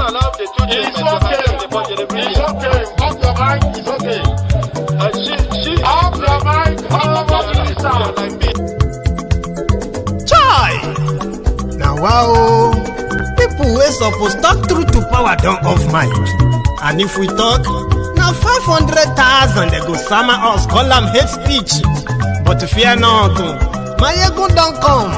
allow the two children to have the budget every year. It's okay. Off your mind. It's okay. Off your mind. Like me. Chai! Now wow, people wey suppose talk truth to power don't off mic. And if we talk, now 500,000 they go summer us, call them hate speech. But fear not, Maiyegun don't come.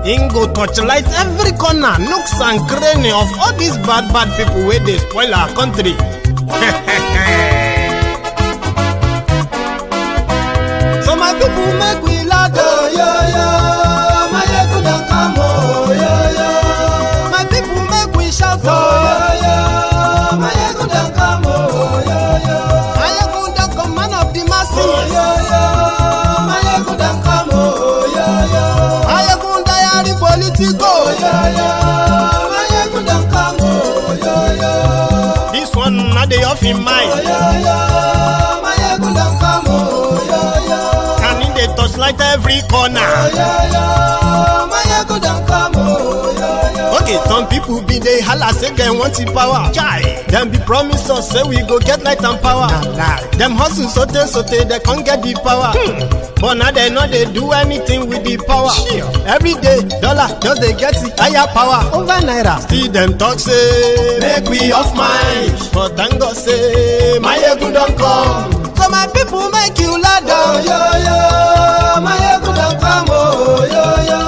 He go torchlight every corner, nooks and cranny of all these bad people where they spoil our country. So my people make we laugh, oh, yo, yo. Maiyegun don't come, oh, yo, yo. My people make we shout, oh, yo, yo. Maiyegun don't come, oh, yo, yo. Maiyegun don't come, man of the masses, oh, yo, yo. Maiyegun don't come, oh, yo, yo. Maiyegun diary Politico, oh, yo, yo. Maiyegun don't come, oh, yo, yo. This one not the off in mind, oh, yo, yo. Maiyegun don't come, oh, yo, yo. Can in the touchlight every corner, oh, yo, yo. Maiyegun don't come, oh, yo, yo. Okay, some people be they holla say they want the power. Chai, them be promise us say we go get light and power. Nah. Them hustle sote they can't get the power. But now they know they do anything with the power. Sure. Every day, dollar just they get the higher power over Naira. Still them talk say make we off mind. But thank God say Maiyegun don't come. So my people make you loud, oh, yo, yo. Maiyegun don't come, oh, yo, yo.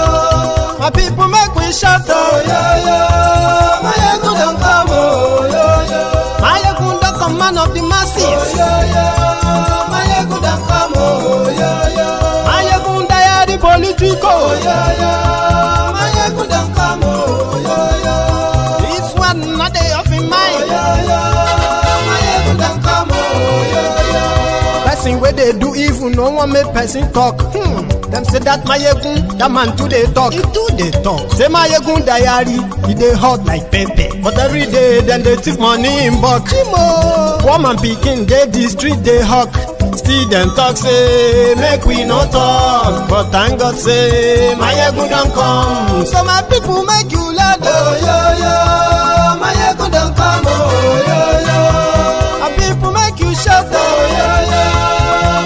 My people make we shout, oh, yo, yo. Maiyegun don't come, oh, yo, yo. Maiyegun don't come, man of the masses, oh, yo, yo. Maiyegun don't come, oh, yo, yo. Maiyegun diary Politico, oh, yo, yo. Maiyegun don't come, oh, yo, yo. This one not they off in mind, oh, yo, yo. Maiyegun don't come, oh, yo, yo. Person where they do evil, no one make person talk. Them say that Maiyegun, that man too they talk. He too they talk. Say Maiyegun diary, he they hot like pepper. But every day then they take money in bulk. Poor man picking, they the street they hawk. Still them talk say make we no talk. But thank God say Maiyegun don't come. So my people make you loud, oh, yo, yo. Maiyegun don't come, oh, yo, yo. My people make you shout, oh, yo, yo.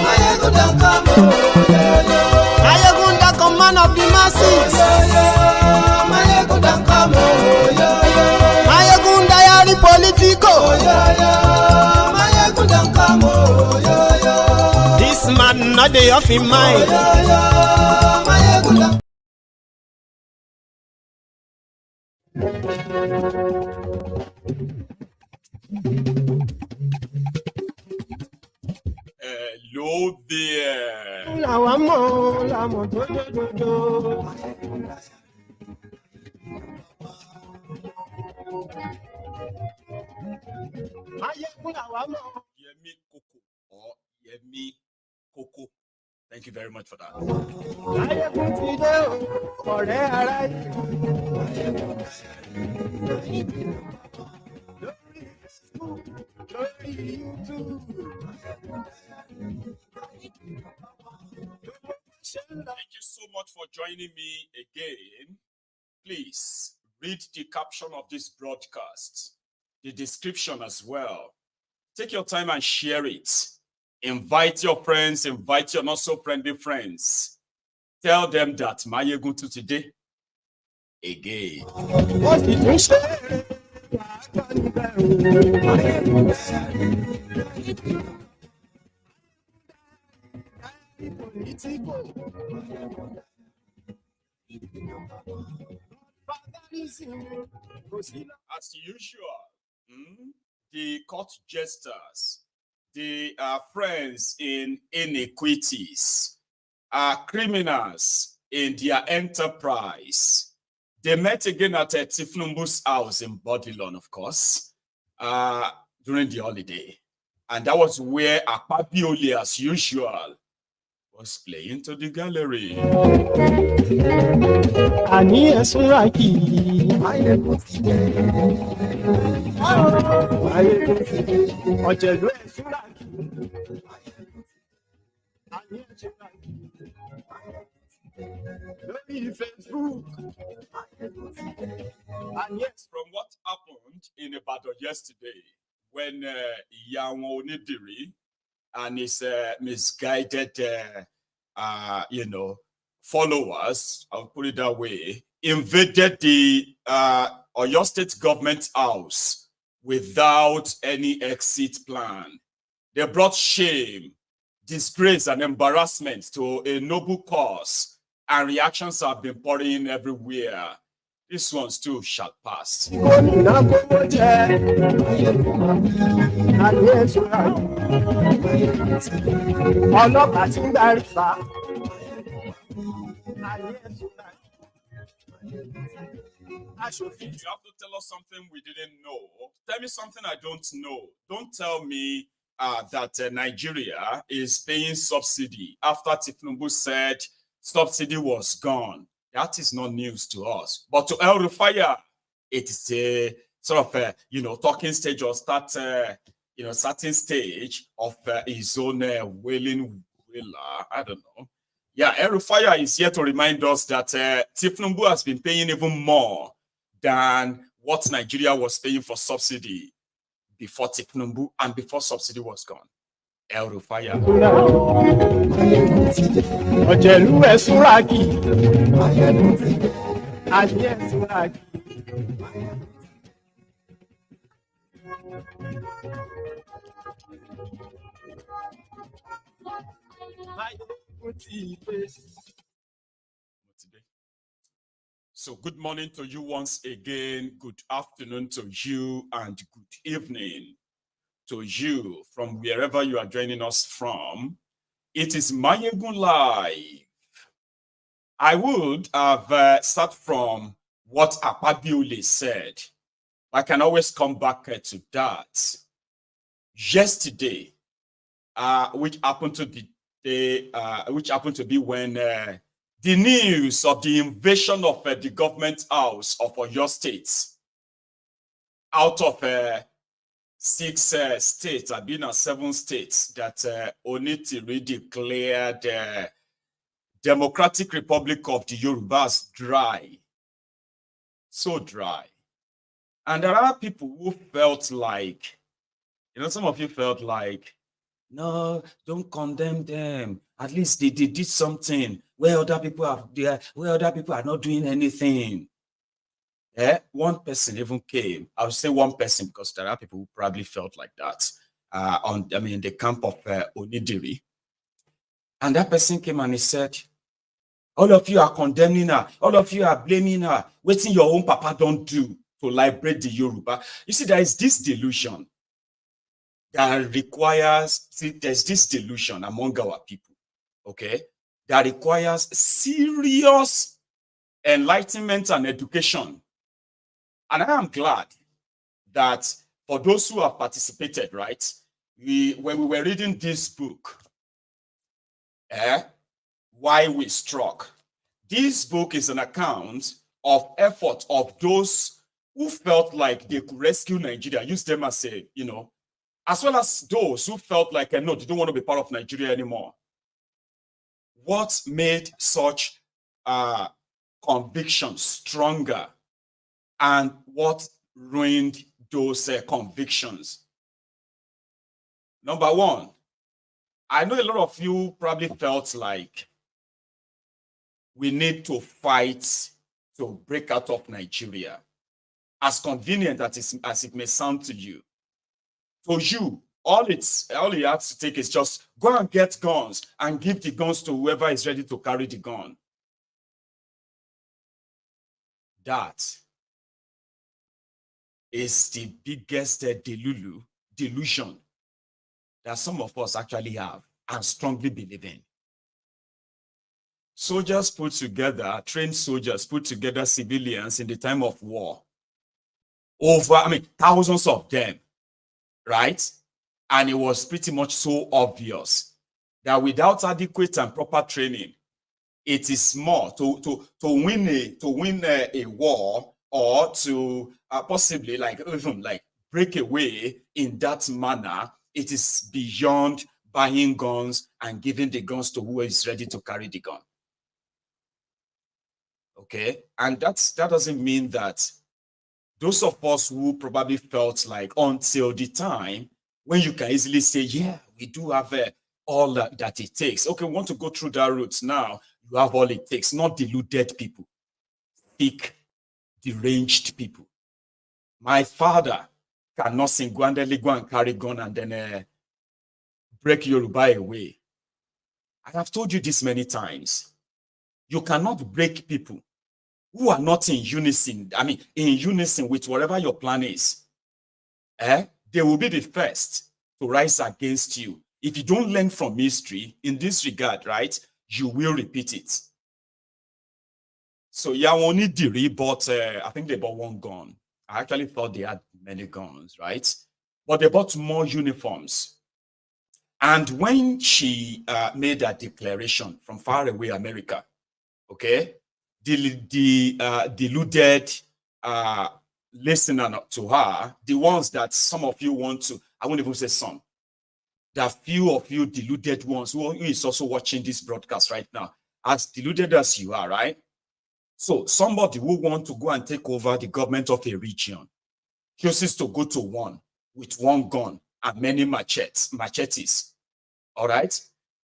Maiyegun don't come, oh, yo, yo. Maiyegun don't come, man of the masses, oh, yo, yo. Maiyegun don't come, oh, yo, yo. Maiyegun diary Politico, oh, yo, yo. Maiyegun don't come, oh, yo, yo. This man not the off in mind, oh, yo, yo. Maiyegun don't. Hello there. Yemi Koko or Yemi Koko. Thank you very much for that. Thank you so much for joining me again. Please read the caption of this broadcast, the description as well. Take your time and share it. Invite your friends, invite your not so friendly friends. Tell them that Maiyegun to today again. What did you say? As usual, the court jesters, they are friends in iniquities, are criminals in their enterprise. They met again at Tinubu's house in Bodilon, of course, during the holiday. And that was where Akpabiole, as usual, was playing to the gallery. Facebook. And yes, from what happened happened in Ibadan yesterday when Maiyegun Onitiri and his misguided, followers, I'll put it that way, invaded the Oyo State government house without any exit plan. They brought shame, disgrace, and embarrassment to a noble cause, and reactions have been pouring in everywhere. This one too shall pass. You have to tell us something we didn't know. Tell me something I don't know. Don't tell me that Nigeria is paying subsidy after Tinubu said subsidy was gone. That is not news to us. But to El Rufai, it is a sort of talking stage or starting stage of his own wailing wailer. I don't know. Yeah, El Rufai is here to remind us that Tinubu has been paying even more than what Nigeria was paying for subsidy before Tinubu and before subsidy was gone. El Rufai. So good morning to you once again, good afternoon to you, and good evening to you from wherever you are joining us from. It is Maiyegun Live. I would have start from what Akpabiole said. I can always come back to that. Yesterday, which happened to be when the news of the invasion of the government house of Oyo State out of 6 states, I've been 7 states that Onitiri declared Democratic Republic of the Yorubas dry. So dry. And there are people who felt like, some of you felt like, no, don't condemn them. At least they did something where other people are not doing anything. One person even came. I would say one person because there are people who probably felt like that in the camp of Onitiri. And that person came and he said, all of you are condemning her. All of you are blaming her. Waiting your own papa don't do to liberate the Yoruba. You see, there is this delusion that requires, there's this delusion among our people, okay, that requires serious enlightenment and education. And I am glad that for those who have participated, right, when we were reading this book, Why We Struck, this book is an account of effort of those who felt like they could rescue Nigeria, use them as a, as well as those who felt like, no, they don't want to be part of Nigeria anymore. What made such convictions stronger and what ruined those convictions? Number one, I know a lot of you probably felt like we need to fight to break out of Nigeria. As convenient as it may sound to you. For you, all you have to take is just go and get guns and give the guns to whoever is ready to carry the gun. That is the biggest delusion that some of us actually have and strongly believe in. Soldiers put together, trained soldiers put together civilians in the time of war. Thousands of them, right? And it was pretty much so obvious that without adequate and proper training, it is more to win a war or to possibly even break away in that manner. It is beyond buying guns and giving the guns to who is ready to carry the gun. Okay, and that doesn't mean that those of us who probably felt like until the time when you can easily say, yeah, we do have all that it takes. Okay, we want to go through that route now. You have all it takes, not deluded people, thick, deranged people. My father cannot single-handedly go and carry gun and then break Yoruba away. I have told you this many times. You cannot break people who are not in unison, in unison with whatever your plan is. They will be the first to rise against you. If you don't learn from history in this regard, right, you will repeat it. So yeah, we only did, but I think they bought one gun. I actually thought they had many guns, right? But they bought more uniforms. And when she made that declaration from far away America, okay, the deluded listener to her, the ones that some of you want to, I won't even say some, that few of you deluded ones who is also watching this broadcast right now, as deluded as you are, right? So somebody who wants to go and take over the government of a region chooses to go to one with one gun and many machetes, all right?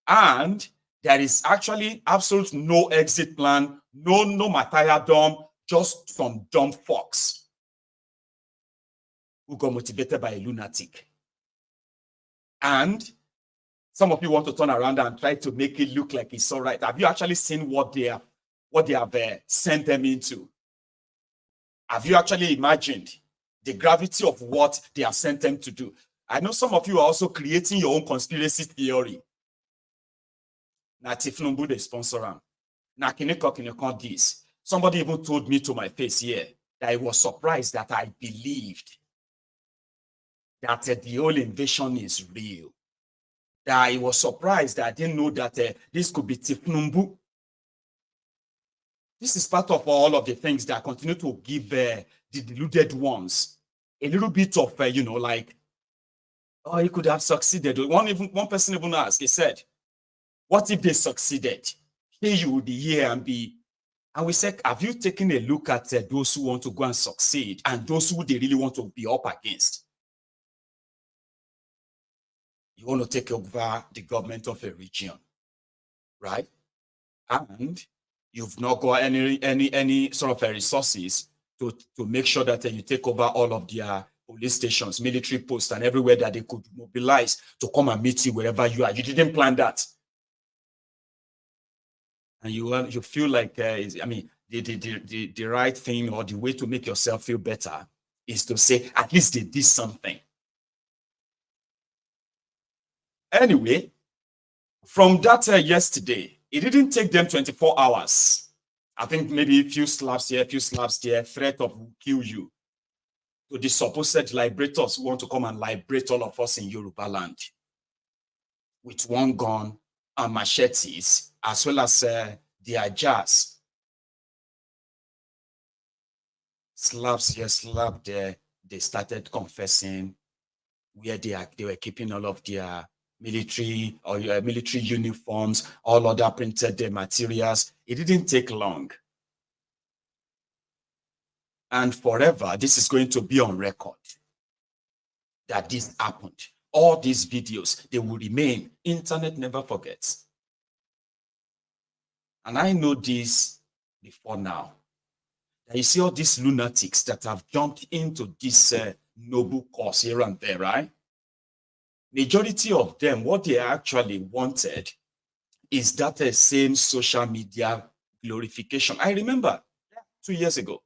And there is actually absolute no exit plan, no martyrdom, just some dumb fox who got motivated by a lunatic. And some of you want to turn around and try to make it look like it's all right. Have you actually seen what they have sent them into? Have you actually imagined the gravity of what they have sent them to do? I know some of you are also creating your own conspiracy theory. Na Tinubu they sponsor him. Na Kineko this. Somebody even told me to my face here that I was surprised that I believed that the whole invasion is real. That I was surprised that I didn't know that this could be Tinubu. This is part of all of the things that continue to give the deluded ones a little bit of, like, oh, he could have succeeded. One person even asked, he said, what if they succeeded? Here you will be here and be. And we said, have you taken a look at those who want to go and succeed and those who they really want to be up against? You want to take over the government of a region, right? And you've not got any sort of resources to make sure that you take over all of their police stations, military posts, and everywhere that they could mobilize to come and meet you wherever you are. You didn't plan that. And you feel like, the right thing or the way to make yourself feel better is to say, at least they did something. Anyway, from that yesterday, it didn't take them 24 hours. I think maybe a few slaps here, a few slaps there, threat of will kill you. To the supposed liberators who want to come and liberate all of us in Yoruba land with one gun and machetes, as well as their jars. Slaps here, slap there. They started confessing where they were keeping all of their military or military uniforms, all other printed materials. It didn't take long. And forever, this is going to be on record that this happened. All these videos, they will remain. Internet never forgets. And I know this before now. That you see all these lunatics that have jumped into this noble cause here and there, right? Majority of them, what they actually wanted is that same social media glorification. I remember 2 years ago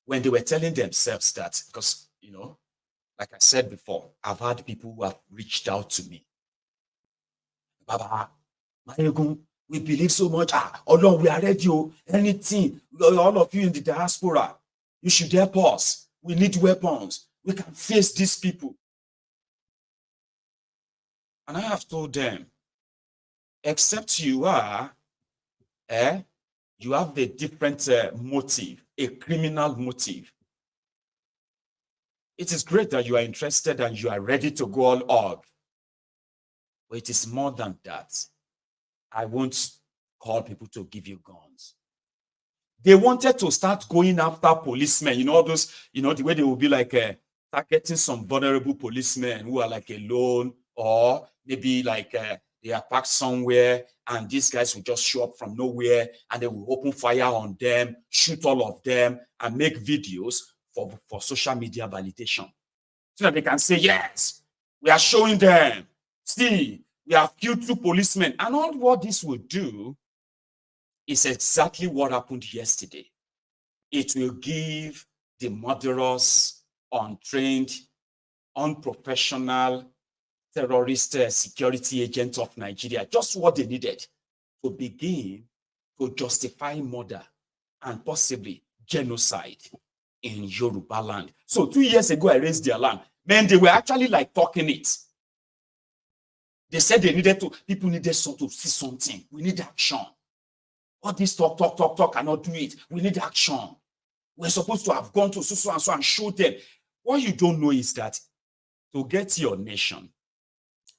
when they were telling themselves that, because, like I said before, I've had people who have reached out to me. Baba, Maiyegun, we believe so much. Although we are ready, anything, all of you in the diaspora, you should help us. We need weapons. We can face these people. And I have told them, except you are, you have a different motive, a criminal motive. It is great that you are interested and you are ready to go all out. But it is more than that. I won't call people to give you guns. They wanted to start going after policemen, you know, all those, you know, the way they will be like targeting some vulnerable policemen who are like alone, or maybe like they are parked somewhere and these guys will just show up from nowhere and they will open fire on them, shoot all of them, and make videos for social media validation. So that they can say, yes, we are showing them. See, we have killed 2 policemen. And all what this will do is exactly what happened yesterday. It will give the murderous, untrained, unprofessional, terrorist security agents of Nigeria just what they needed to begin to justify murder and possibly genocide in Yoruba land. So 2 years ago, I raised the alarm. Man, they were actually like talking it. They said they needed to, people needed to see something. We need action. All this talk cannot do it. We need action. We're supposed to have gone to so and so and show them. What you don't know is that to get your nation,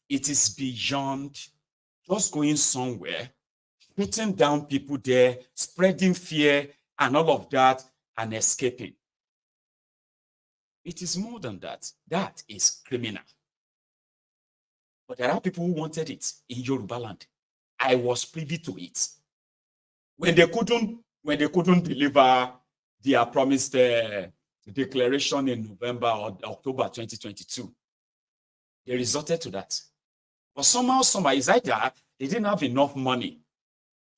it is beyond just going somewhere, shooting down people there, spreading fear and all of that, and escaping. It is more than that. That is criminal. But there are people who wanted it in Yoruba land. I was privy to it. When they couldn't deliver their promised declaration in November or October 2022, they resorted to that. But somehow, it's either they didn't have enough money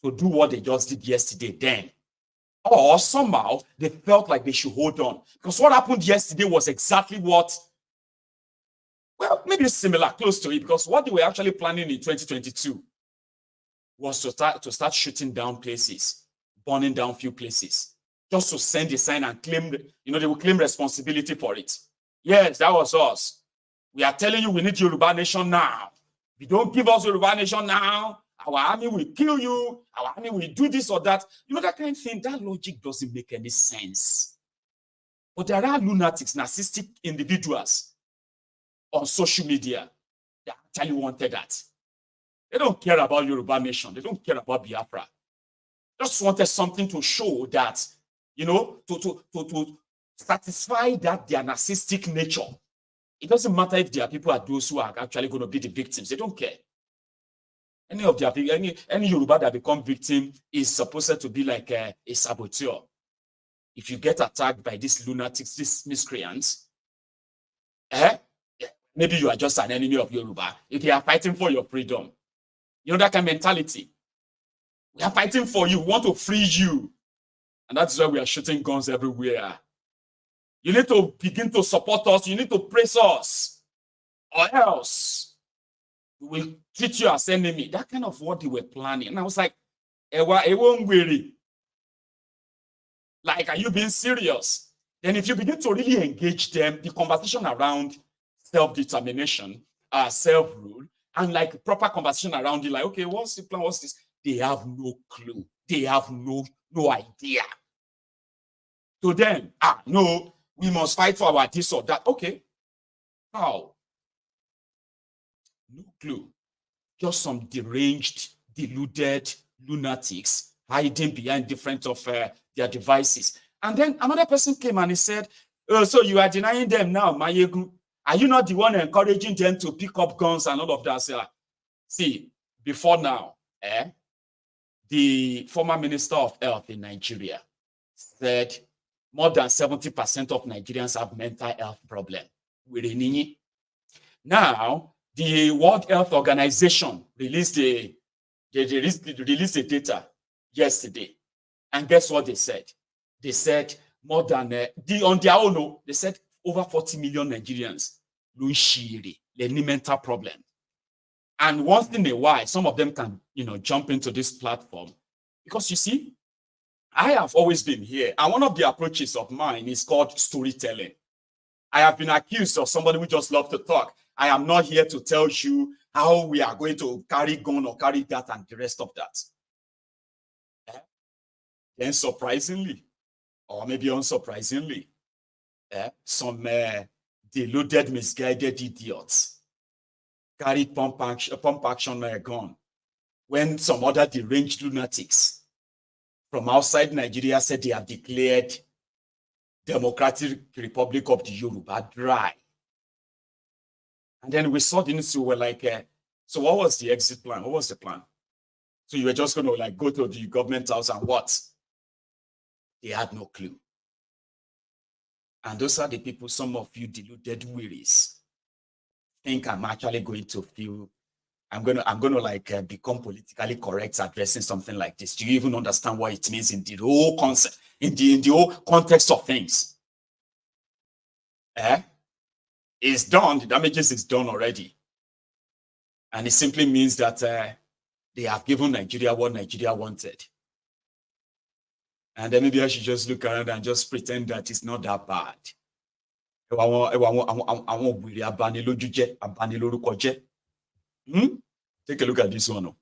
to do what they just did yesterday then, or somehow they felt like they should hold on. Because what happened yesterday was exactly what, well, maybe similar, close to it, because what they were actually planning in 2022 was to start shooting down places, burning down few places, just to send a sign and claim, you know, they will claim responsibility for it. Yes, that was us. We are telling you we need Yoruba nation now. If you don't give us Yoruba nation now, our army will kill you, our army will do this or that. You know, that kind of thing, that logic doesn't make any sense. But there are lunatics, narcissistic individuals on social media that actually wanted that. They don't care about Yoruba nation. They don't care about Biafra. Just wanted something to show that, you know, to satisfy that their narcissistic nature. It doesn't matter if there are people are those who are actually going to be the victims. They don't care. Any of their any Yoruba that become victim is supposed to be like a saboteur. If you get attacked by these lunatics, these miscreants, maybe you are just an enemy of Yoruba. If they are fighting for your freedom, you know that kind of mentality. We are fighting for you. We want to free you. And that's why we are shooting guns everywhere. You need to begin to support us. You need to praise us. Or else we will treat you as enemy. That kind of what they were planning. And I was like, like, are you being serious? Then if you begin to really engage them, the conversation around self-determination, self-rule, and like proper conversation around it, like, okay, what's the plan? What's this? They have no clue. They have no idea. To them, no, we must fight for our this or that. Okay. How? No clue. Just some deranged, deluded lunatics hiding behind different of their devices. And then another person came and he said, oh, so you are denying them now, Maiyegun. Are you not the one encouraging them to pick up guns and all of that? See, before now, the former Minister of Health in Nigeria said more than 70% of Nigerians have mental health problems. Now, the World Health Organization released the data yesterday. And guess what they said? They said more than, on their own, they said over 40 million Nigerians have mental problem. And once in a while, some of them can, jump into this platform. Because you see, I have always been here. And one of the approaches of mine is called storytelling. I have been accused of somebody who just loves to talk. I am not here to tell you how we are going to carry gun or carry that and the rest of that. Then surprisingly, or maybe unsurprisingly, some deluded, misguided idiots carried pump action gun when some other deranged lunatics from outside Nigeria said they have declared Democratic Republic of the Yoruba dry. And then we saw the news, we were like, so what was the exit plan? What was the plan? So you were just going to like go to the government house and what? They had no clue. And those are the people, some of you deluded wearies, think I'm actually going to feel, I'm gonna like become politically correct addressing something like this. Do you even understand what it means in the whole concept, in the whole context of things? It's done, the damages is done already. And it simply means that they have given Nigeria what Nigeria wanted. And then maybe I should just look around and just pretend that it's not that bad. Take a look at this one.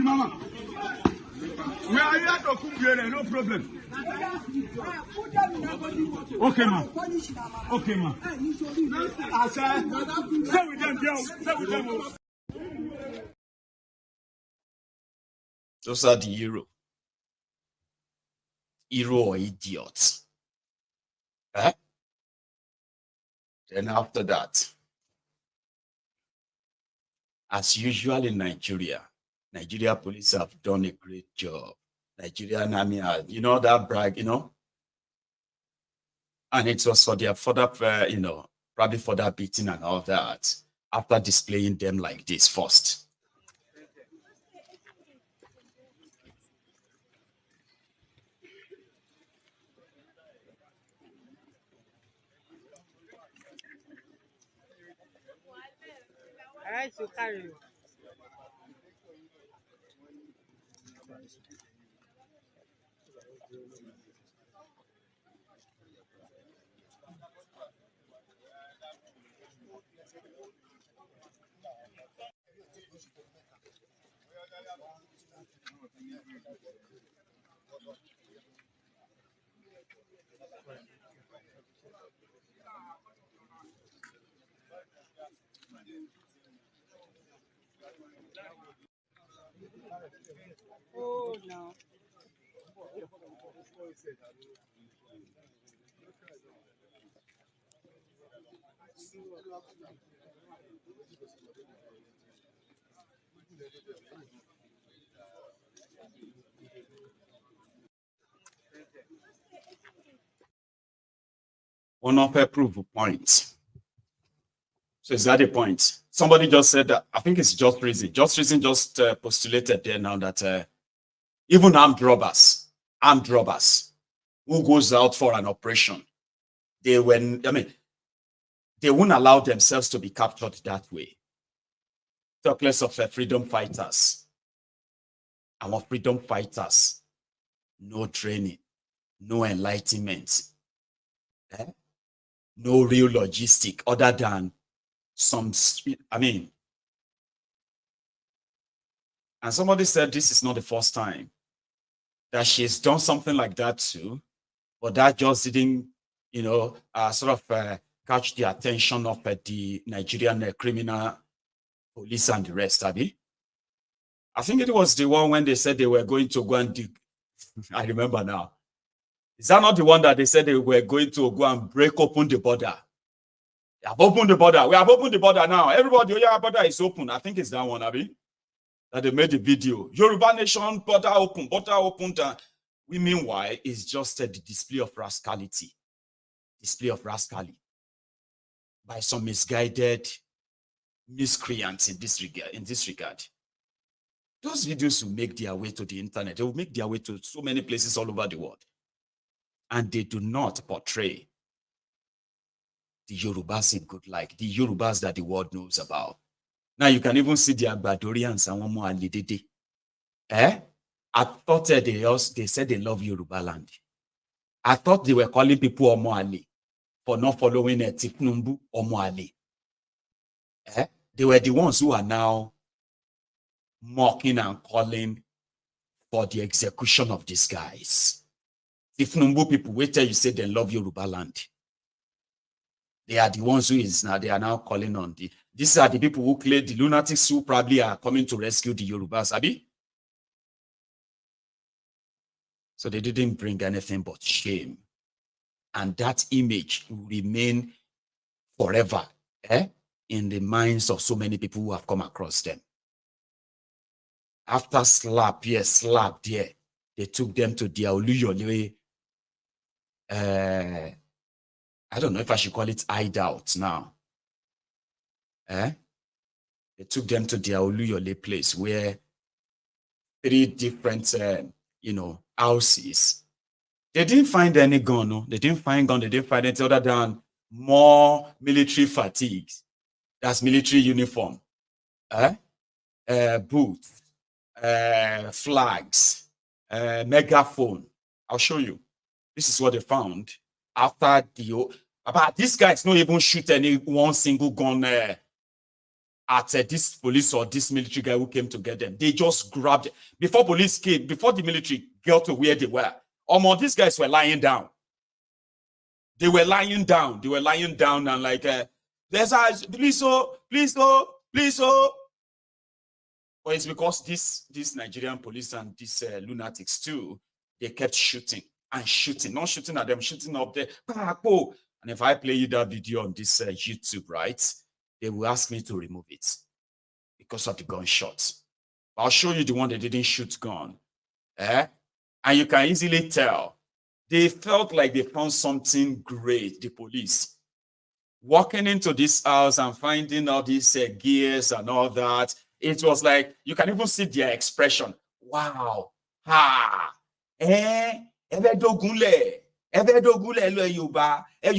Mama. We are here to cook here, no problem. Okay, ma. Okay, ma. I said, stay with them, girl. Stay with them. Those are the hero or idiots. Then after that, as usual in Nigeria police have done a great job. Nigerian army, that brag, and it was for their further, probably further beating and all that after displaying them like this first. All right, so carry you. Oh no. One of her proof points. So is that a point? Somebody just said that, I think it's Just Reason. Just Reason just postulated there now that even armed robbers who goes out for an operation, they won't allow themselves to be captured that way. Talk less of freedom fighters. Our freedom fighters, no training, no enlightenment, no real logistic other than some, and somebody said this is not the first time that she's done something like that too, but that just didn't, catch the attention of the Nigerian criminal police and the rest, Abby. I think it was the one when they said they were going to go and dig. I remember now. Is that not the one that they said they were going to go and break open the border? They have opened the border. We have opened the border now. Everybody, your border is open. I think it's that one, Abby, that they made the video. Yoruba nation, border open, border open. We meanwhile, it's just the display of rascality. Display of rascality by some misguided miscreants in this regard. Those videos will make their way to the internet. They will make their way to so many places all over the world. And they do not portray the Yorubas in good light, the Yorubas that the world knows about. Now you can even see the Akpabiole and one more alidede. I thought they said they love Yoruba land. I thought they were calling people Omoale for not following Tinubu Omoale. They were the ones who are now mocking and calling for the execution of these guys. If Tinubu people wait till you say they love Yoruba land, they are the ones they are now calling on these are the people who claim the lunatics who probably are coming to rescue the Yorubas, Abi. So they didn't bring anything but shame. And that image will remain forever in the minds of so many people who have come across them. After slap here, slap there, they took them to their Oluyole. I don't know if I should call it hideouts now. They took them to their Oluyole place where 3 different, houses. They didn't find any gun, no. They didn't find gun. They didn't find anything other than more military fatigues. That's military uniform. Boots, flags, megaphone. I'll show you. This is what they found after about these guys not even shoot any one single gun at this police or this military guy who came to get them. They just grabbed it. Before police came, before the military got to where they were, these guys were lying down. They were lying down. They were lying down and like, there's eyes, please, please, please. But it's because this Nigerian police and these lunatics too, they kept shooting and shooting, not shooting at them, shooting up there. And if I play you that video on this YouTube, right, they will ask me to remove it because of the gunshots. I'll show you the one that didn't shoot gun. And you can easily tell. They felt like they found something great, the police. Walking into this house and finding all these gears and all that, it was like, you can even see their expression. Wow. Ha. You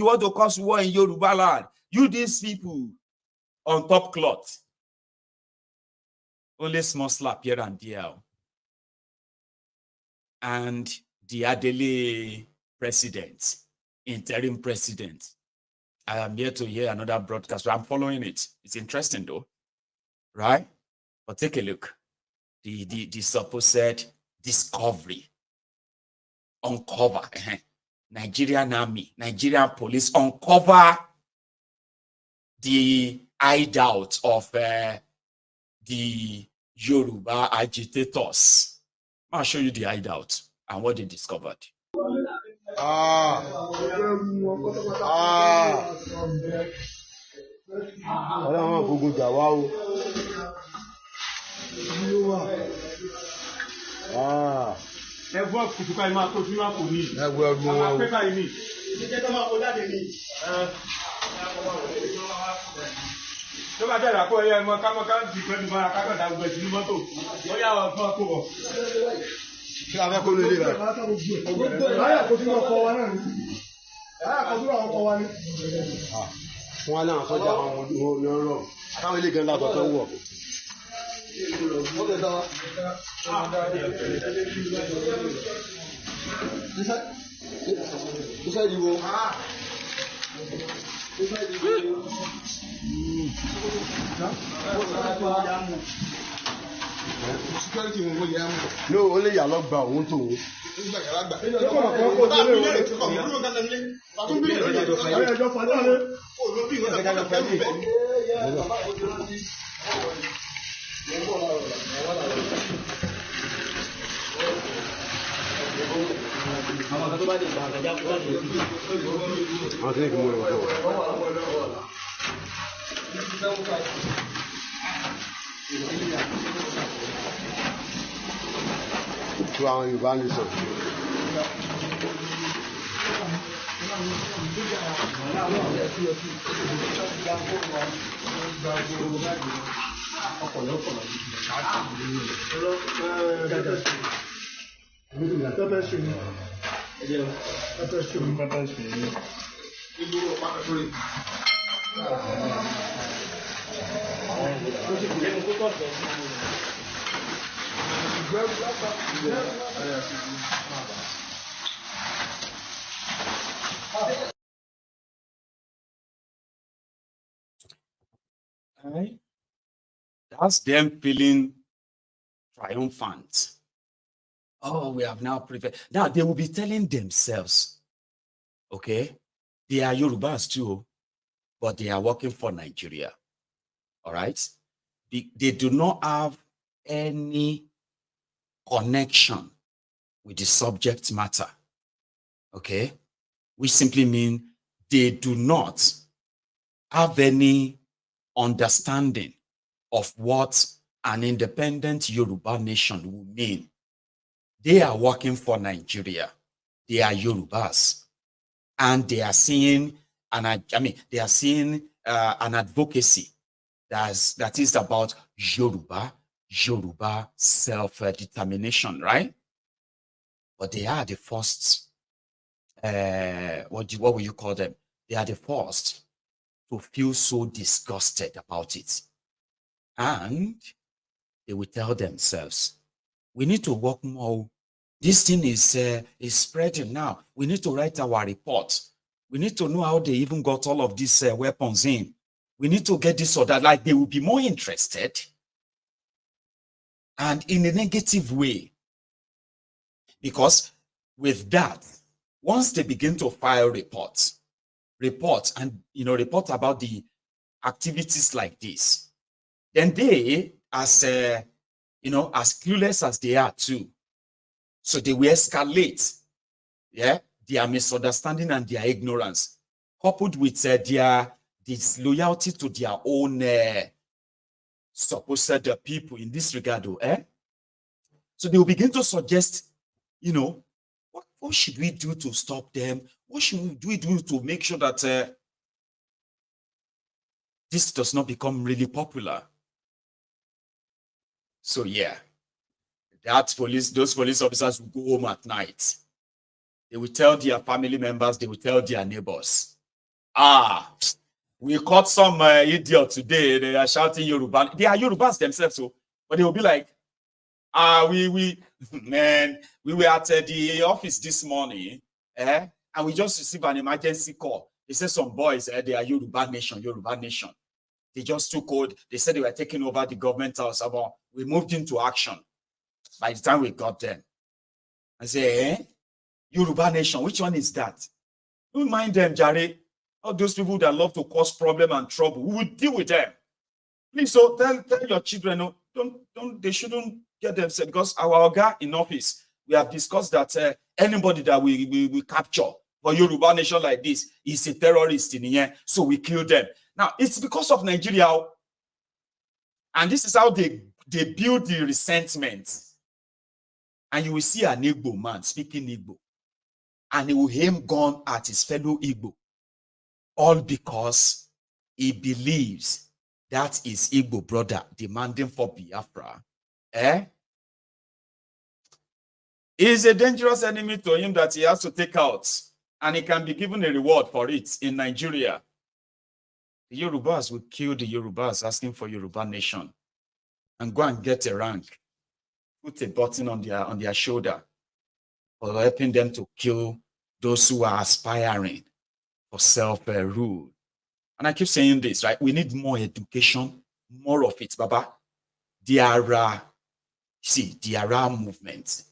want to cause war in Yoruba land. You, these people, on top cloth. Only small slap here and there. And the Adele President, interim president. I am here to hear another broadcast. I'm following it. It's interesting though, right? But take a look. The supposed discovery, uncover. Nigerian army, Nigerian police uncover the hideout of the Yoruba agitators. I'll show you the hideout and what they discovered. No, only your log bow won't do. To our evangelism. Right. That's them feeling triumphant. Oh, we have now prevailed. Now they will be telling themselves, okay, they are Yorubas too, but they are working for Nigeria. All right? They do not have any connection with the subject matter. Okay? Which simply means they do not have any understanding of what an independent Yoruba nation will mean. They are working for Nigeria. They are Yorubas. And they are seeing an advocacy that is about Yoruba self-determination, right? But they are the first, what will you call them? They are the first to feel so disgusted about it. And they will tell themselves, we need to work more. This thing is spreading now. We need to write our report. We need to know how they even got all of these weapons in. We need to get this or that. Like, they will be more interested, and in a negative way. Because with that, once they begin to file reports and report about the activities like this, then they, as clueless as they are too, so they will escalate, their misunderstanding and their ignorance, coupled with their disloyalty to their own supposed people in this regard. So they will begin to suggest, what should we do to stop them? What should we do to make sure that this does not become really popular? So yeah, those police officers will go home at night. They will tell their family members, they will tell their neighbors, we caught some idiot today. They are shouting Yoruba. They are Yorubas themselves, but they will be like, we were at the office this morning, and we just received an emergency call. They said some boys, they are Yoruba nation. They just took hold. They said they were taking over the government house. We moved into action. By the time we got them, I say, Yoruba nation, which one is that? Don't mind them, Jare. All those people that love to cause problem and trouble, we will deal with them. Please, so tell your children, they shouldn't get themselves, because our guy in office, we have discussed that anybody that we capture for Yoruba nation like this is a terrorist in here, so we kill them. Now, it's because of Nigeria, and this is how they build the resentment. And you will see an Igbo man speaking Igbo, and he will aim gun at his fellow Igbo, all because he believes that is Igbo brother demanding for Biafra. Is a dangerous enemy to him that he has to take out, and he can be given a reward for it in Nigeria. The Yorubas will kill the Yorubas asking for Yoruba nation and go and get a rank, put a button on their shoulder, for helping them to kill those who are aspiring for self-rule. And I keep saying this, right? We need more education, more of it, Baba. There are movements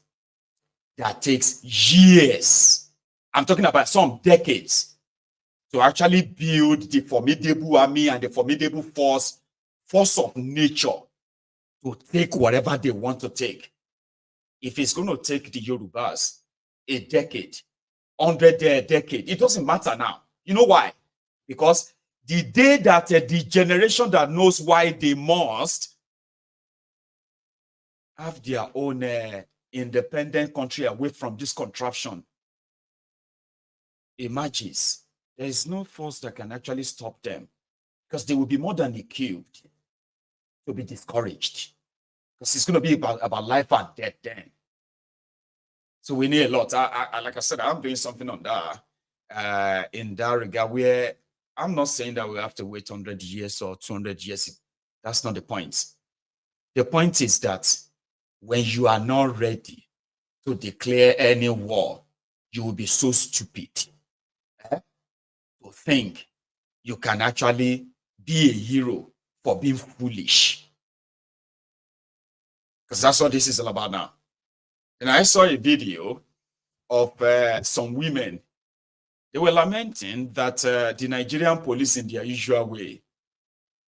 that takes years. I'm talking about some decades to actually build the formidable army and the formidable force of nature to take whatever they want to take. If it's going to take the Yorubas a decade, 100 decade, it doesn't matter now. You know why? Because the day that the generation that knows why they must have their own independent country away from this contraption emerges, there is no force that can actually stop them, because they will be more than equipped to be discouraged, because it's going to be about life and death then. So we need a lot. Like I said, I'm doing something on that in that regard, where I'm not saying that we have to wait 100 years or 200 years. That's not the point. The point is that when you are not ready to declare any war, you will be so stupid to think you can actually be a hero for being foolish. because that's what this is all about now. And I saw a video of some women. They were lamenting that the Nigerian police, in their usual way,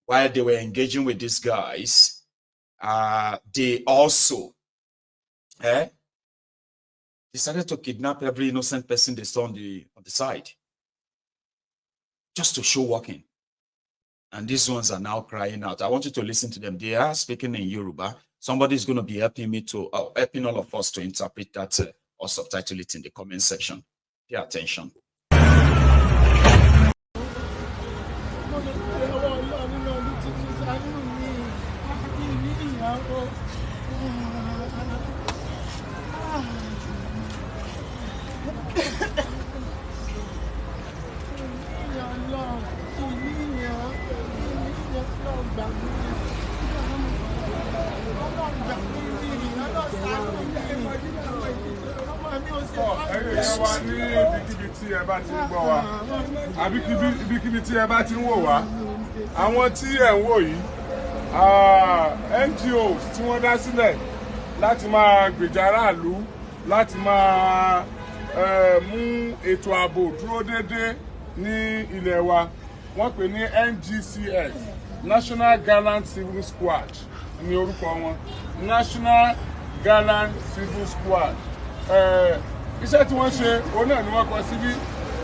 while they were engaging with these guys, they also decided to kidnap every innocent person they saw on the side, just to show walking. And these ones are now crying out. I want you to listen to them. They are speaking in Yoruba. Somebody's going to be helping me to helping all of us to interpret that or subtitle it in the comment section. Pay attention. Àwọn tí ẹ̀ ń wò yìí NGOs tí wọ́n dá sílẹ̀ láti máa gbèjà aráàlú, láti máa mú ètò ààbò dúró déédéé ní ilẹ̀ wa, wọ́n pè ní NGCS, National Gallant Civil Squad ní orúkọ wọn, National Gallant Civil Squad. Iṣẹ́ tí wọ́n ṣe òun náà ni wọ́n kọ síbí: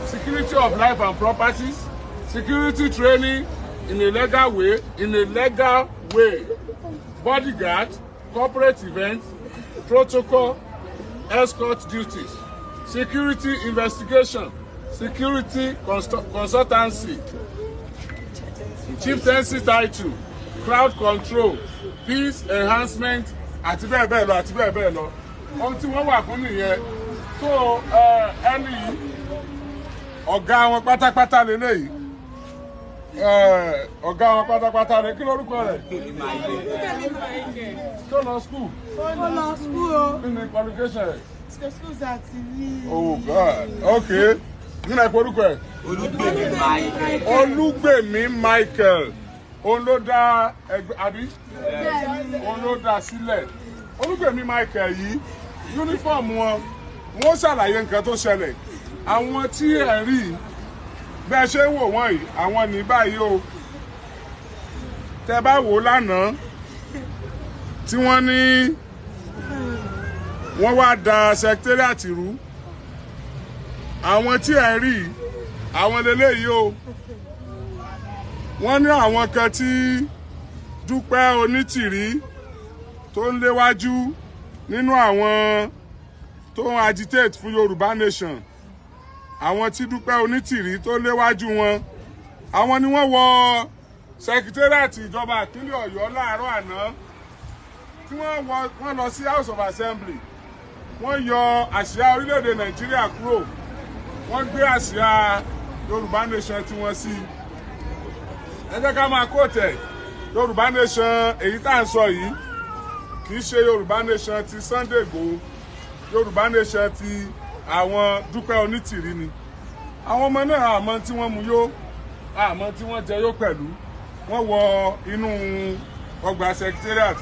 security of life and properties, security training in a legal way, bodyguard, corporate events, protocol, escort duties, security investigation, security consultancy, chieftaincy title, crowd control, peace enhancement, àti bẹ́ẹ̀ bẹ́ẹ̀ lọ àti bẹ́ẹ̀ bẹ́ẹ̀ lọ. Ohun tí wọ́n wà fún nìyẹn. So ẹni ọ̀gá wọn pátápátá lélẹ́yìí. Ọ̀gá wọn pátápátá rẹ̀, kí lórúkọ rẹ̀? Tó lọ school. Ó lọ school o. Kí ni qualification rẹ̀? Schools àti ní. Oh God, okay. Nínú ẹ̀kọ́ orúkọ ẹ̀? Olúgbèmí Michael. Òun ló dá ẹgbẹ́ àbí? Òun ló dá sílẹ̀. Olúgbèmí Michael yìí, uniform wọn, wọ́n ṣàlàyé nǹkan tó ṣẹlẹ̀. Àwọn tí ẹ̀ rí bẹ́ẹ̀ ṣe ń wò wọ́n yìí, àwọn ní báyìí o. Tẹ́ bá wò lánàá tí wọ́n ní wọ́n wá da secretariat rú. Àwọn tí ẹ̀ rí, àwọn lélẹ́yìí o. Wọ́n ní àwọn kan tí Dúpẹ́ Onítìrí tó ń léwájú nínú àwọn tó ń agitate fún Yorùbá nation. Àwọn tí Dúpẹ́ Onítìrí tó léwájú wọn, àwọn ni wọ́n wọ secretariat ìjọba ìpínlẹ̀ Ọ̀yọ́ láàárọ̀ àná tí wọ́n lọ sí House of Assembly. Wọ́n yọ àsíá orílẹ̀-èdè Nàìjíríà kúrò, wọ́n gbé àsíá Yorùbá nation tí wọ́n sí. Ẹ jẹ́ ká máa kóòtẹ̀ Yorùbá nation èyí tá à ń sọ yìí kì í ṣe Yorùbá nation ti Sunday Igboho, Yorùbá nation ti àwọn Dúpẹ́ Onítìrí ni. Àwọn ọmọ náà àmọ́ tí wọ́n mú yó, àmọ́ tí wọ́n jẹ yó pẹ̀lú. Wọ́n wọ inú ọgbà secretariat.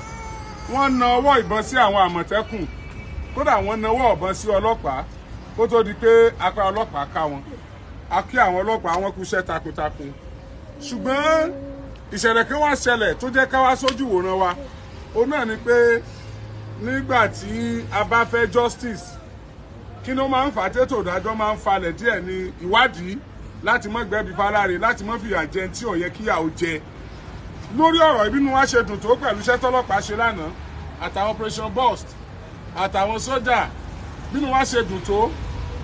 Wọ́n na ọwọ́ ìbọn sí àwọn Àmọ̀tẹ́kùn, kódà wọ́n na ọwọ́ ìbọn sí ọlọ́pàá kó tó di pé apá ọlọ́pàá ká wọn. A kí àwọn ọlọ́pàá, wọn kú iṣẹ́ takuntakun. Ṣùgbọ́n ìṣẹ̀lẹ̀ kan wá ṣẹlẹ̀ tó jẹ́ ká wá sójú wòran wa. Ó náà ni pé nígbà tí a bá fẹ́ justice, kí ló máa ń fà tètò ìdájọ́ máa ń falẹ̀ díẹ̀ ní ìwádìí láti mọ́ gbẹ̀bí fáláre, láti mọ́ fìyà jẹ tí ò yẹ kíyà ó jẹ. Lórí ọ̀rọ̀ ìbínú wa ṣe dùn tó pẹ̀lú iṣẹ́ tọ́lọ́pàá ṣe lánàá àtàwọn operation burst àtàwọn sójà, bínú wa ṣe dùn tó.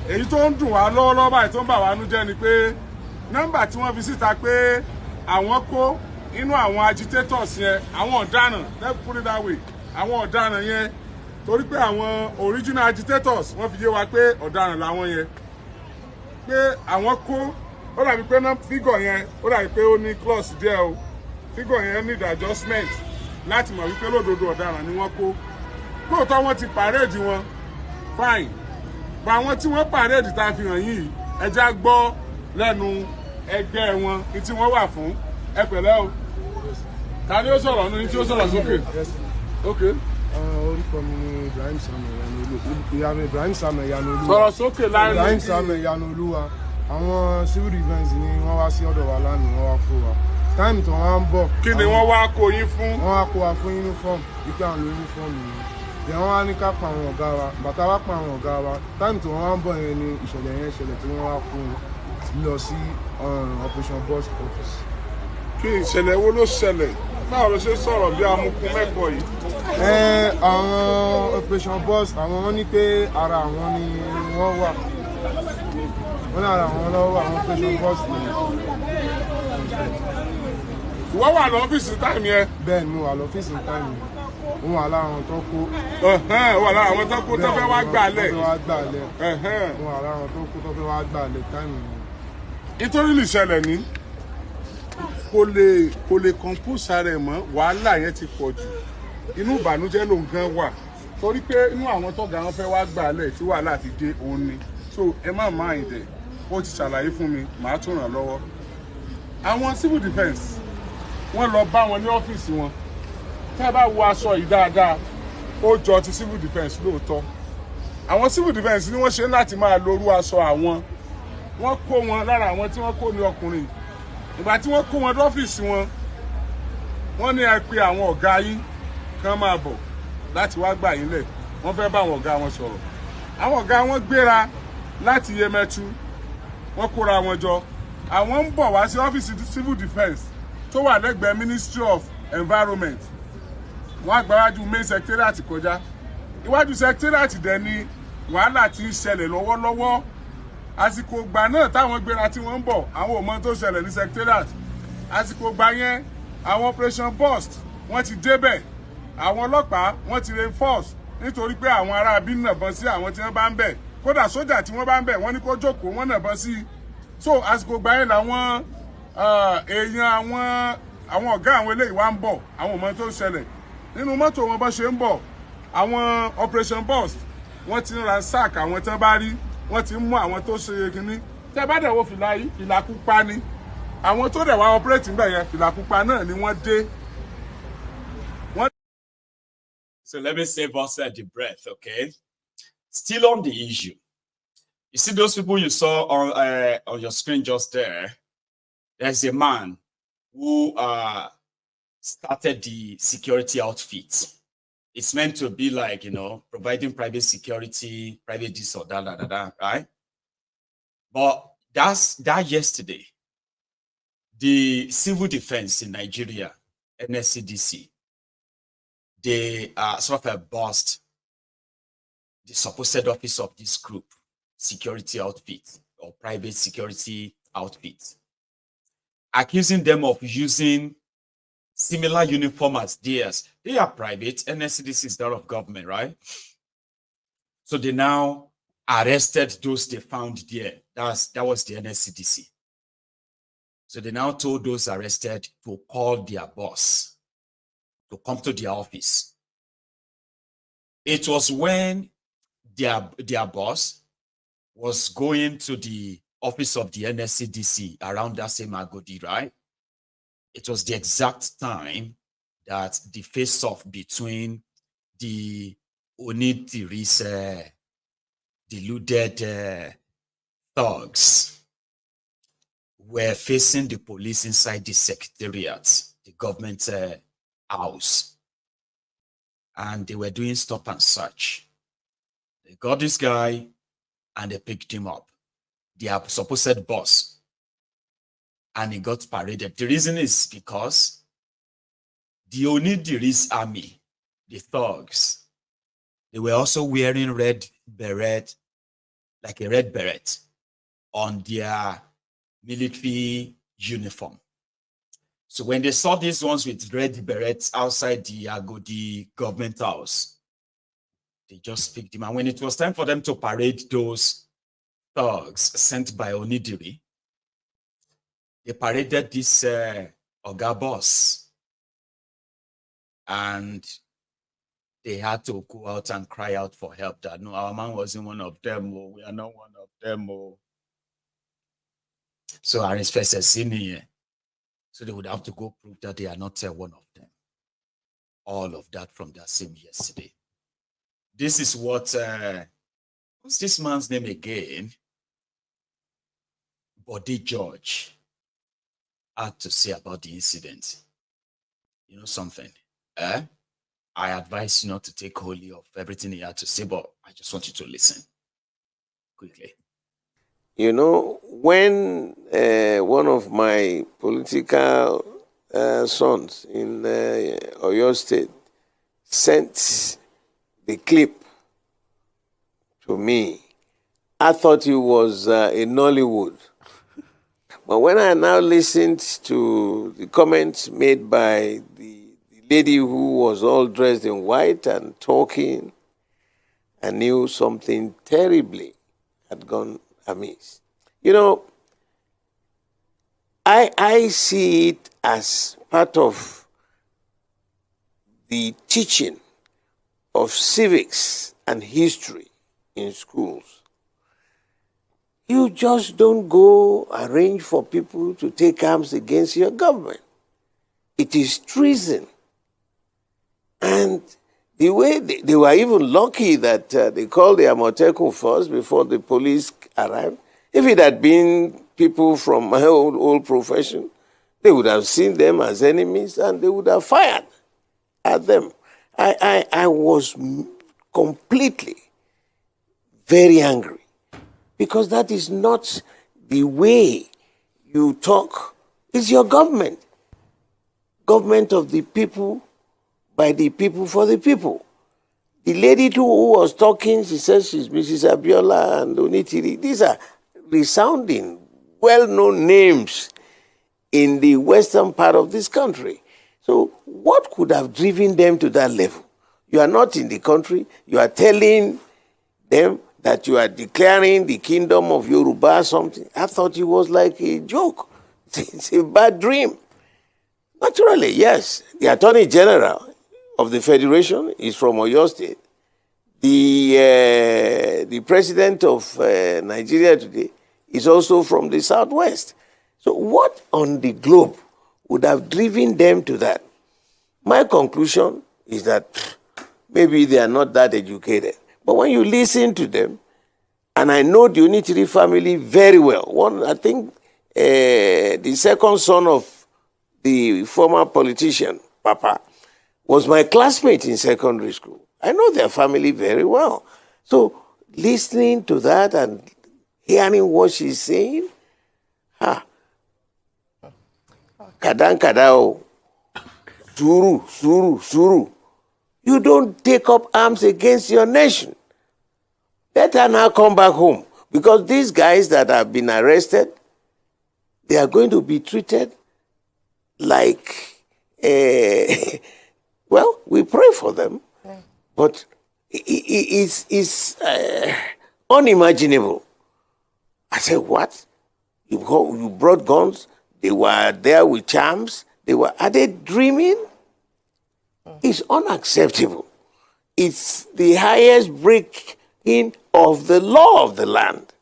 Èyí tó ń dùn wá lọ́wọ́lọ́wọ́ báyìí tó ń bà wá nú jẹ́ ni pé nọ́mbà tí wọ́n fi síta pé àwọn kó inú àwọn agitators yẹn, àwọn ọ̀daràn, let's put it that way, àwọn ọ̀daràn yẹn, torí pé àwọn original agitators wọ́n fi yé wa pé ọ̀daràn làwọn yẹn, pé àwọn kó, ó dàbí pé fígọ̀ yẹn ó dàbí pé ó ní clause díẹ̀ o, fígọ̀ yẹn need adjustment láti mọ̀ wípé lódodo ọ̀daràn ni wọ́n kó. Lóòótọ́ wọ́n ti parade wọn fine, bá àwọn tí wọ́n parade tá a fi hàn yìí ẹja gbọ́ lẹ́nu ẹgbẹ́ wọn ní tí wọ́n wà fún. Ẹ pẹ̀lẹ́ o, ta ni ó sọ̀rọ̀ ní tí ó sọ̀rọ̀ sókè? Okay. Orúkọ mi ni Ibrahim Samuel Yanolu. Ìyá Ibrahim Samuel Yanolu. Sọ̀rọ̀ sókè láàrin. Ibrahim Samuel Yanolu wa. Àwọn civil defence ni wọ́n wá sí ọ̀dọ̀ wa lánàá, wọ́n wá kó wa. Táìmù tí wọ́n ń bọ̀. Kí ni wọ́n wá kó yín fún? Wọ́n wá kó wa fún uniform. Wípé àwọn uniform ni. Ìyẹn wọ́n wá ní ká pa àwọn ọ̀gá wa. Bàtà wá pa àwọn ọ̀gá wa. Táìmù tí wọ́n wá ń bọ̀ yẹn ni ìṣẹ̀lẹ̀ yẹn ṣẹlẹ̀ tí wọ́n wá kó lọ sí operation boss office. Kí ìṣẹ̀lẹ̀ wo ló ṣẹlẹ̀? Báwo ló ṣe sọ̀rọ̀ bí amukun mẹ́kọ̀ọ́ yìí? Àwọn operation boss àwọn wọn ní pé ara àwọn ni wọ́n wà. Wọ́n ní ara àwọn lọ́wọ́ àwọn operation boss ni. Ìwọ wà lọ́fíìsì táìmù yẹn? Bẹ́ẹ̀ ni mo wà lọ́fíìsì táìmù yẹn. Mo wà lára àwọn tó kó. Wà lára àwọn tó kó tó fẹ́ wá gbàlẹ̀. Mo wà lára àwọn tó kó tó fẹ́ wá gbàlẹ̀ táìmù yẹn. Nítorí lè ṣẹlẹ̀ ní kò lè compose ara ẹ̀ mọ́, wàhálà yẹn ti pọ̀ jù, inú ìbànújẹ́ ló ń gan wà torí pé inú àwọn tọ́gà wọn fẹ́ wá gbàlẹ̀ tí wàhálà ti dé òun ni. So ẹ má máa ń dẹ̀, ó ti ṣàlàyé fún mi, màá tún ràn lọ́wọ́. Àwọn civil defence wọ́n lọ bá wọn ní ọ́fíìsì wọn, tá a bá wo aṣọ yìí dáadáa ó jọ ti civil defence lóòótọ́. Àwọn civil defence ni wọ́n ṣe láti máa lo orú aṣọ àwọn, wọ́n kó wọn lára àwọn tí wọ́n kó ní ọkùnrin. Ìgbà tí wọ́n kó wọn lọ́fíìsì wọn, wọ́n ní ẹ pé àwọn ọ̀gá yín kán máa bọ̀ láti wá gbà yín lẹ̀, wọ́n fẹ́ bá àwọn ọ̀gá wọn sọ̀rọ̀. Àwọn ọ̀gá wọn gbéra láti Yemẹtu, wọ́n kóra wọn jọ, àwọn ń bọ̀ wá sí ọ́fíìsì civil defence tó wà lẹ́gbẹ̀ẹ́ Ministry of Environment. Wọ́n àgbáwájú main secretariat kọjá, iwájú secretariat dẹ̀ ni wàhálà ti ń ṣẹlẹ̀ lọ́wọ́lọ́wọ́. Àsìkò ìgbà náà táwọn gbéra tí wọ́n ń bọ̀, àwọn ò mọ tó ṣẹlẹ̀ ní secretariat. Àsìkò ìgbà yẹn àwọn operation burst wọ́n ti débẹ̀, àwọn ọlọ́pàá wọ́n ti reinforce nítorí pé àwọn ará bí nàbọn sí àwọn tí wọ́n bá ń bẹ̀, kódà sójà tí wọ́n bá ń bẹ̀ wọ́n ní kó jókòó, wọ́n nàbọn sí. So àsìkò ìgbà yẹn làwọn èèyàn àwọn ọ̀gá àwọn eléyìí wá ń bọ̀, àwọn ò mọ tó ṣẹlẹ̀. Nínú mọ́tò wọn bá ṣe ń bọ̀, àwọn operation burst wọ́n ti ń ransack àwọn tán bá rí, wọ́n ti ń mú àwọn tó ṣe kínní. Tẹ́ bá dẹ̀ wo fìlà yìí, fìlà pupa ni. Àwọn tó dẹ̀ wá operate níbẹ̀ yẹn, fìlà pupa náà ni wọ́n dé. So let me save us the breath, okay? Still on the issue. You see those people you saw on your screen just there? There's a man who started the security outfit. It's meant to be like, providing private security, private this or that, right? But that yesterday, the civil defense in Nigeria, NSCDC, they sort of bust the supposed office of this group, security outfit or private security outfit, accusing them of using similar uniform as theirs. They are private, NSCDC is that of government, right? So they now arrested those they found there. That was the NSCDC. So they now told those arrested to call their boss, to come to their office. It was when their boss was going to the office of the NSCDC around that same Agodi, right? It was the exact time that the face-off between the Onitiri's deluded thugs were facing the police inside the secretariat, the government house, and they were doing stop and search. They got this guy and they picked him up, their supposed boss, and he got paraded. The reason is because the Onitiri's army, the thugs, they were also wearing red beret, like a red beret, on their military uniform. So when they saw these ones with red berets outside the Agodi government house, they just picked them. And when it was time for them to parade those thugs sent by Onitiri, they paraded this Oga boss. And they had to go out and cry out for help that no, our man wasn't one of them. Oh, we are not one of them. Oh. So our inspector seen here. So they would have to go prove that they are not one of them. all of that from their same yesterday. This is what, what's this man's name again? Body George had to say about the incident. You know something? I advise you not to take wholly of everything he had to say, but I just want you to listen quickly. You know, when one of my political sons in Oyo State sent the clip to me, I thought it was in Nollywood. But when I now listened to the comments made by the lady who was all dressed in white and talking, I knew something terribly had gone amiss. You know, I see it as part of the teaching of civics and history in schools. You just don't go arrange for people to take arms against your government. It is treason. And the way they were even lucky that they called the Amotekun first before the police arrived. If it had been people from my old profession, they would have seen them as enemies and they would have fired at them. I was completely very angry because that is not the way you talk. It's your government. Government of the people, by the people, for the people. The lady too who was talking, she says she's Mrs. Abiola and Onitiri. These are resounding, well-known names in the western part of this country. So what could have driven them to that level? You are not in the country. You are telling them that you are declaring the kingdom of Yorubas or something. I thought it was like a joke. It's a bad dream. Naturally, yes, the Attorney General of the Federation is from Oyo State. The President of Nigeria today is also from the Southwest. So what on the globe would have driven them to that? My conclusion is that maybe they are not that educated. But when you listen to them, and I know the Onitiri family very well, I think the second son of the former politician, Papa, was my classmate in secondary school. I know their family very well. So listening to that and hearing what she's saying, Kadan kadao, suru. You don't take up arms against your nation. Better now come back home. Because these guys that have been arrested, they are going to be treated like, well, we pray for them, but it's unimaginable. I said, what? You brought guns? They were there with charms? Are they dreaming? It's unacceptable. It's the highest breaking of the law of the land.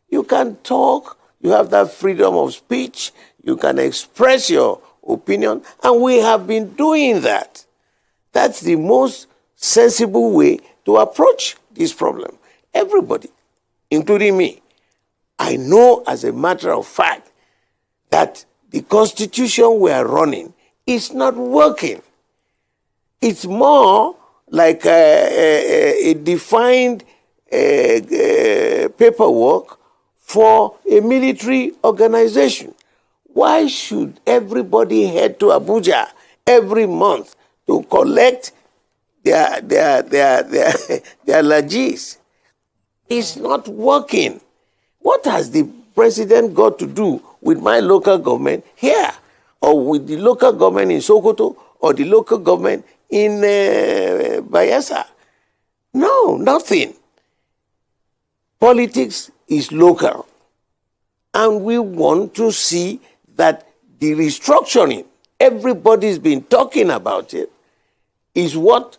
You can talk, you have that freedom of speech, you can express your opinion, and we have been doing that. That's the most sensible way to approach this problem. Everybody, including me, I know as a matter of fact that the constitution we are running is not working. It's more like a defined paperwork for a military organization. Why should everybody head to Abuja every month to collect their lages? It's not working. What has the president got to do with my local government here, or with the local government in Sokoto, or the local government in Bayelsa? No, nothing. Politics is local. And we want to see that the restructuring, everybody's been talking about it, is what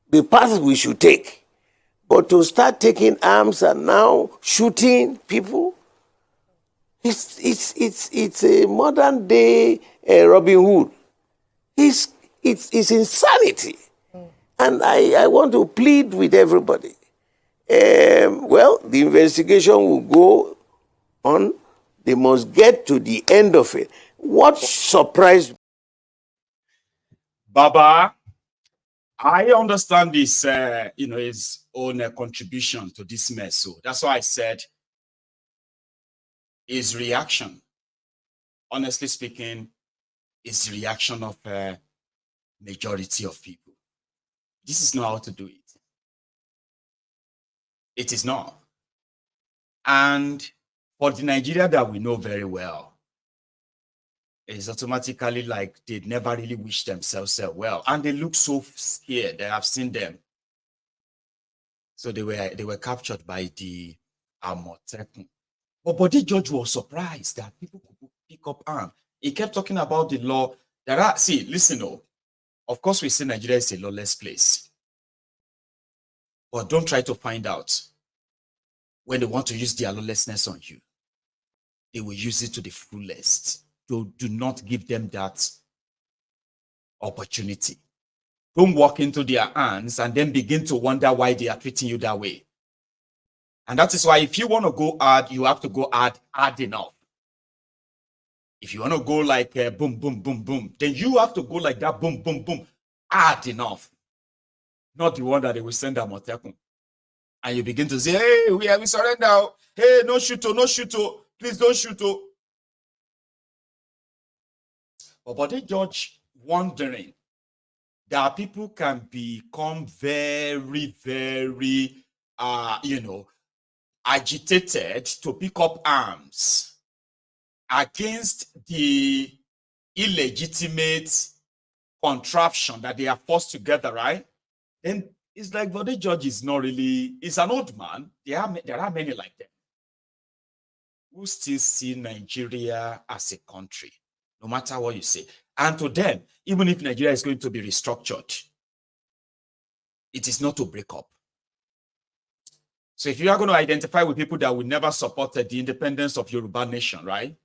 the path we should take. But to start taking arms and now shooting people, it's a modern day Robin Hood. It's insanity. And I want to plead with everybody. Well, the investigation will go on. They must get to the end of it. What surprised Baba, I understand this, his own contribution to this mess. So that's why I said his reaction, honestly speaking, is the reaction of a majority of people. This is not how to do it. It is not. And for the Nigeria that we know very well, it's automatically like they never really wish themselves well. And they look so scared. I have seen them. So they were captured by the Amotekun. But Body Judge was surprised that people could pick up arms. He kept talking about the law. Listen, of course we say Nigeria is a lawless place. But don't try to find out when they want to use their lawlessness on you. They will use it to the fullest. So do not give them that opportunity. Don't walk into their hands and then begin to wonder why they are treating you that way. And that is why if you want to go hard, you have to go hard enough. If you want to go like boom, boom, boom, boom, then you have to go like that, boom, boom, boom, hard enough. Not the one that they will send a Motekun. And you begin to say, hey, we surrender. Hey, no shoot, no shoot. Please don't shoot. But the judge wondering that people can become very, very, agitated to pick up arms against the illegitimate contraption that they are forced together, right? Then it's like, but the judge is not really, he's an old man. There are many like them who still see Nigeria as a country, no matter what you say. And to them, even if Nigeria is going to be restructured, it is not to break up. So if you are going to identify with people that will never support the independence of Yoruba nation, right?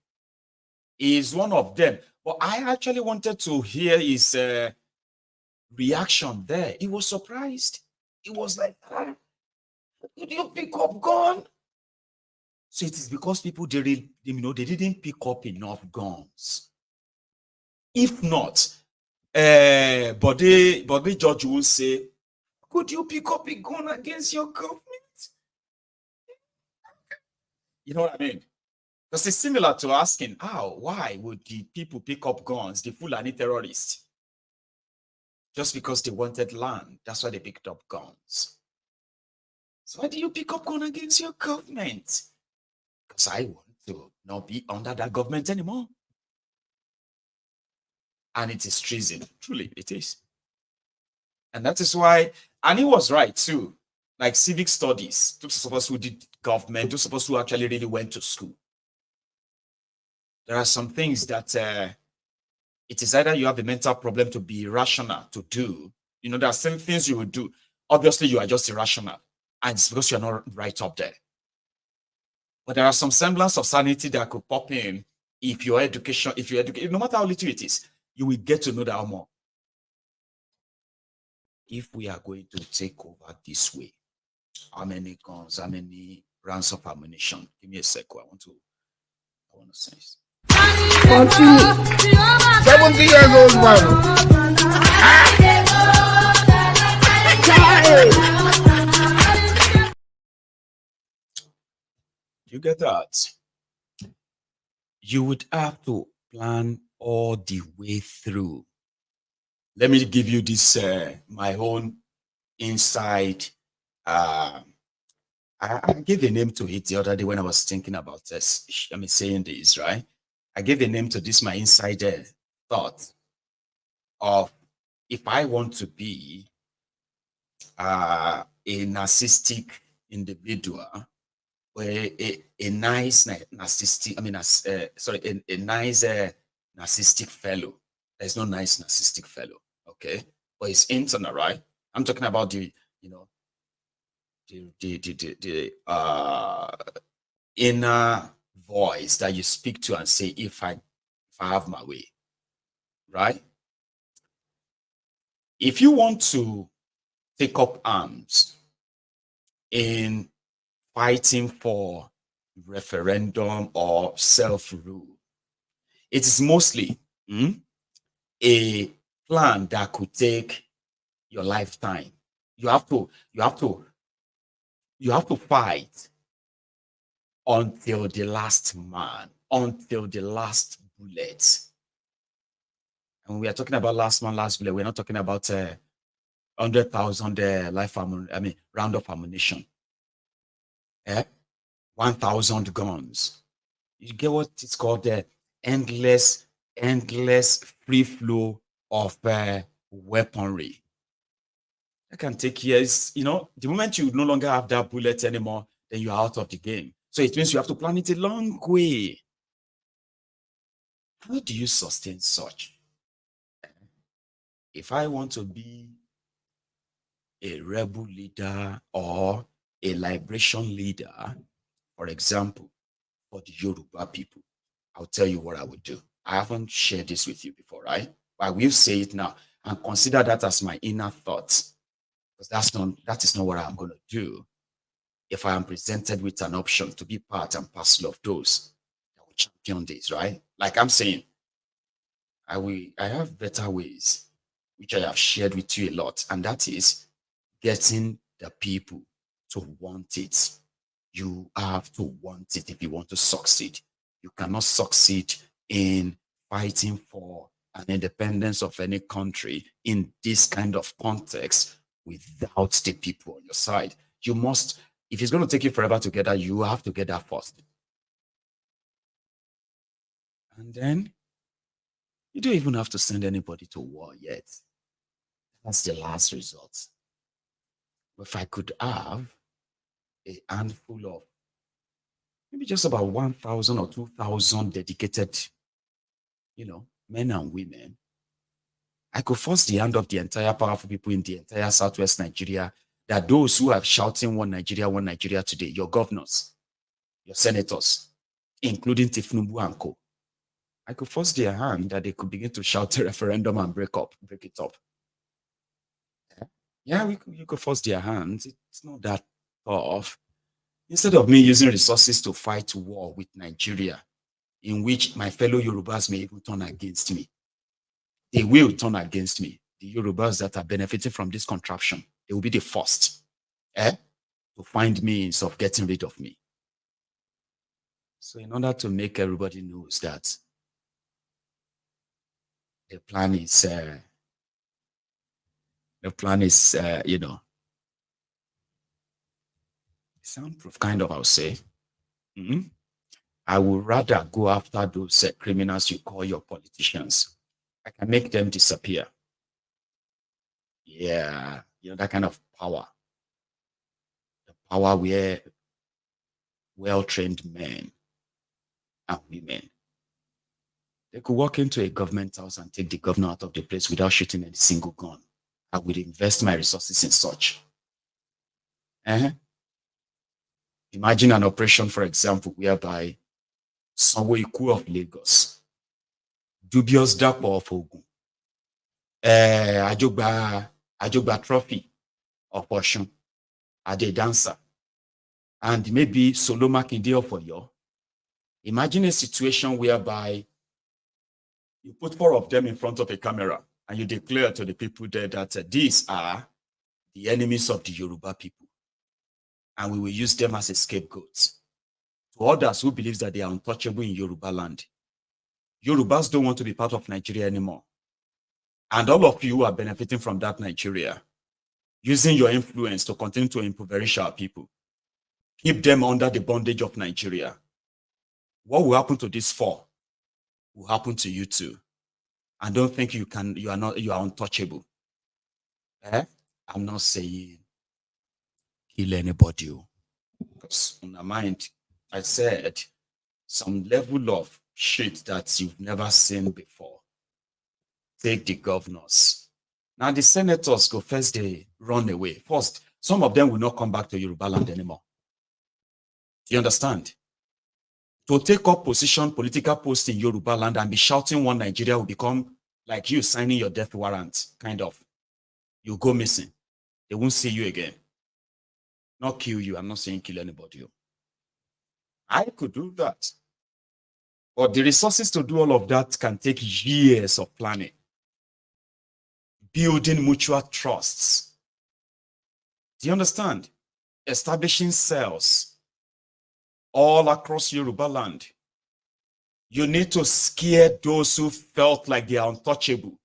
He is one of them. But I actually wanted to hear his reaction there. He was surprised. He was like, did you pick up gun? So it is because people they didn't pick up enough guns. If not, Body Judge will say, could you pick up a gun against your government? You know what I mean? Because it's similar to asking, why would the people pick up guns, the Fulani terrorists? Just because they wanted land. That's why they picked up guns. So why do you pick up gun against your government? Because I want to not be under that government anymore. And it is treason. Truly, it is. And that is why, and he was right too. Like civic studies, those of us who did government, those of us who actually really went to school. There are some things that it is either you have a mental problem to be rational to do. There are some things you would do. Obviously, you are just irrational. And it's because you're not right up there. But there are some semblance of sanity that could pop in if your education, no matter how little it is, you will get to know that more. If we are going to take over this way, how many guns, how many rounds of ammunition? Give me a sec. I want to say this. Continue. 70 years old man. You get that? You would have to plan all the way through. Let me give you this, my own inside. I gave a name to it the other day when I was thinking about this. Saying this, right? I gave a name to this, my inside thought of if I want to be a narcissistic individual, or a nice narcissistic, a nice narcissistic fellow. There's no nice narcissistic fellow, okay? But it's internal, right? I'm talking about the inner voice that you speak to and say, if I have my way, right? If you want to take up arms in fighting for referendum or self-rule, it is mostly a plan that could take your lifetime. You have to fight until the last man, until the last bullet. And when we are talking about last man, last bullet, we're not talking about 100,000 round of ammunition. 1,000 guns. You get what it's called the endless free flow of weaponry. That can take years. You know, the moment you no longer have that bullet anymore, then you're out of the game. So it means you have to plan it a long way. How do you sustain such? If I want to be a rebel leader or a liberation leader, for example, for the Yoruba people, I'll tell you what I would do. I haven't shared this with you before, right? But I will say it now and consider that as my inner thoughts, because that is not what I'm going to do if I am presented with an option to be part and parcel of those that will champion this, right? Like I'm saying, I have better ways, which I have shared with you a lot, and that is getting the people to want it. You have to want it if you want to succeed. You cannot succeed in fighting for an independence of any country in this kind of context without the people on your side. You must, if it's going to take you forever to get that, you have to get that first. And then you don't even have to send anybody to war yet. That's the last resort. If I could have a handful of maybe just about 1,000 or 2,000 dedicated, men and women, I could force the hand of the entire powerful people in the entire Southwest Nigeria, that those who are shouting one Nigeria today, your governors, your senators, including Tinubu and co, I could force their hand that they could begin to shout a referendum and break it up. Yeah, you could force their hands. It's not that tough. Instead of me using resources to fight war with Nigeria, in which my fellow Yorubas may even turn against me, they will turn against me. The Yorubas that are benefiting from this contraption, they will be the first to find means of getting rid of me. So in order to make everybody knows that the plan is, soundproof kind of, I'll say. I would rather go after those criminals you call your politicians. I can make them disappear. Yeah, that kind of power. The power where well-trained men and women, they could walk into a government house and take the governor out of the place without shooting a single gun. I would invest my resources in such. Imagine an operation, for example, whereby Sanwo-Iku of Lagos, Dubious Dapo of Ogun, Ajogba Trophy of Osun, Ade Dancer, and maybe Solo Makinde of Oyo. Imagine a situation whereby you put 4 of them in front of a camera and you declare to the people there that these are the enemies of the Yoruba people, and we will use them as a scapegoat to others who believe that they are untouchable in Yoruba land. Yorubas don't want to be part of Nigeria anymore. And all of you who are benefiting from that Nigeria, using your influence to continue to impoverish our people, keep them under the bondage of Nigeria. What will happen to these 4 will happen to you too. And don't think you are untouchable. I'm not saying kill anybody. Because on my mind, I said some level of shit that you've never seen before. Take the governors. Now the senators go first, they run away. First, some of them will not come back to Yoruba land anymore. You understand? To take up political post in Yoruba land and be shouting one Nigeria will become like you signing your death warrant, kind of. You go missing. They won't see you again. Not kill you. I'm not saying kill anybody. I could do that. But the resources to do all of that can take years of planning. Building mutual trusts. Do you understand? Establishing cells all across Yoruba land. You need to scare those who felt like they are untouchable,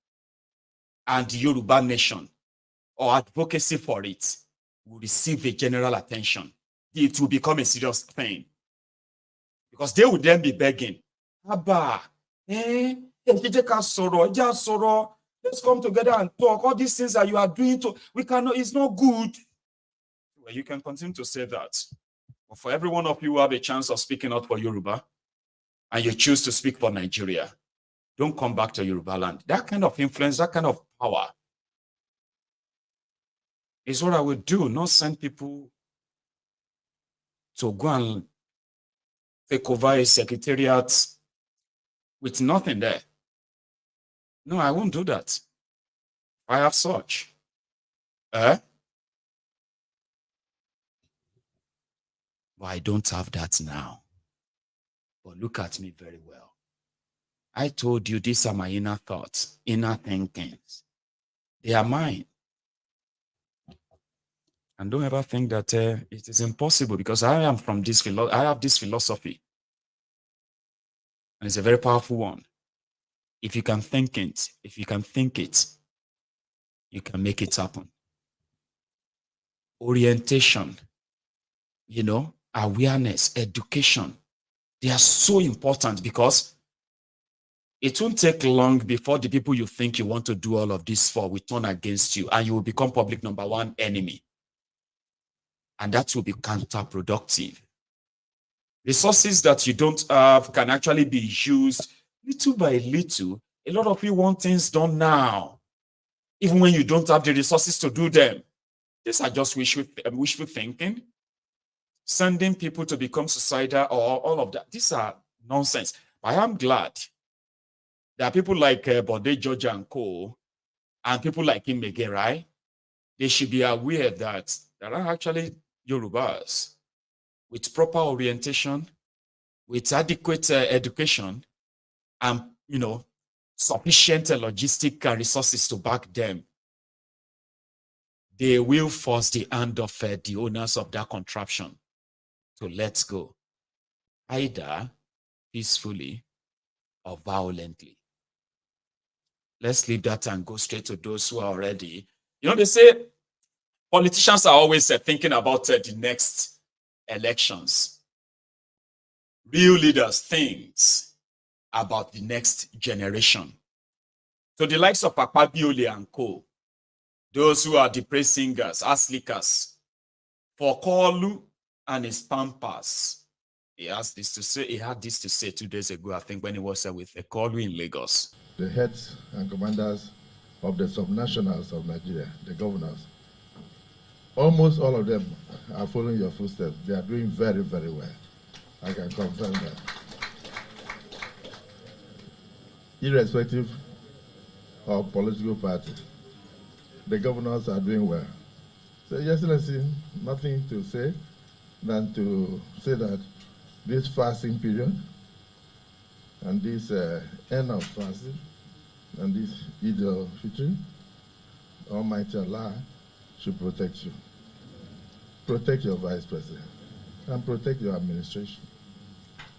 and the Yoruba nation or advocacy for it will receive a general attention. It will become a serious thing. Because they will then be begging, Abba, let's come together and talk. All these things that you are doing, we cannot, it's not good. Well, you can continue to say that. But for every one of you who have a chance of speaking out for Yoruba, and you choose to speak for Nigeria, don't come back to Yoruba land. That kind of influence, that kind of power is what I would do, not send people to go and take over a secretariat with nothing there. No, I won't do that. I have such. But I don't have that now. But look at me very well. I told you these are my inner thoughts, inner thinkings. They are mine. And don't ever think that it is impossible, because I am from this I have this philosophy. And it's a very powerful one. If you can think it, you can make it happen. Orientation, awareness, education. They are so important, because it won't take long before the people you think you want to do all of this for will turn against you, and you will become public #1 enemy. And that will be counterproductive. Resources that you don't have can actually be used little by little. A lot of you want things done now, even when you don't have the resources to do them. These are just wishful thinking. Sending people to become suicidal or all of that. These are nonsense. I am glad there are people like Bode, Georgia and Co. and people like him again, right? They should be aware that there are actually Yorubas with proper orientation, with adequate education, and sufficient logistic resources to back them. They will force the hand of the owners of that contraption to let go, either peacefully or violently. Let's leave that and go straight to those who are already. They say politicians are always thinking about the next elections. Real leaders think about the next generation. So the likes of Akpabiole and Co., those who are the praise singers, aslikas, for Kolu and his pampas, he had this to say 2 days ago, I think, when he was with Kolu in Lagos. The heads and commanders of the subnationals of Nigeria, the governors, almost all of them are following your footsteps. They are doing very, very well. I can confirm that. Irrespective of political party, the governors are doing well. So, Your Excellency, nothing to say than to say that this fasting period and this end of fasting and this Eid al-Fitr, Almighty Allah should protect you. Protect your Vice President and protect your administration.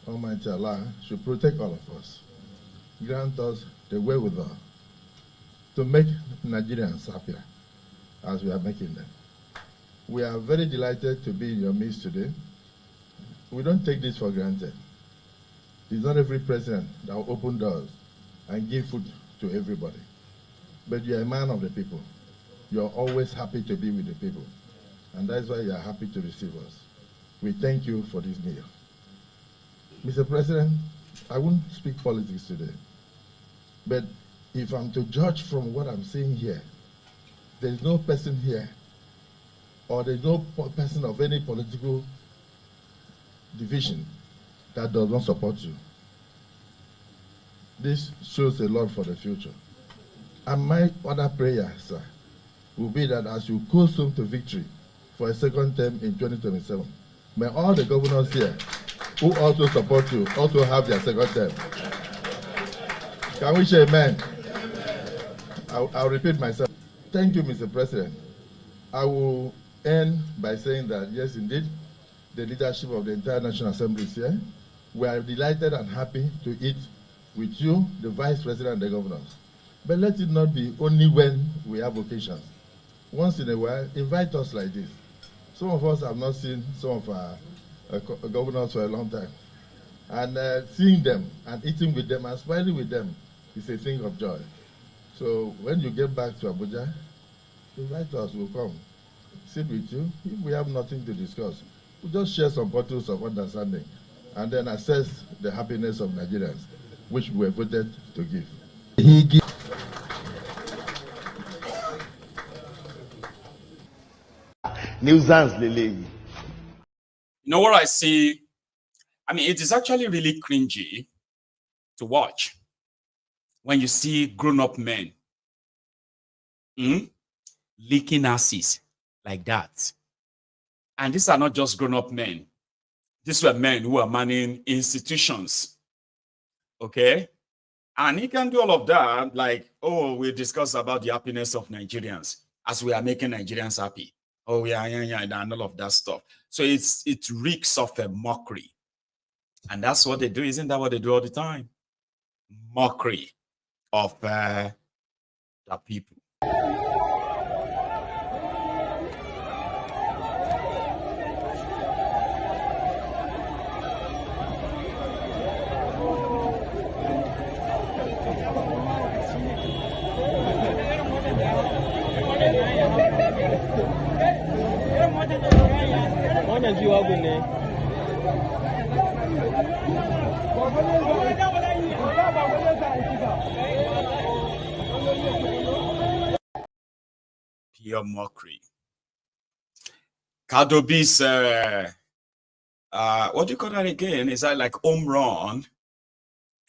Almighty Allah should protect all of us. Grant us the wherewithal to make Nigerians happier as we are making them. We are very delighted to be in your midst today. We don't take this for granted. It's not every president that will open doors and give food to everybody. But you're a man of the people. You're always happy to be with the people. And that's why you're happy to receive us. We thank you for this meal. Mr. President, I won't speak politics today. But if I'm to judge from what I'm seeing here, there's no person here, or there's no person of any political division that does not support you. This shows a lot for the future. And my other prayer, sir, will be that as you coast home to victory for a second term in 2027, may all the governors here who also support you also have their second term. Can we say amen? I'll repeat myself. Thank you, Mr. President. I will end by saying that, yes, indeed, the leadership of the entire National Assembly is here. We are delighted and happy to eat with you, the Vice President and the governors. But let it not be only when we have occasions. Once in a while, invite us like this. Some of us have not seen some of our governors for a long time. And seeing them and eating with them and smiling with them is a thing of joy. So when you get back to Abuja, invite us, we'll come, sit with you. If we have nothing to discuss, we'll just share some bottles of understanding and then assess the happiness of Nigerians, which we were voted to give. You know what I see? I mean, it is actually really cringy to watch when you see grown-up men leaking asses like that. And these are not just grown-up men. These were men who are manning institutions. Okay? And he can do all of that, like, oh, we discuss about the happiness of Nigerians as we are making Nigerians happy. Oh, yeah, and all of that stuff. So it reeks of a mockery. And that's what they do. Isn't that what they do all the time? Mockery of the people. Pure mockery. Kadobi's what do you call that again? Is that like home run?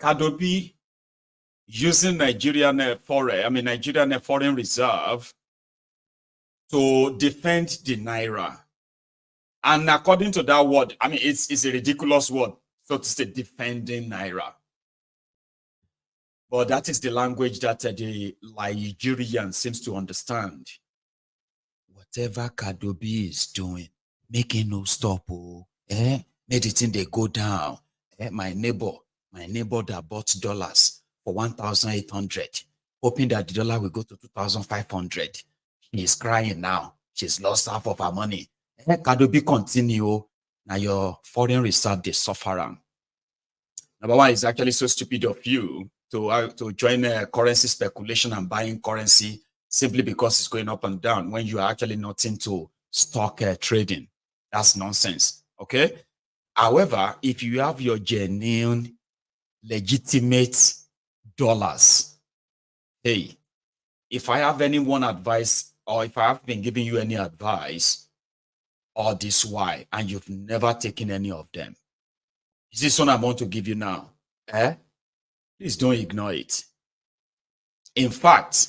Kadobi using Nigerian foreign reserve to defend the Naira. And according to that word, I mean, it's a ridiculous word, so to say, defending Naira. But that is the language that the Nigerian seems to understand. Whatever Kadobi is doing, making no stop, made the thing they go down. My neighbor that bought dollars for 1,800, hoping that the dollar will go to 2,500. She is crying now. She's lost half of her money. Kadobi continue. Now your foreign reserve, they suffer. Number one, is actually so stupid of you to join currency speculation and buying currency simply because it's going up and down when you are actually not into stock trading. That's nonsense. Okay. However, if you have your genuine, legitimate dollars, hey, if I have any one advice, or if I have been giving you any advice, or this why, and you've never taken any of them, is this one I want to give you now? Please don't ignore it. In fact,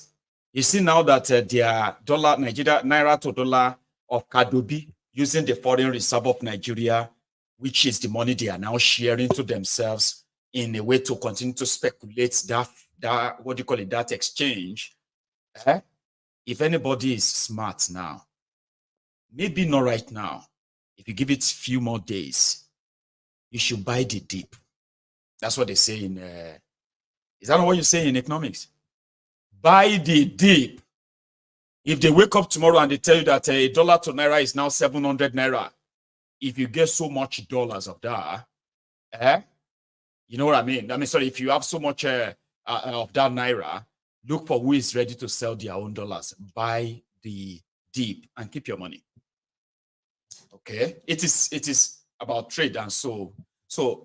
you see now that their dollar, Nigeria, Naira to dollar of Kadobi, using the foreign reserve of Nigeria, which is the money they are now sharing to themselves in a way to continue to speculate that what do you call it, that exchange. If anybody is smart now, maybe not right now, if you give it a few more days, you should buy the dip. That's what they say in, is that not what you say in economics? Buy the dip. If they wake up tomorrow and they tell you that a dollar to Naira is now 700 Naira, if you get so much dollars of that, you know what I mean? I mean, sorry, if you have so much of that Naira, look for who is ready to sell their own dollars. Buy the dip and keep your money. Okay? It is about trade. And so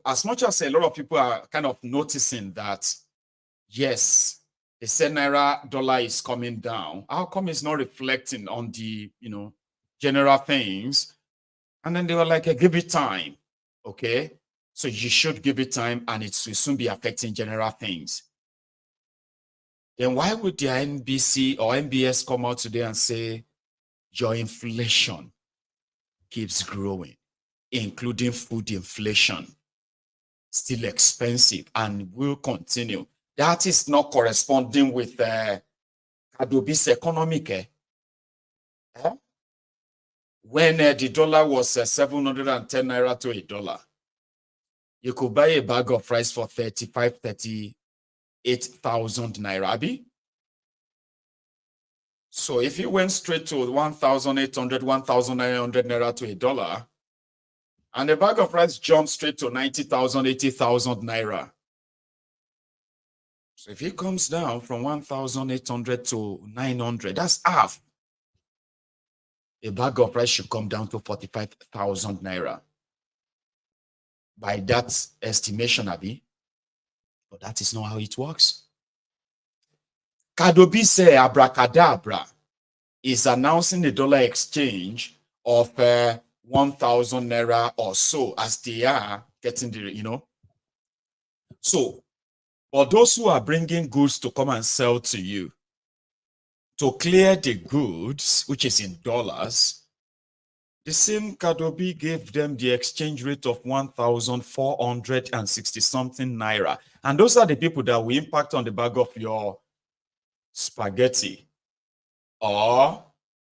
as much as a lot of people are kind of noticing that, yes, they said Naira dollar is coming down, how come it's not reflecting on the, general things? And then they were like, give it time. Okay? So you should give it time, and it will soon be affecting general things. then why would the NBC or MBS come out today and say your inflation keeps growing, including food inflation, still expensive and will continue? That is not corresponding with Adobe's economic. When the dollar was 710 naira to $1, you could buy a bag of rice for 38,000 naira. Abi? So if you went straight to 1,800, 1,900 naira to $1, and the bag of rice jumped straight to 90,000, 80,000 naira. So if it comes down from 1,800 to 900, that's half. A bag of rice should come down to 45,000 naira. By that estimation, Abi. But that is not how it works. Kadobi say abracadabra is announcing the dollar exchange of 1,000 naira or so, as they are getting the, So, for those who are bringing goods to come and sell to you, to clear the goods, which is in dollars, the same Kadobi gave them the exchange rate of 1,460 something naira. And those are the people that will impact on the bag of your spaghetti or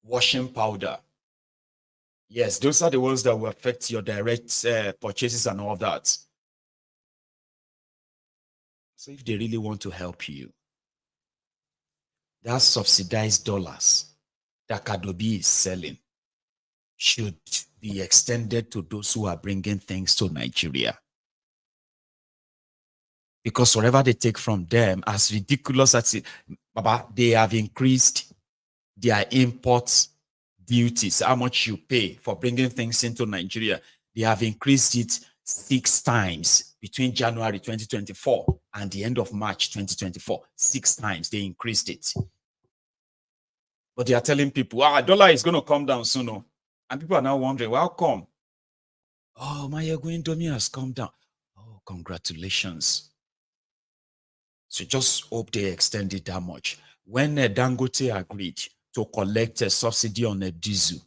washing powder. Yes, those are the ones that will affect your direct purchases and all that. So if they really want to help you, that subsidized dollars that Kadobi is selling should be extended to those who are bringing things to Nigeria. Because whatever they take from them, as ridiculous as it, Baba, they have increased their import duties, how much you pay for bringing things into Nigeria. They have increased it 6 times between January 2024 and the end of March 2024. 6 times they increased it. But they are telling people, dollar is going to come down soon. And people are now wondering, well, how come? Oh, Maiyegun General has come down. Oh, congratulations. So just hope they extend it that much. When Dangote agreed to collect a subsidy on a diesel,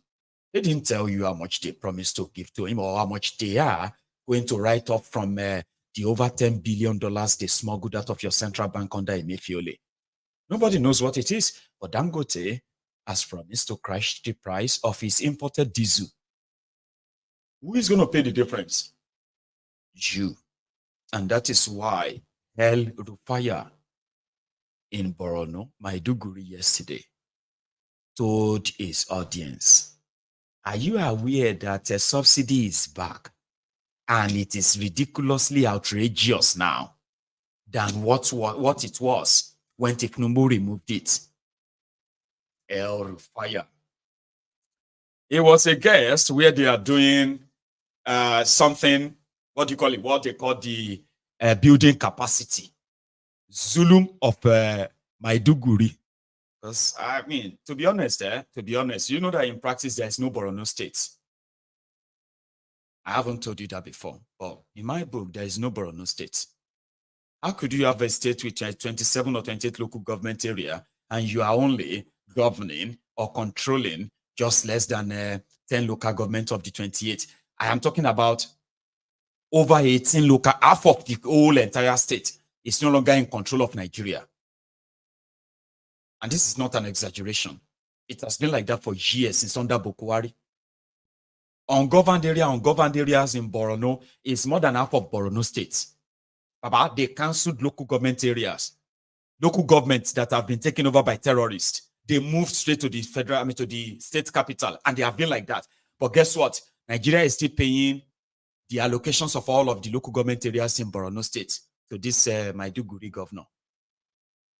they didn't tell you how much they promised to give to him or how much they are going to write off from the over $10 billion they smuggled out of your central bank under Emefiole. Nobody knows what it is, but Dangote has promised to crash the price of his imported diesel. Who is going to pay the difference? You. And that is why El Rufai in Borno, Maiduguri yesterday, told his audience, are you aware that a subsidy is back and it is ridiculously outrageous now than what it was when Tinubu removed it? El Rufai. It was a guest where they are doing something, what do you call it? What they call the building capacity. Zulum of Maiduguri. Because, I mean, to be honest, you know that in practice, there is no Borno state. I haven't told you that before, but in my book, there is no Borno state. How could you have a state with 27 or 28 local government area and you are only governing or controlling just less than 10 local government of the 28? I am talking about over 18 local, half of the whole entire state is no longer in control of Nigeria. And this is not an exaggeration. It has been like that for years since under Bokwari. Ungoverned areas in Borno is more than half of Borno state. Baba, they cancelled local government areas. Local governments that have been taken over by terrorists. They moved straight to the federal, to the state capital, and they have been like that. But guess what? Nigeria is still paying the allocations of all of the local government areas in Borno state to this Maiduguri governor.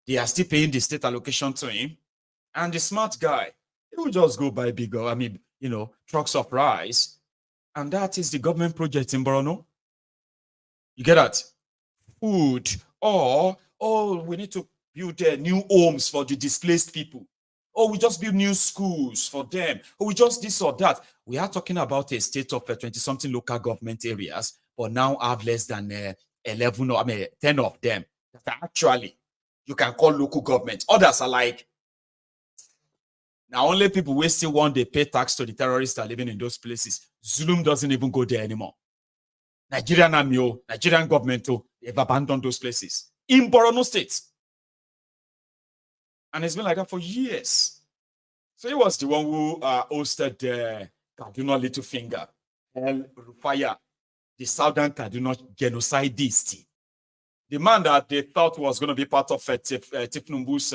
They are still paying the state allocation to him. And the smart guy, he will just go buy bigger, trucks of rice. And that is the government project in Borno. You get that? Food, or, we need to build new homes for the displaced people. We just build new schools for them. We just this or that. We are talking about a state of 20-something local government areas, but now have less than 10 of them that are actually you can call local government. Others are like, now only people who still want to pay tax to the terrorists are living in those places. Zulum doesn't even go there anymore. Nigerian army, Nigerian government, they've abandoned those places in Borno State. And it's been like that for years. So he was the one who hosted Kaduna Littlefinger, El Rufai, the Southern Kaduna genocidist. The man that they thought was going to be part of Tinubu's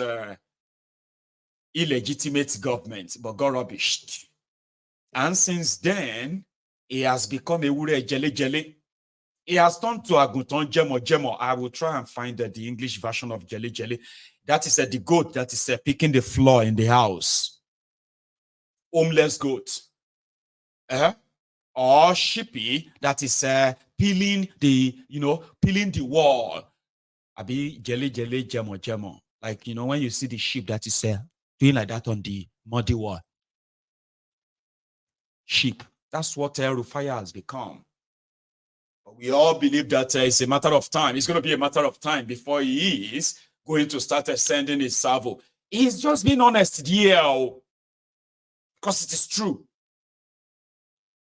illegitimate government, but got rubbished. And since then, he has become a wure jele jele. He has turned to Agunton Jemo. I will try and find the English version of jele jele. That is the goat that is picking the floor in the house. Homeless goat. Or sheepy that is peeling the wall. Abi jele jemo. Like, when you see the sheep that is doing like that on the muddy wall. Sheep. That's what Rufai has become. But we all believe that it's a matter of time. It's going to be a matter of time before he is going to start sending his salvo. He's just being honest here. Because it is true.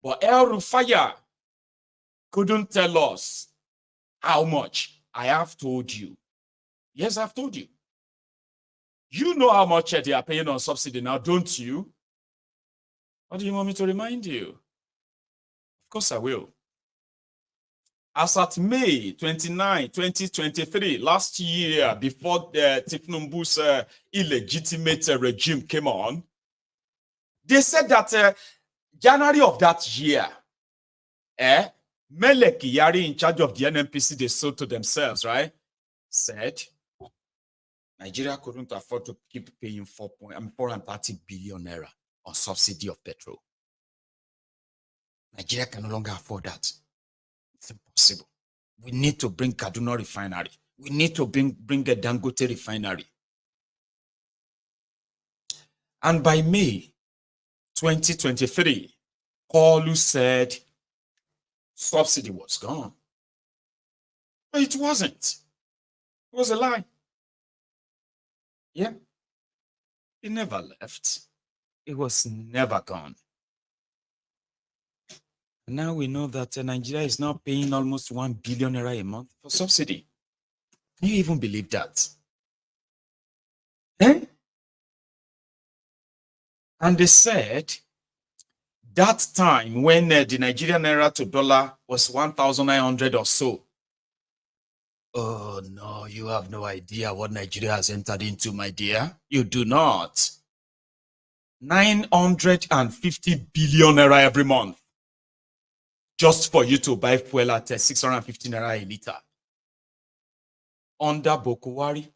But El Rufai couldn't tell us how much. I have told you. Yes, I've told you. You know how much they are paying on subsidy now, don't you? What do you want me to remind you? Of course I will. As at May 29, 2023, last year, before Tinubu's illegitimate regime came on, they said that January of that year, Melek Yari, in charge of the NNPC, they sold to themselves, right? Said Nigeria couldn't afford to keep paying 430 billion naira on subsidy of petrol. Nigeria can no longer afford that. It's impossible. We need to bring Kaduna refinery. We need to bring a Dangote refinery. And by May 2023, Kolu said subsidy was gone. But it wasn't. It was a lie. Yeah. It never left. It was never gone. And now we know that Nigeria is now paying almost 1 billion naira a month for subsidy. Can you even believe that? And they said that time when the Nigerian naira to dollar was 1,900 or so. Oh no, you have no idea what Nigeria has entered into, my dear. You do not. 950 billion naira every month. Just for you to buy fuel at 650 naira a liter. Under Bokuwari,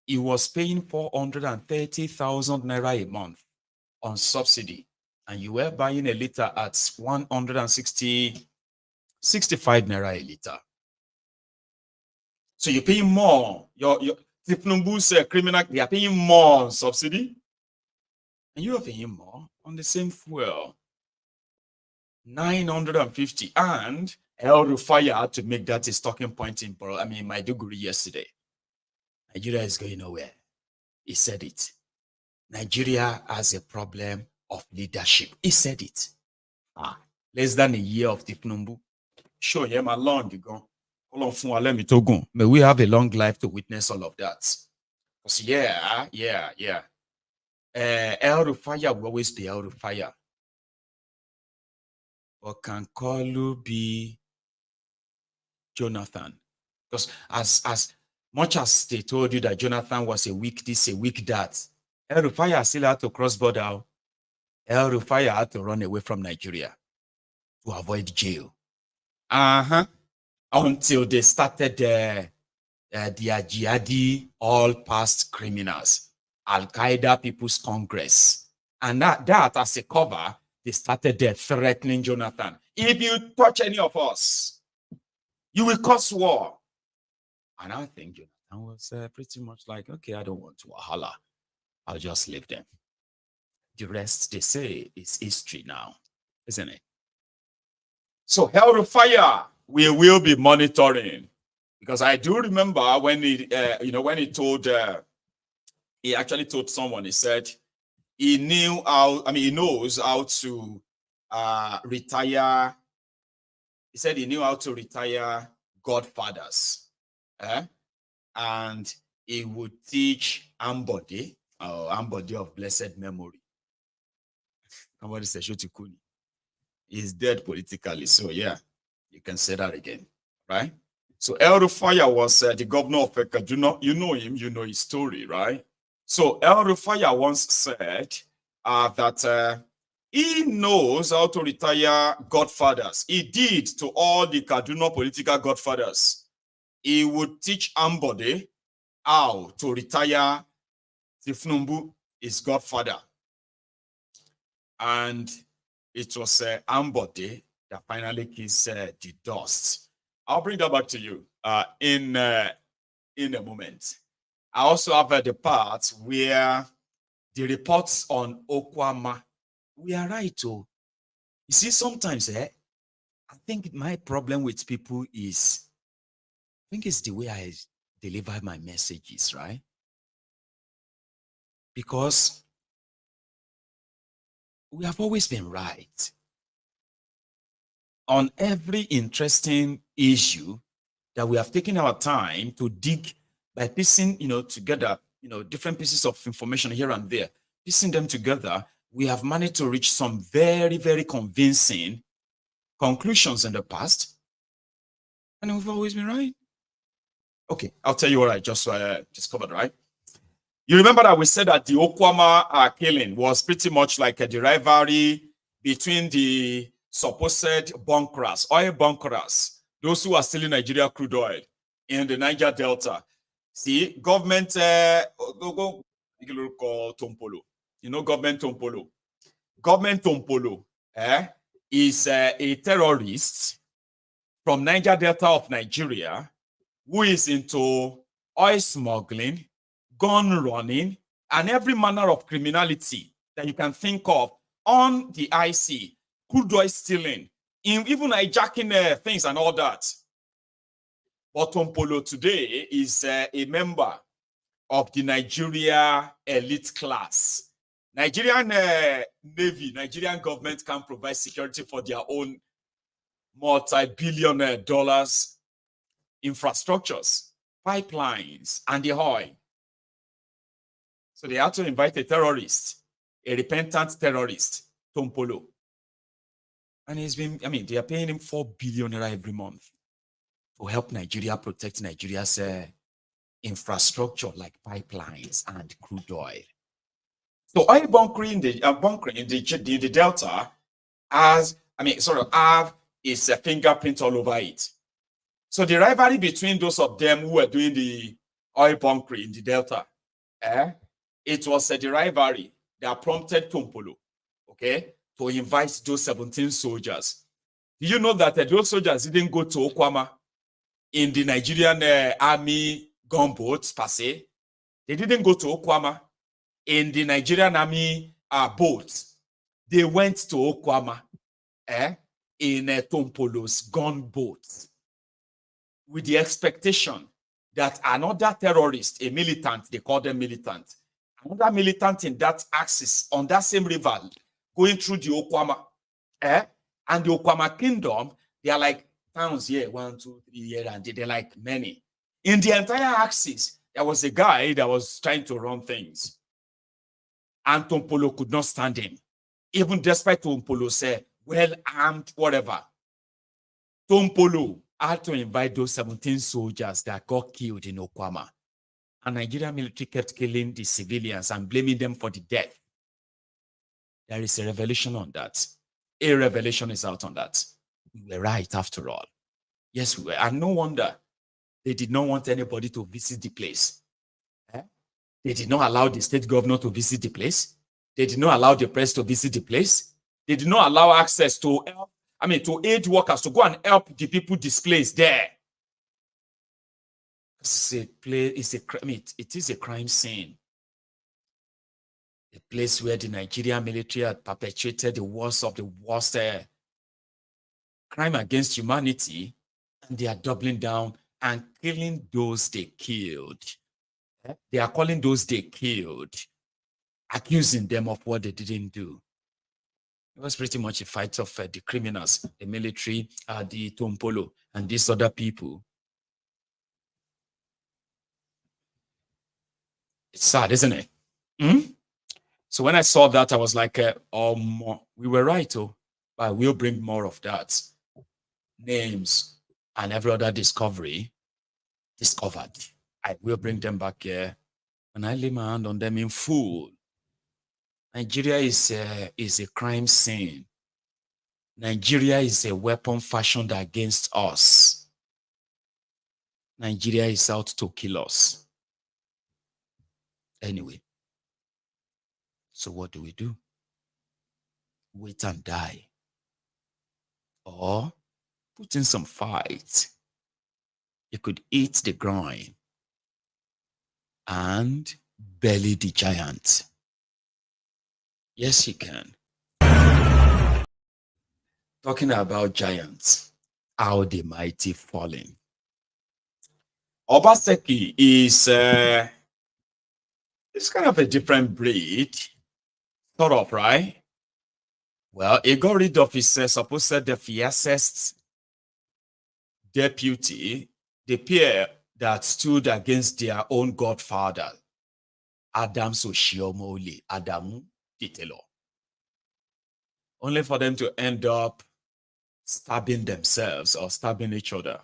he was paying 430,000 naira a month on subsidy. And you were buying a liter at 65 naira a liter. So you're paying more. Your Tinubu's criminal, they are paying more on subsidy. And you are paying more on the same fuel. 950. And El Rufai had to make that his talking point in Maiduguri yesterday. Nigeria is going nowhere. He said it. Nigeria has a problem of leadership. He said it. Less than a year of Tinubu. Show him how long you go. May we have a long life to witness all of that. Because El Rufai will always be El Rufai. But can Kolu be Jonathan? Because as much as they told you that Jonathan was a weak this, a weak that, El Rufai still had to cross border. El Rufai had to run away from Nigeria to avoid jail. Until they started their jihadi, all past criminals, Al-Qaeda People's Congress. And that as a cover, they started there threatening Jonathan. If you touch any of us, you will cause war. And I think Jonathan was pretty much like, okay, I don't want to wahala. I'll just leave them. The rest, they say, is history now, isn't it? So El Rufai, we will be monitoring, Because I do remember when he, when he told, he actually told someone, he said he knew how, he knows how to retire. He said he knew how to retire godfathers. And he would teach Ambode, or Ambode of blessed memory. Somebody said Shotikuni. He's dead politically, so yeah, you can say that again, right? So El Rufai was the governor of Kaduna. You know him, you know his story, right? So El Rufai once said that he knows how to retire godfathers. He did to all the Kaduna political godfathers. He would teach Ambode how to retire Tinubu, his godfather. And it was Ambode that finally kissed the dust. I'll bring that back to you in a moment. I also have the part where the reports on Okwama, we are right. Oh, you see, sometimes I think my problem with people is, I think it's the way I deliver my messages, right? Because we have always been right on every interesting issue that we have taken our time to dig by piecing, together, different pieces of information here and there, piecing them together. We have managed to reach some very, very convincing conclusions in the past, and we've always been right. Okay, I'll tell you what I just covered, right? You remember that we said that the Okwama killing was pretty much like the rivalry between the supposed bunkers, oil bunkers, those who are stealing Nigeria crude oil in the Niger Delta. See, government, Tompolo. Government Tompolo. Government Tompolo is a terrorist from Niger Delta of Nigeria who is into oil smuggling, gun running, and every manner of criminality that you can think of on the IC. Crude oil stealing, even hijacking things and all that. But Tompolo today is a member of the Nigeria elite class. Nigerian Navy, Nigerian government can provide security for their own multi-billion dollars infrastructures, pipelines, and the oil. So they had to invite a terrorist, a repentant terrorist, Tompolo. And he's been, they are paying him 4 billion naira every month to help Nigeria protect Nigeria's infrastructure like pipelines and crude oil. So oil bunkering in the Delta have is a fingerprint all over it. So the rivalry between those of them who were doing the oil bunkering in the Delta, it was the rivalry that prompted Tompolo, to invite those 17 soldiers. Do you know that those soldiers didn't go to Okwama in the Nigerian army gunboats per se? They didn't go to Okwama in the Nigerian army boats. They went to Okwama in Tompolo's gunboats with the expectation that another terrorist, a militant, they call them militant, another militant in that axis, on that same river, going through the Okwama, and the Okwama kingdom, they are like towns here, 1, 2, 3 here, and they're like many. In the entire axis, there was a guy that was trying to run things. And Tompolo could not stand him. Even despite Tompolo said, well-armed, whatever. Tompolo had to invite those 17 soldiers that got killed in Okwama. And Nigerian military kept killing the civilians and blaming them for the death. There is a revelation on that. A revelation is out on that. We were right after all. Yes, we were. And no wonder they did not want anybody to visit the place. They did not allow the state governor to visit the place. They did not allow the press to visit the place. They did not allow access to help, to aid workers to go and help the people displaced there. It is a crime scene. A place where the Nigerian military had perpetrated the worst of the worst crime against humanity, and they are doubling down and killing those they killed. They are calling those they killed, accusing them of what they didn't do. It was pretty much a fight of the criminals, the military, the Tompolo, and these other people. It's sad, isn't it? So when I saw that, I was like, we were right, but we'll bring more of that. Names and every other discovered. I will bring them back here. And I lay my hand on them in full. Nigeria is a crime scene. Nigeria is a weapon fashioned against us. Nigeria is out to kill us. Anyway, so what do we do? Wait and die? Or put in some fight? You could eat the groin and belly the giant. Yes, you can. Talking about giants, how the mighty falling. Obaseki is it's kind of a different breed, sort of, right? Well, he got rid of his supposed the fiercest deputy, the peer that stood against their own godfather, Adam Soshiomole, Adamu Titelo. Only for them to end up stabbing themselves or stabbing each other.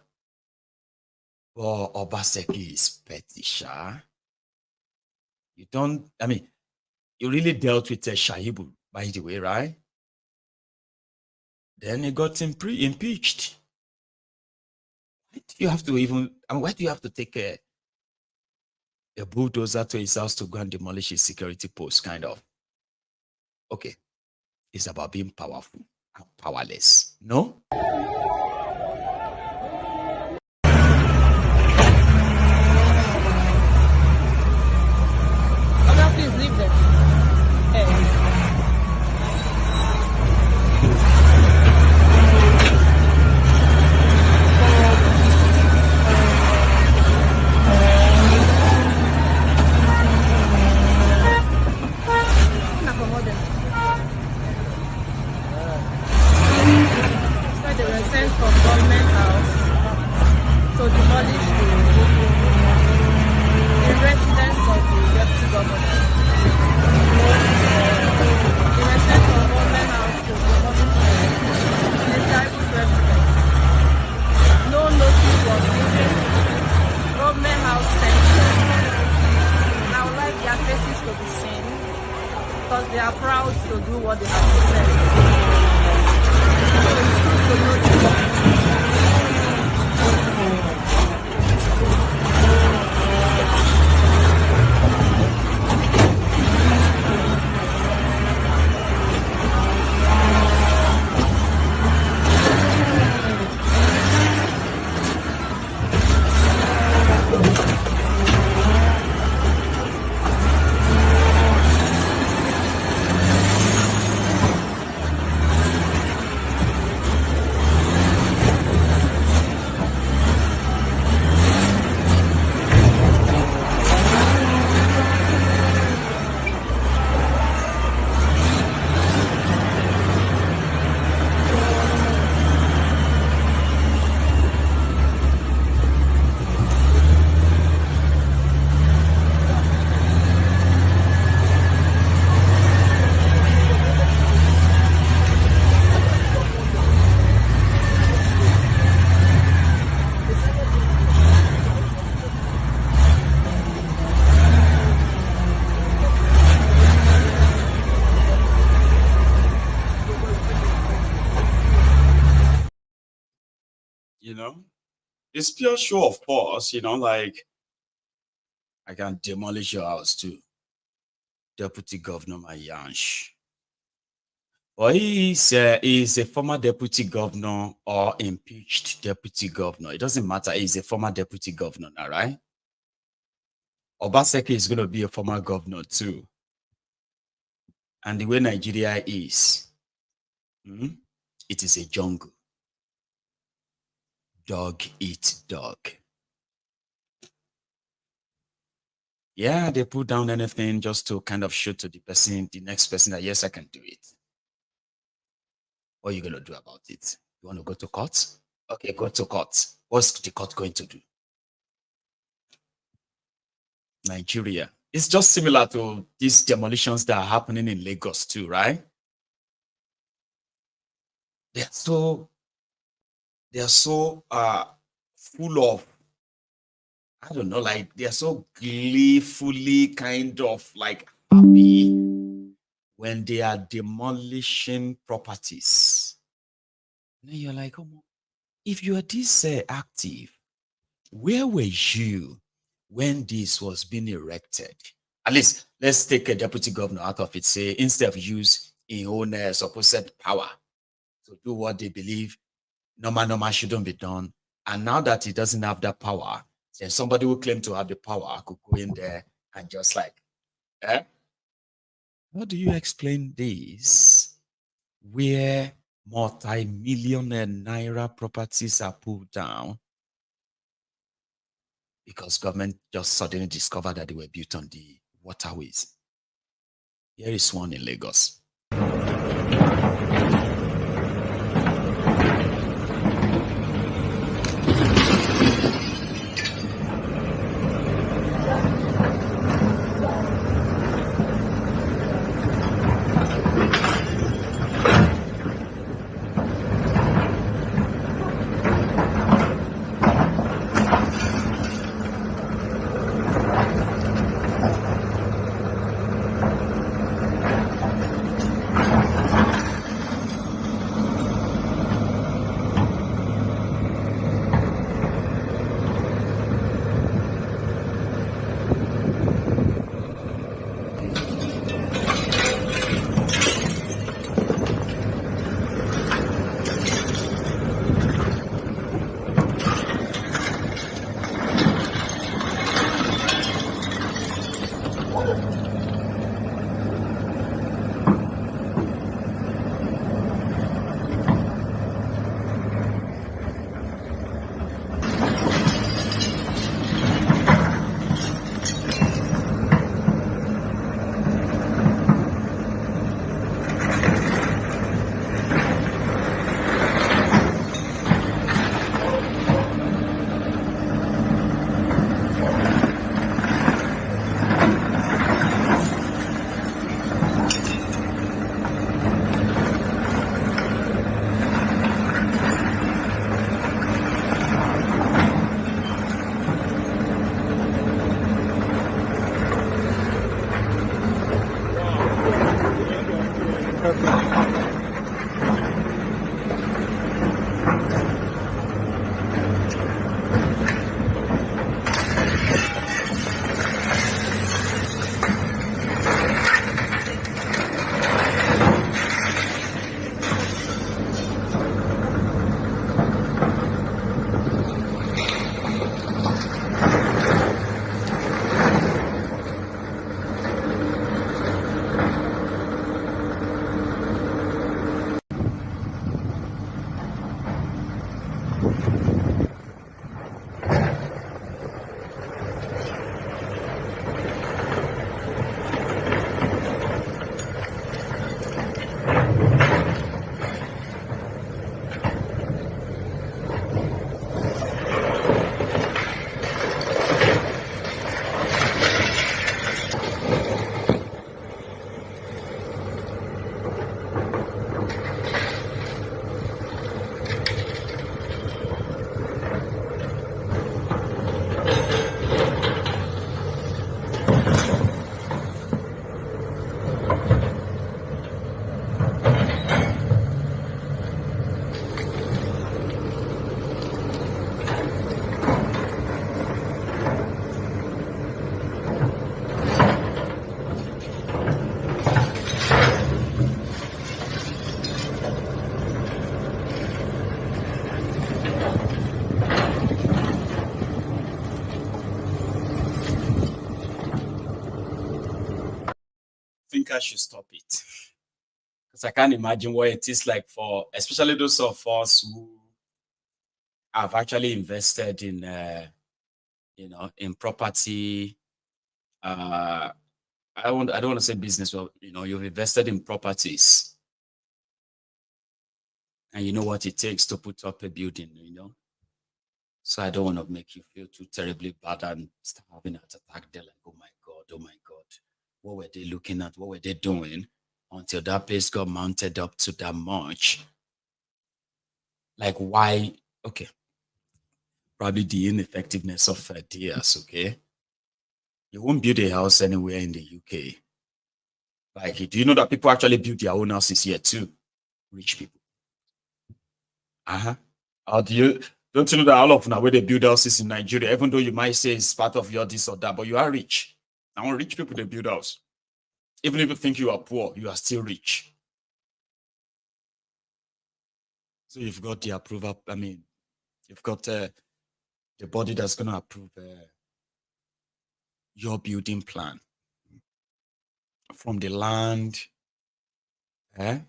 Oh, Obaseki is petty, Sha. You really dealt with Shahibu, by the way, right? Then he got impeached. Why do you have to take a bulldozer to his house to go and demolish his security post, kind of? Okay, it's about being powerful and powerless, no? Please leave them. They were sent from government house to demolish the residence of the deputy governor. They were sent from government house to demolish the private residence. No notice was given. Government house sent them. And I would like their faces to be seen because they are proud to do what they have to say. It's pure show of force, like I can demolish your house too. Deputy Governor Mayansh. Or he's a former deputy governor or impeached deputy governor. It doesn't matter. He's a former deputy governor now, right? Obaseki is going to be a former governor too. And the way Nigeria is, it is a jungle. Dog eat dog. Yeah, they put down anything just to kind of show to the person, the next person, that yes, I can do it. What are you going to do about it? You want to go to court? Okay, go to court. What's the court going to do? Nigeria. It's just similar to these demolitions that are happening in Lagos too, right? They're so full of, I don't know, like they're so gleefully kind of like happy when they are demolishing properties. And then you're like, oh, if you are this active, where were you when this was being erected? At least let's take a deputy governor out of it. Say, instead of use in own supposed power to do what they believe normal shouldn't be done. And now that he doesn't have that power, then somebody who claim to have the power could go in there and just like, how do you explain this? Where multi-millionaire Naira properties are pulled down because government just suddenly discovered that they were built on the waterways. Here is one in Lagos. I should stop it, because I can't imagine what it is like for especially those of us who have actually invested in in property I don't want to say business, but you've invested in properties, and you know what it takes to put up a building, So I don't want to make you feel too terribly bad and start having an attack there, like, oh my God, what were they looking at? What were they doing until that place got mounted up to that much? Like, why? Okay, probably the ineffectiveness of ideas. Okay, you won't build a house anywhere in the UK. Like, do you know that people actually build their own houses here too? Rich people. Don't you know that all of now where they build houses in Nigeria, even though you might say it's part of your this or that, but you are rich. Now, rich people, they build house. Even if you think you are poor, you are still rich. So you've got the approval. I mean, you've got the body that's going to approve your building plan. From the land, to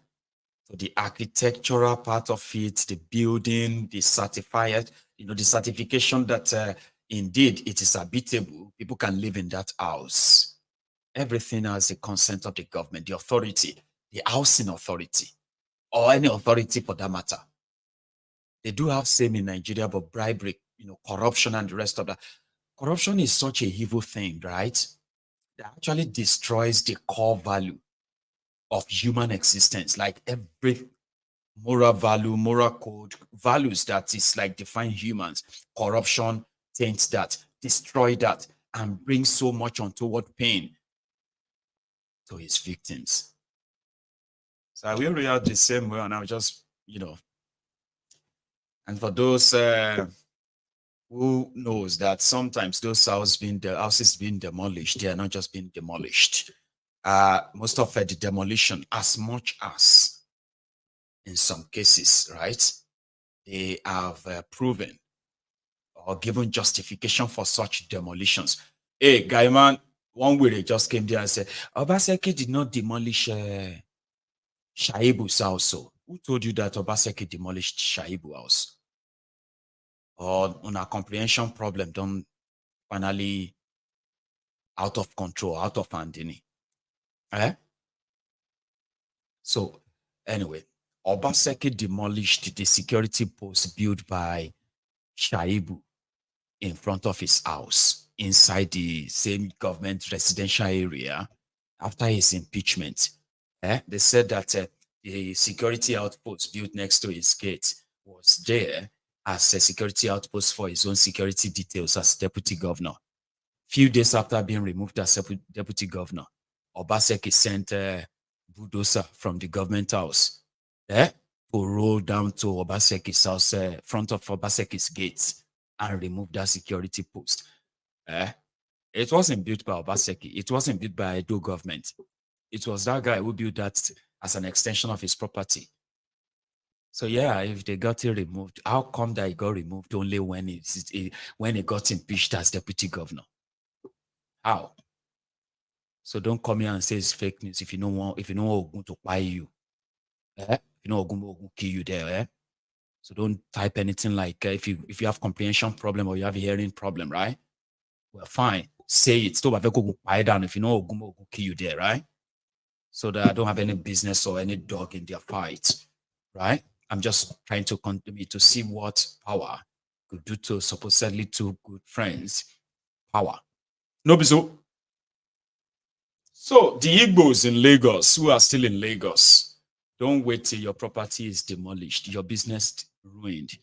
the architectural part of it, the building, the certified, the certification that indeed it is habitable, people can live in that house. Everything has the consent of the government, the authority, the housing authority, or any authority for that matter. They do have same in Nigeria, but bribery, corruption and the rest of that. Corruption is such a evil thing, right? That actually destroys the core value of human existence, like every moral value, moral code, values that is like define humans. Corruption taints that, destroy that, and brings so much untoward pain to his victims. So I will react the same way, and I'll just, and for those who knows that sometimes those houses being demolished, they are not just being demolished. Most of the demolition, as much as in some cases, right, they have proven or given justification for such demolitions. Hey, guy man, one way they just came there and said, Obaseki did not demolish Shaibu's house. So who told you that Obaseki demolished Shaibu house? Or on a comprehension problem done finally out of control, out of hand. So anyway, Obaseki demolished the security post built by Shaibu in front of his house inside the same government residential area after his impeachment. They said that the security outpost built next to his gate was there as a security outpost for his own security details as deputy governor. Few days after being removed as deputy governor, Obaseki sent bulldozer from the government house to roll down to Obaseki's house, front of Obaseki's gates, and remove that security post. It wasn't built by Obaseki. It wasn't built by Edo government. It was that guy who built that as an extension of his property. So yeah, if they got it removed, how come that it got removed only when it got impeached as deputy governor? How? So don't come here and say it's fake news if you don't want Ogun to buy you. If you know Ogun will kill you there. So don't type anything like if you have comprehension problem or you have a hearing problem, right? Well, fine. Say it. Stop buy down if you know Ogun will kill you there, right? So that I don't have any business or any dog in their fight, right? I'm just trying to contribute to see what power could do to supposedly two good friends. Power. No, so. So the Igbos in Lagos, who are still in Lagos, don't wait till your property is demolished, your business ruined,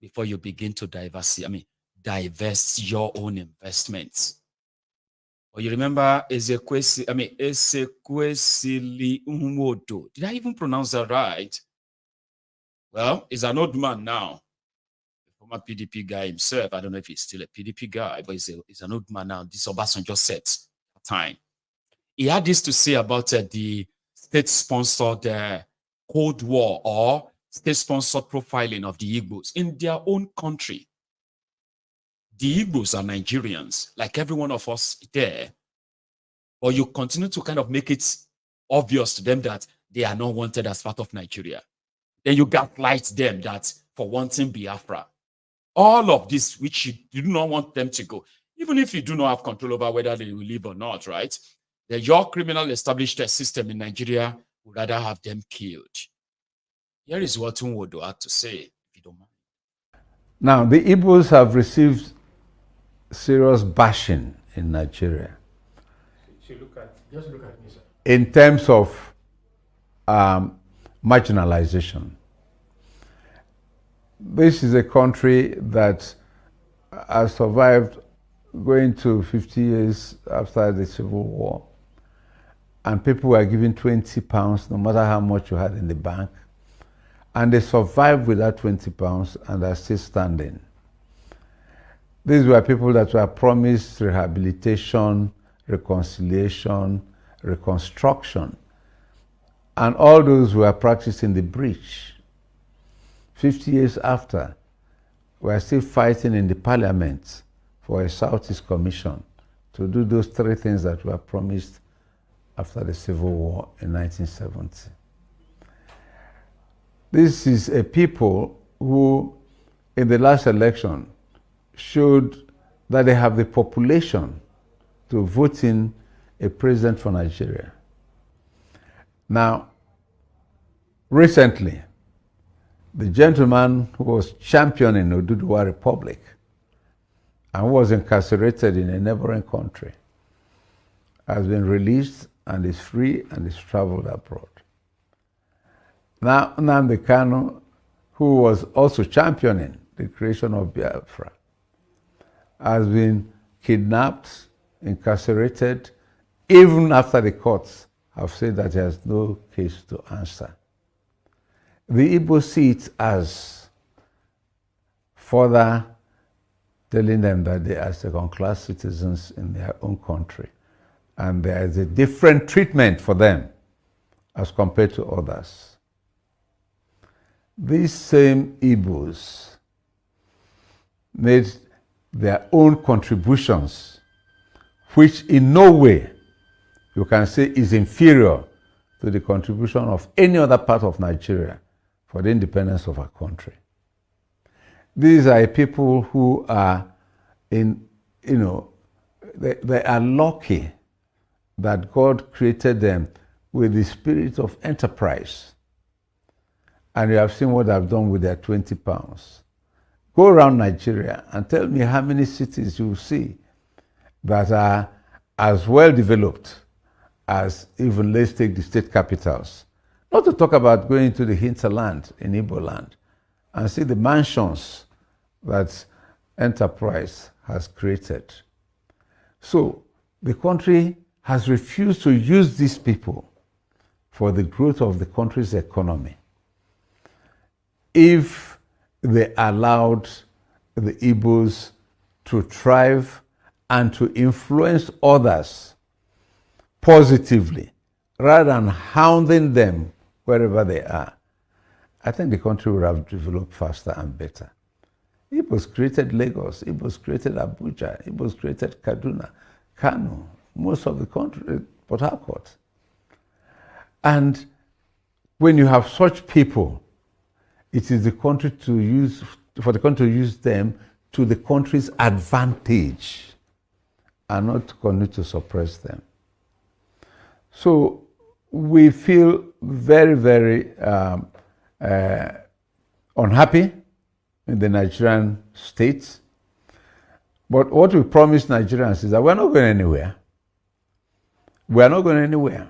before you begin to divest your own investments. Or you remember Ezekwesili Nwodo. Did I even pronounce that right? Well, he's an old man now. The former PDP guy himself. I don't know if he's still a PDP guy, but he's an old man now. This Obasanjo said at the time. He had this to say about the state-sponsored Cold War or state-sponsored profiling of the Igbos in their own country. The Igbos are Nigerians, like every one of us there, or you continue to kind of make it obvious to them that they are not wanted as part of Nigeria. Then you gaslight them that for wanting Biafra. All of this, which you do not want them to go. even if you do not have control over whether they will live or not, right? Your criminal established system in Nigeria would rather have them killed. Here is what Nwodo had to say, if you don't mind. Now, the Igbos have received serious bashing in Nigeria. Just look at me, sir. In terms of marginalization. This is a country that has survived going to 50 years after the Civil War, and people were given £20 no matter how much you had in the bank, and they survived with that £20 and are still standing. These were people that were promised rehabilitation, reconciliation, reconstruction, and all those who are practicing the breach. 50 years after, we are still fighting in the parliament for a Southeast Commission to do those three things that were promised after the Civil War in 1970. This is a people who, in the last election, showed that they have the population to vote in a president for Nigeria. Now, recently, the gentleman who was championing Oduduwa Republic and who was incarcerated in a neighboring country has been released and is free and is traveled abroad. Now, Nnamdi Kanu, who was also championing the creation of Biafra, has been kidnapped, incarcerated, even after the courts have said that he has no case to answer. The Igbo see it as further telling them that they are second-class citizens in their own country, and there is a different treatment for them as compared to others. These same Igbos made their own contributions, which in no way you can say is inferior to the contribution of any other part of Nigeria for the independence of our country. These are people who are they are lucky that God created them with the spirit of enterprise. And you have seen what I've done with their £20. Go around Nigeria and tell me how many cities you see that are as well developed as, even let's take the state capitals. Not to talk about going to the hinterland in Igbo land and see the mansions that enterprise has created. So the country has refused to use these people for the growth of the country's economy. If they allowed the Igbos to thrive and to influence others positively, rather than hounding them wherever they are, I think the country would have developed faster and better. Igbos created Lagos, Igbos created Abuja, Igbos created Kaduna, Kano, most of the country, Port Harcourt. And when you have such people, it is the country for the country to use them to the country's advantage and not to continue to suppress them. So we feel very, very unhappy in the Nigerian state. But what we promised Nigerians is that we're not going anywhere. We're not going anywhere.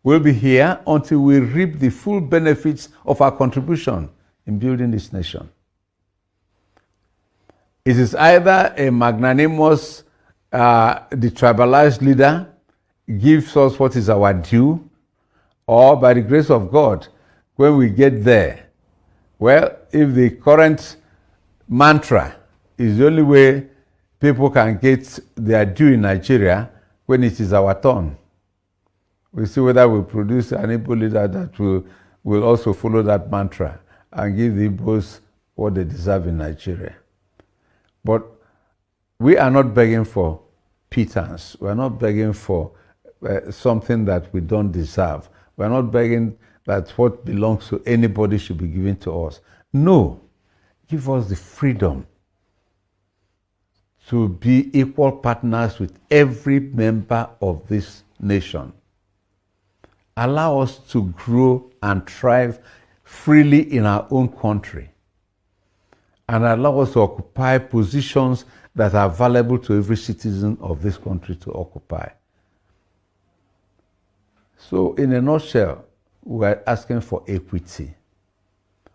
We'll be here until we reap the full benefits of our contribution in building this nation. It is either a magnanimous, detribalized leader gives us what is our due, or by the grace of God, when we get there, well, if the current mantra is the only way people can get their due in Nigeria, when it is our turn, we'll see whether we produce an Igbo leader that will also follow that mantra and give the Igbos what they deserve in Nigeria. But we are not begging for pittance. We are not begging for something that we don't deserve. We are not begging that what belongs to anybody should be given to us. No, give us the freedom to be equal partners with every member of this nation. Allow us to grow and thrive freely in our own country, and allow us to occupy positions that are valuable to every citizen of this country to occupy. So, in a nutshell, we're asking for equity.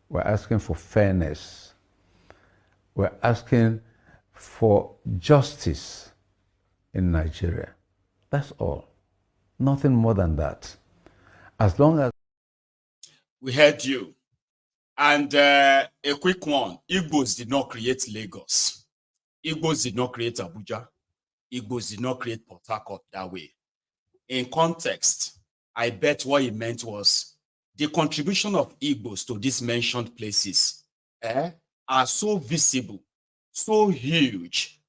We're asking for fairness. We're asking for justice in Nigeria. That's all. Nothing more than that. As long as we heard you. And a quick one. Igbos did not create Lagos. Igbos did not create Abuja. Igbos did not create Port Harcourt that way. In context, I bet what he meant was the contribution of Igbos to these mentioned places are so visible, so huge,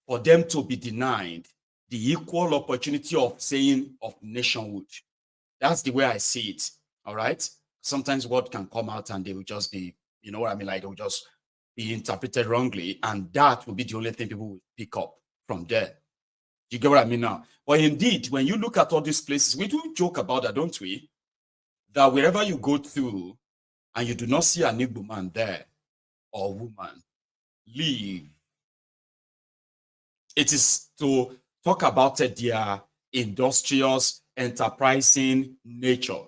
for them to be denied the equal opportunity of saying of nationhood. That's the way I see it. All right. Sometimes word can come out and they will just be, you know what I mean? Like, they will just be interpreted wrongly. And that will be the only thing people will pick up from there. You get what I mean now? But indeed, when you look at all these places, we do joke about that, don't we? That wherever you go through and you do not see an Igbo man there or woman, leave. It is to talk about their industrious, enterprising nature.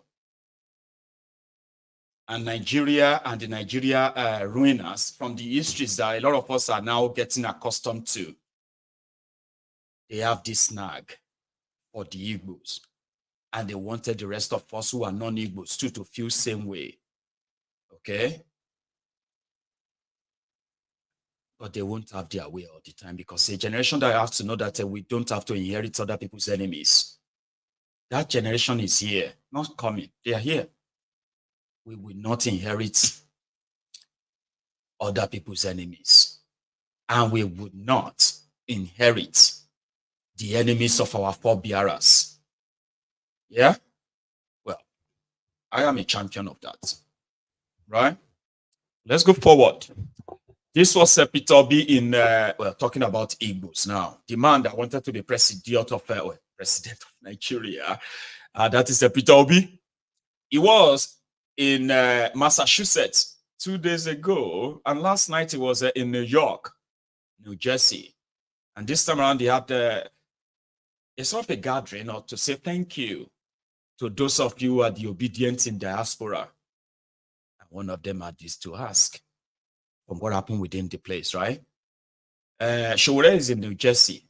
And Nigeria and the Nigeria ruiners from the histories that a lot of us are now getting accustomed to. They have this snag for the Igbos. And they wanted the rest of us who are non-Igbos too to feel same way. Okay? But they won't have their way all the time, because a generation that has to know that we don't have to inherit other people's enemies. That generation is here, not coming. They are here. We will not inherit other people's enemies. And we would not inherit the enemies of our forebearers. Yeah? Well, I am a champion of that. Right? Let's go forward. This was Peter Obi in, talking about Igbos now. The man that wanted to be president of Nigeria. That is Peter Obi. He was in Massachusetts 2 days ago, and last night he was in New York, New Jersey. And this time around, he had a sort of a gathering to say thank you to those of you who are the Obidients in Diaspora. And one of them had this to ask from what happened within the place, right? Shore is in New Jersey,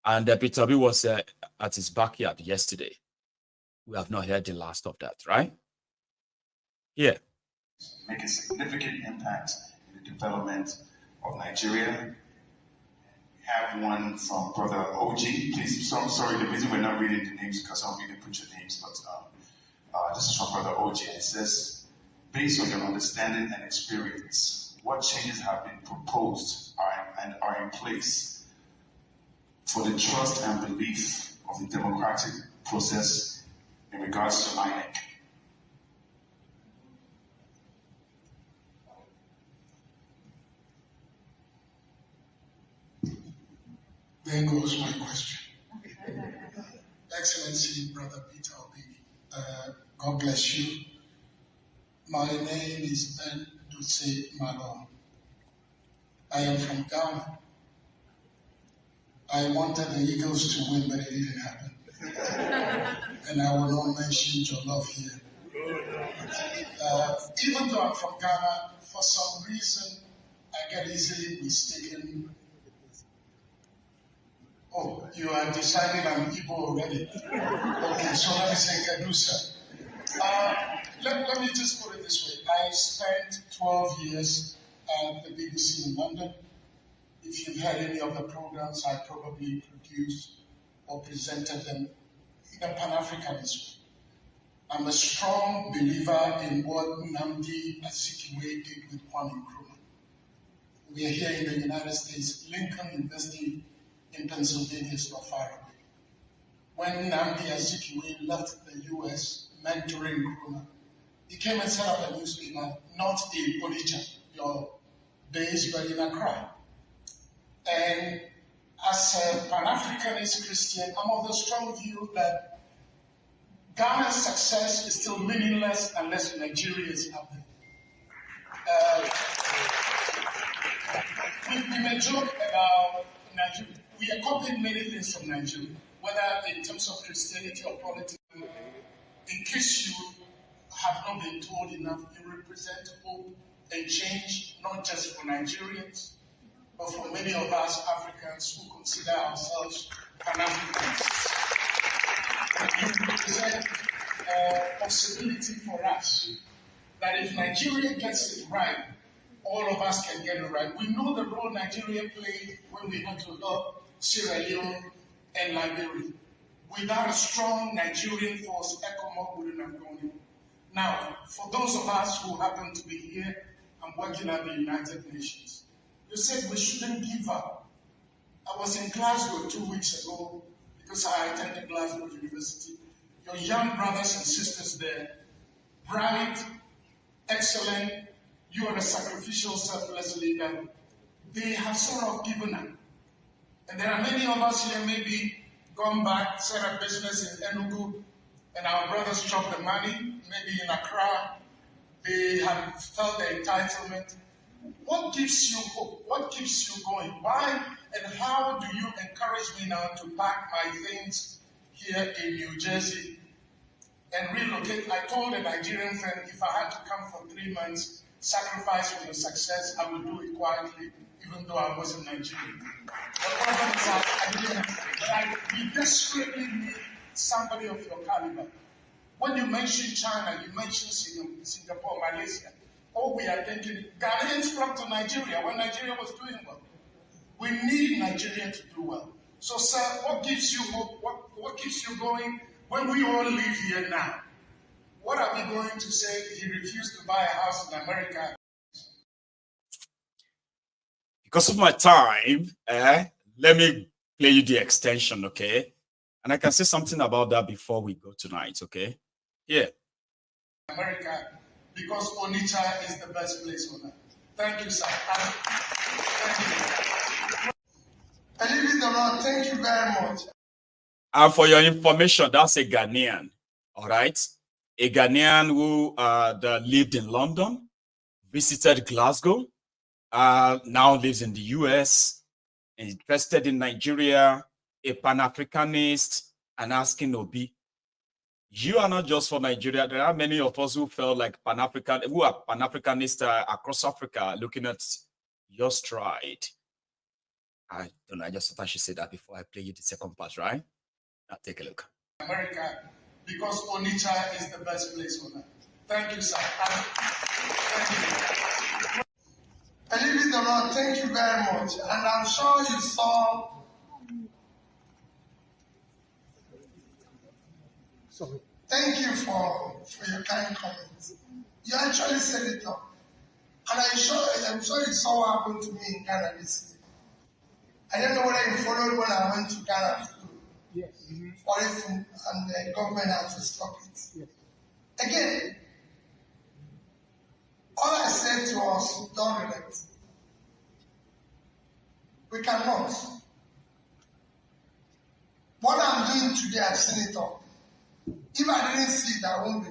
and Peter Obi was at his backyard yesterday. We have not heard the last of that, right? Yeah. Make a significant impact in the development of Nigeria. We have one from Brother OG. Please, so I'm sorry, the reason we're not reading the names because some of you didn't put your names, but this is from Brother OG. And it says, based on your understanding and experience, what changes have been proposed and are in place for the trust and belief of the democratic process in regards to INEC? There goes my question. Excellency, Brother Peter Obi, God bless you. My name is Ben Dutse Malone. I am from Ghana. I wanted the Eagles to win, but it didn't happen. And I will not mention your love here. Even though I'm from Ghana, for some reason, I get easily mistaken. Oh, you are deciding I'm Igbo already. Okay, so let me say Kedusa. Let me just put it this way. I spent 12 years at the BBC in London. If you've had any of the programs, I probably produced or presented them in a Pan-Africanism. I'm a strong believer in what Nnamdi Azikiwe did with Kwame Nkrumah. We are here in the United States. Lincoln University in Pennsylvania is not far away. When Nnamdi Azikiwe left the US, mentoring Nkrumah, he came and set up a newspaper, not in Onitsha, your base, but in Accra. And as a Pan-Africanist Christian, I'm of the strong view that Ghana's success is still meaningless unless Nigeria is up there. We may joke about Nigeria. We are copying many things from Nigeria, whether in terms of Christianity or politics. In case you have not been told enough, you represent hope and change, not just for Nigerians, but for many of us Africans who consider ourselves Pan-Africans. You represent a possibility for us that if Nigeria gets it right, all of us can get it right. We know the role Nigeria played when we had to help Sierra Leone and Liberia. Without a strong Nigerian force, ECOMOG wouldn't have gone in. Now, for those of us who happen to be here and working at the United Nations, you said we shouldn't give up. I was in Glasgow 2 weeks ago because I attended Glasgow University. Your young brothers and sisters there, bright, excellent, you are a sacrificial, selfless leader. They have sort of given up. And there are many of us here maybe gone back, set up business in Enugu, and our brothers chopped the money, maybe in Accra. They have felt the entitlement. What gives you hope? What keeps you going? Why and how do you encourage me now to pack my things here in New Jersey and relocate? I told a Nigerian friend if I had to come for 3 months, sacrifice for your success, I would do it quietly, even though I wasn't Nigerian. The problem is that we desperately need somebody of your caliber. When you mention China, you mention Singapore, Malaysia. All we are thinking, Ghanaians flocked to Nigeria when Nigeria was doing well. We need Nigeria to do well. So, sir, what gives you hope? What keeps you going when we all live here now? What are we going to say if he refused to buy a house in America? Because of my time, let me play you the extension, okay? And I can say something about that before we go tonight, okay? Yeah. America, because Onitsha is the best place on earth. Thank you, sir. Thank you. Believe it or not, thank you very much. And for your information, that's a Ghanaian, all right? A Ghanaian who that lived in London, visited Glasgow, now lives in the US, interested in Nigeria, a Pan-Africanist, and asking Obi, you are not just for Nigeria. There are many of us who felt like Pan-African, who are Pan-Africanists across Africa, looking at your stride. I don't know, I just thought I should say that before I play you the second part, right? Now take a look. America, because Onitsha is the best place on earth. Thank you, sir. Thank you. Believe it or not, thank you very much. And I'm sure you saw. Sorry. Thank you for your kind comments. You actually set it up. And I'm sure you saw what happened to me in Ghana this year. I don't know whether you followed when I went to Ghana for it, and the government had to stop it. Yes. Again, all I said to us, don't relent. We cannot. What I'm doing today, I've seen it all. If I didn't see it, I won't be.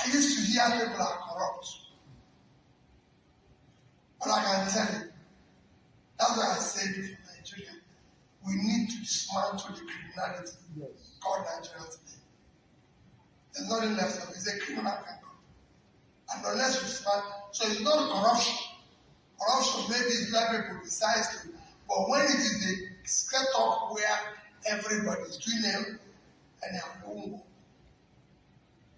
I used to hear people are corrupt. But I can tell you, that's why I said before Nigeria, we need to dismantle the criminality called Nigeria today. There's nothing left of it. It's a criminal country. And unless we dismantle, so it's not corruption. Corruption maybe is where people decide to, but when it is a set up where everybody is doing it and their own work.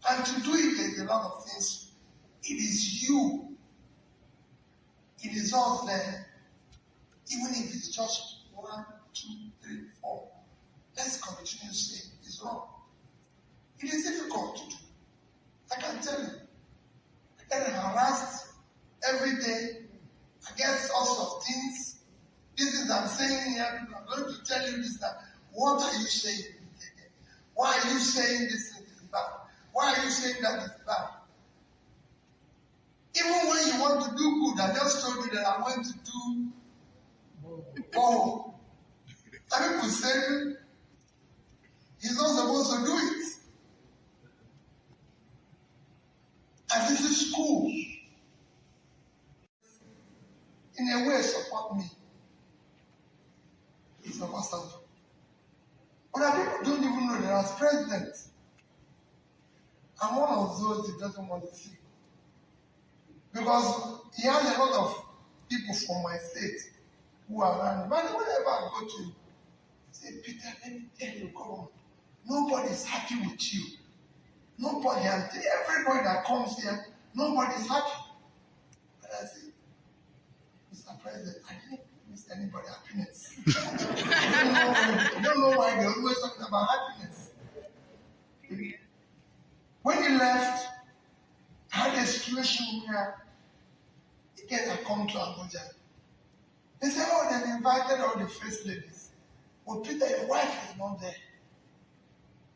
And to do it, there's a lot of things. It is you. It is us there. Even if it's just 1, 2, 3, 4. Let's continue saying it's wrong. It is difficult to do. I can tell you. I get harassed every day. I get all sorts of things. This is I'm saying here. I'm going to tell you this. That what are you saying? Why are you saying this thing is bad? Why are you saying that is bad? Even when you want to do good, I just told you that I went to do borrow. And people say he's not supposed to do it. And this is school. In a way, support me. He's supposed to. Other people don't even know that as president, I'm one of those he doesn't want to see. Because he has a lot of people from my state who are around him. And whenever I go to him, say, Peter, let me tell you, come on. Nobody is happy with you. Nobody, everybody that comes here, nobody is happy. But I say, Mr. President, I didn't miss anybody's happiness. I don't know why they're always talking about happiness. When he left, I had a situation where the guys had come to Abuja. They said, oh, they've invited all the first ladies. But Peter, your wife is not there.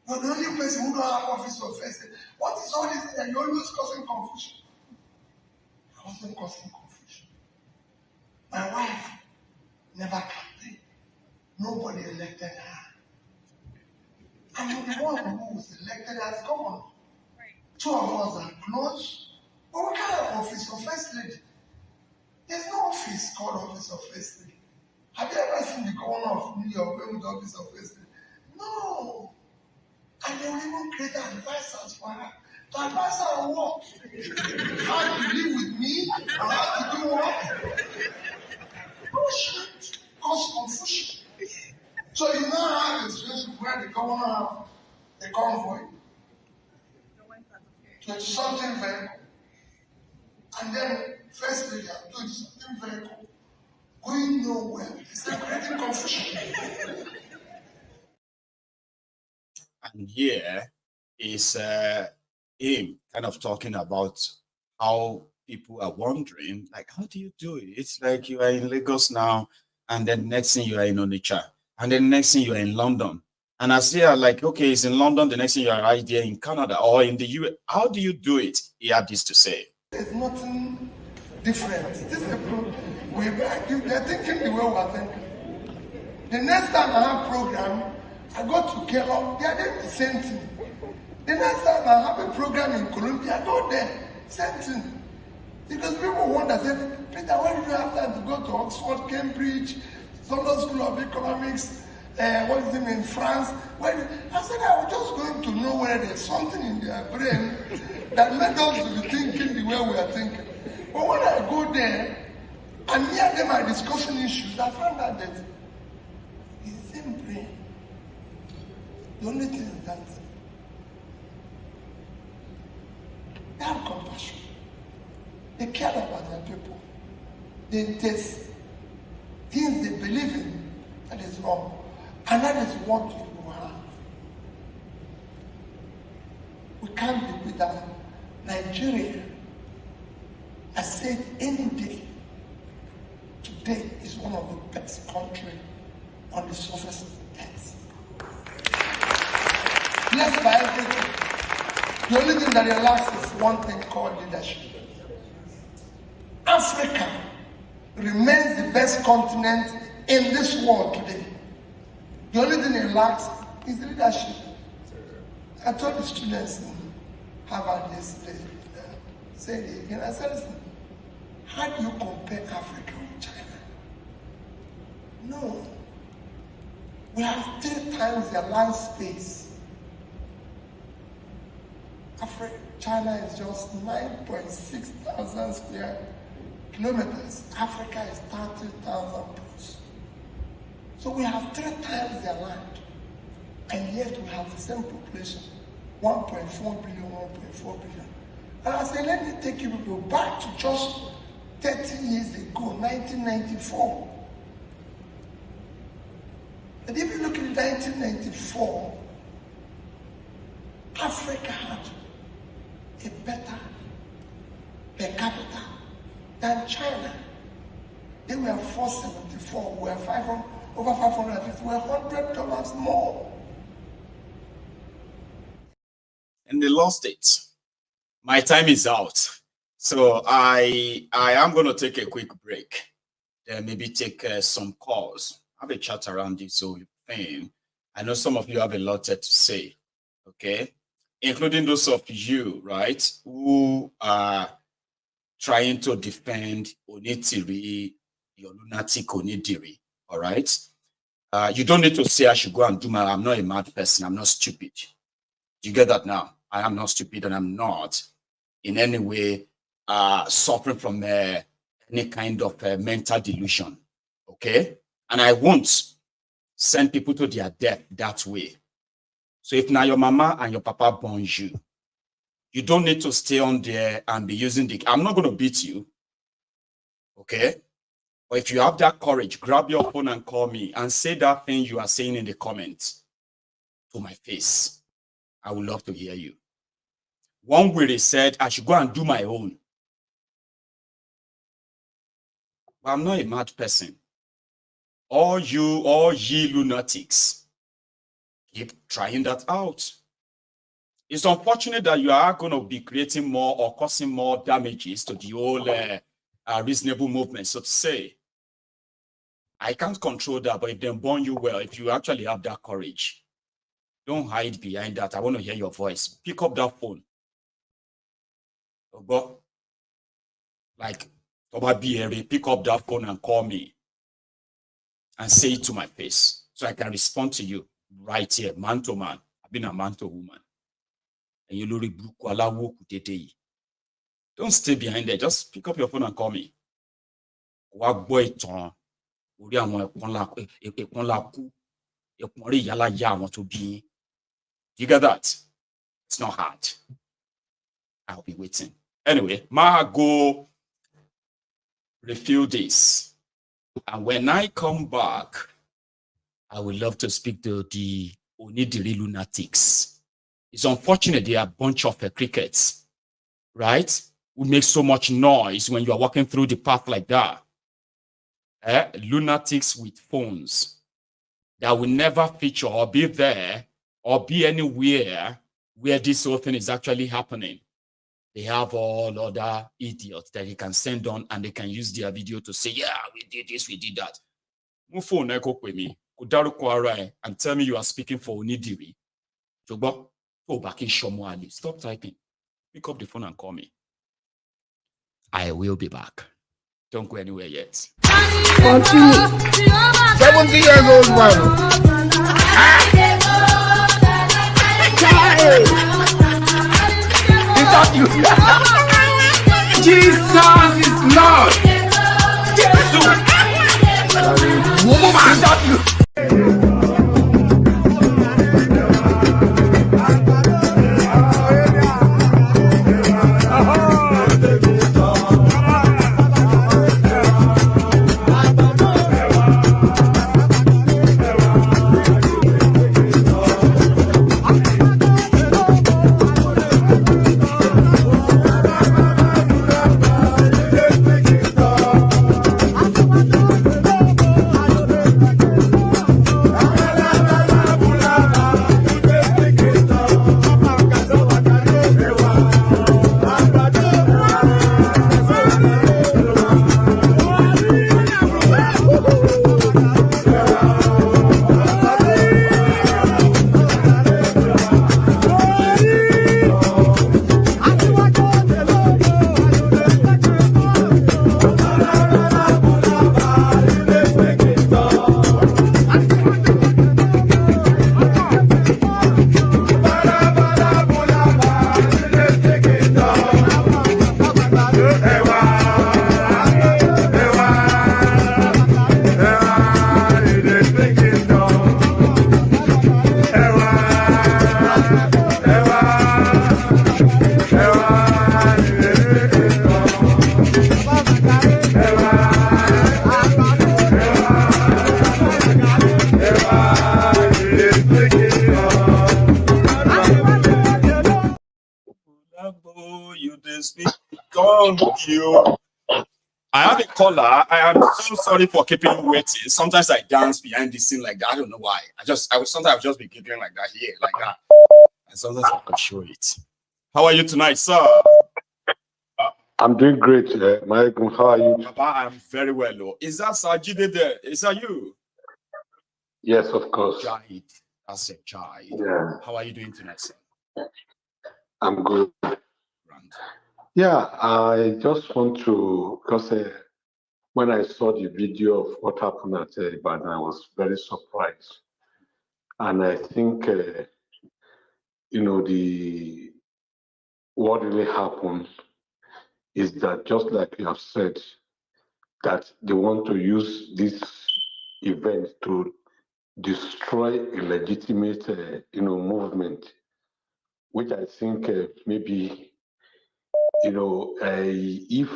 You're the only person who don't have office of first lady. What is all this thing? You're always causing confusion. I wasn't causing confusion. My wife never campaigned. Nobody elected her. I'm the one who was elected as governor. Two of us are close, but we can't have office of first lady. There's no office called office of first lady. Have you ever seen the governor of New York going with the office of first lady? No. And they will even create advisors for her. To advise her on what? How to live with me? Or how to do what? Bullshit. Cause confusion. So you now have a situation where the governor have a convoy. 20-something vehicle. And then first lady are 20-something vehicle. Going nowhere. It's creating confusion. And here is him kind of talking about how people are wondering, like, how do you do it? It's like you are in Lagos now, and then next thing you are in Onitsha, and then next thing you are in London. And I say, like, okay, it's in London, the next thing you are right there in Canada or in the US. How do you do it? He had this to say. There's nothing different. This is they're thinking the way we're thinking. The next time I have program, I go to Kellogg, they are doing the same thing. The next time I have a program in Colombia, I go there, same thing. Because people wonder, say, Peter, why did you have time to go to Oxford, Cambridge, London School of Economics, what is it in France? I said, I was just going to know whether there's something in their brain that made us be thinking the way we are thinking. But when I go there, and near them are discussing issues, I found out that it's the same brain. The only thing is that they have compassion. They care about their people. There's things they believe in that is wrong. And that is what we will have. We can't be without Nigeria. I said any day, today is one of the best countries on the surface of the earth. Blessed by everything. The only thing that relaxes is one thing called leadership. Africa remains the best continent in this world today. The only thing it lacks is leadership. I told the students in Harvard yesterday, said it again, I said, listen, how do you compare Africa with China? No. We have 3 times their land space. China is just 9.6 thousand square kilometers. Africa is 30,000 plus. So we have 3 times their land. And yet we have the same population, 1.4 billion, 1.4 billion. And I said, let me take you people back to just 30 years ago, 1994. And if you look at 1994, Africa had a better per capita than China. They were 474, we were 500, over 550, we were $100 more. And they lost it. My time is out. So I am going to take a quick break. Then maybe take some calls. have a chat around this whole thing. I know some of you have a lot to say, okay? Including those of you, right, who are trying to defend Onitiri, your lunatic Onitiri, all right? You don't need to say I should go and do I'm not a mad person. I'm not stupid. Do you get that now? I am not stupid, and I'm not in any way suffering from any kind of mental delusion, okay? And I won't send people to their death that way. So if now your mama and your papa born you, you don't need to stay on there and be using I'm not going to beat you, okay? But if you have that courage, grab your phone and call me and say that thing you are saying in the comments to my face. I would love to hear you. One way they said I should go and do my own. But I'm not a mad person. All ye lunatics, keep trying that out. It's unfortunate that you are going to be creating more or causing more damages to the whole reasonable movement, so to say. I can't control that, but if they born you well, if you actually have that courage, don't hide behind that. I want to hear your voice. Pick up that phone. But like, pick up that phone and call me and say it to my face so I can respond to you right here, man to man. I've been a man to woman. And you don't stay behind there. Just pick up your phone and call me. Do you get that? It's not hard. I'll be waiting. Anyway, go refill this. And when I come back, I would love to speak to the Onitiri lunatics. It's unfortunate they are a bunch of crickets, right? Who make so much noise when you are walking through the path like that. Lunatics with phones that will never feature or be there or be anywhere where this whole thing is actually happening. They have all other idiots that they can send on and they can use their video to say, yeah, we did this, we did that. Move phone with me. And tell me you are speaking for Onitiri. Stop typing. Pick up the phone and call me. I will be back. Don't go anywhere yet. 70 years old man. Is that you? Jesus is Lord. Is that you? I have a caller. I am so sorry for keeping you waiting. Sometimes I dance behind the scene like that. I don't know why. Sometimes I'll just be giggling like that here, like that. And sometimes I can show it. How are you tonight, sir? I'm doing great, Maiyegun. How are you? Papa, I'm very well. Is that Sajide there? Is that you? Yes, of course. Child, as a child. Yeah. How are you doing tonight, sir? I'm good. Yeah, I just want to, because when I saw the video of what happened at Ibadan, I was very surprised. And I think, what really happened is that, just like you have said, that they want to use this event to destroy a legitimate, movement, which I think maybe, if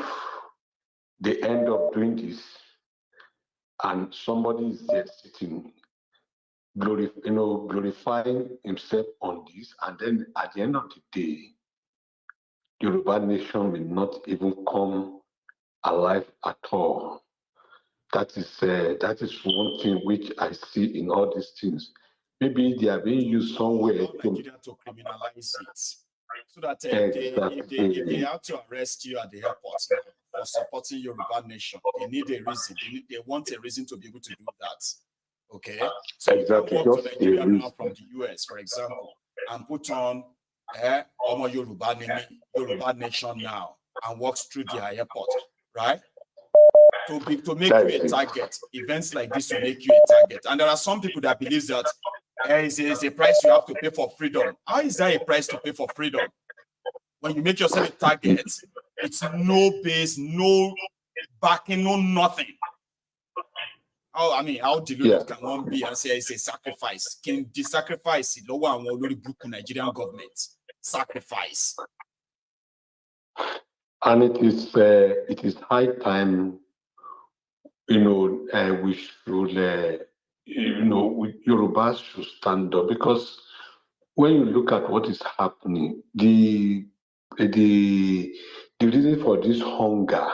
they end up doing this and somebody is there sitting, glorifying himself on this, and then at the end of the day, Yoruba nation will not even come alive at all. That is one thing which I see in all these things. Maybe they are being used somewhere Nigeria to criminalize it, so that if they have to arrest you at the airport for supporting Yoruba nation, they need a reason. They want a reason to be able to do that. Okay, so exactly. you can walk to Nigeria now from the US, for example, and put on Omo Yoruba nation now, and walks through the airport, right? To make you a target. Events like this will make you a target. And there are some people that believe that it's a price you have to pay for freedom. How is that a price to pay for freedom? When you make yourself a target, it's no base, no backing, no nothing. How deluded can one be and say it's a sacrifice? Can the sacrifice the lower and already broken Nigerian government sacrifice? And it is high time, we should, Yorubas should stand up, because when you look at what is happening, the reason for this hunger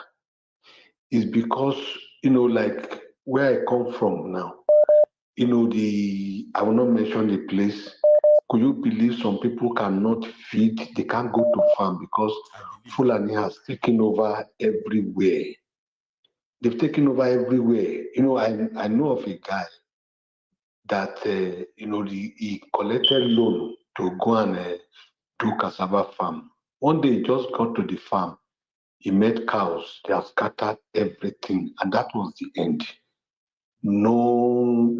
is because, like where I come from now, I will not mention the place. Could you believe some people cannot feed, they can't go to farm because Fulani has taken over everywhere. They've taken over everywhere. I know of a guy that, he collected loan to go and do cassava farm. One day he just got to the farm. He met cows. They have scattered everything. And that was the end. No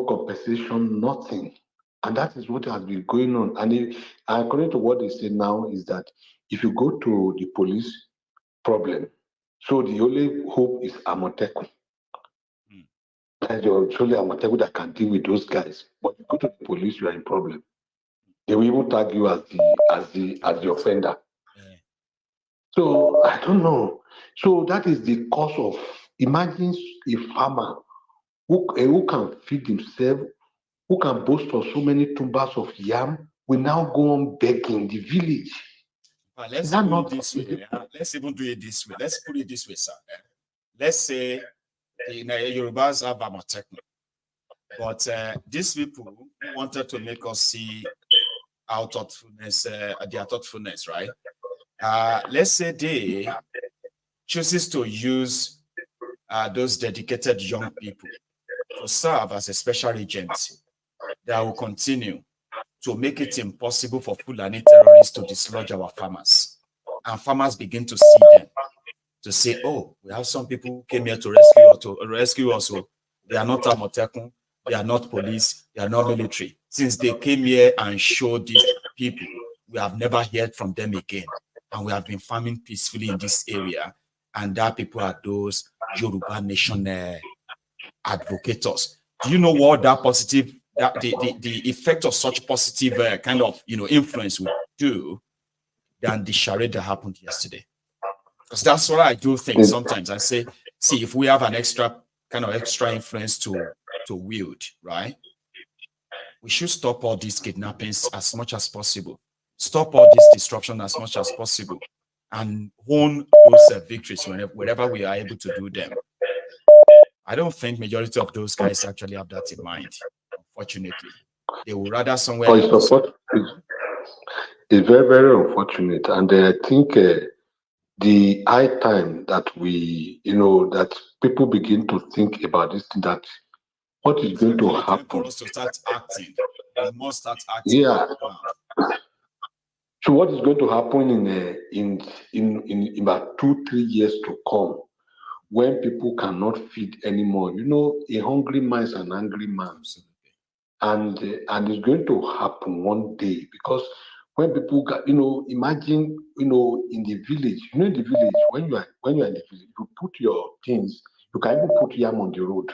compensation, nothing. And that is what has been going on. And according to what they say now is that if you go to the police, problem. So the only hope is Amotekun. That's only Amotekun that can deal with those guys. But you go to the police, you are in problem. They will even tag you as the offender. So I don't know. So that is the cause of, imagine a farmer who can feed himself, who can boast of so many tumbers of yam, will now go on begging the village. Let's put it this way. Let's even do it this way. Let's put it this way, sir. Let's say the Yorubas have Amotekun, but these people wanted to make us see our thoughtfulness, their thoughtfulness, right? Let's say they chooses to use those dedicated young people to serve as a special agent that will continue to make it impossible for Fulani terrorists to dislodge our farmers. And farmers begin to see them, to say, oh, we have some people who came here to rescue us. So they are not Amotekun, they are not police, they are not military. Since they came here and showed these people, we have never heard from them again. And we have been farming peacefully in this area. And that people are those Yoruba nation advocates. Do you know what that positive, that the effect of such positive kind of influence would do than the charade that happened yesterday? Because that's what I do think sometimes. I say, see, if we have an extra influence to wield, right? We should stop all these kidnappings as much as possible. Stop all this disruption as much as possible, and own those victories wherever we are able to do them. I don't think majority of those guys actually have that in mind, unfortunately. They would rather somewhere else. It's very, very unfortunate. And I think the high time that we, that people begin to think about this, that what is going to Time happen? for us to start acting. We must start acting. Yeah. So what is going to happen in about 2-3 years to come, when people cannot feed anymore? You know, a hungry man is an angry man. Absolutely. And it's going to happen one day, because when people got, imagine, in the village, in the village, when you are in the village, you put your things, you can even put yam on the road.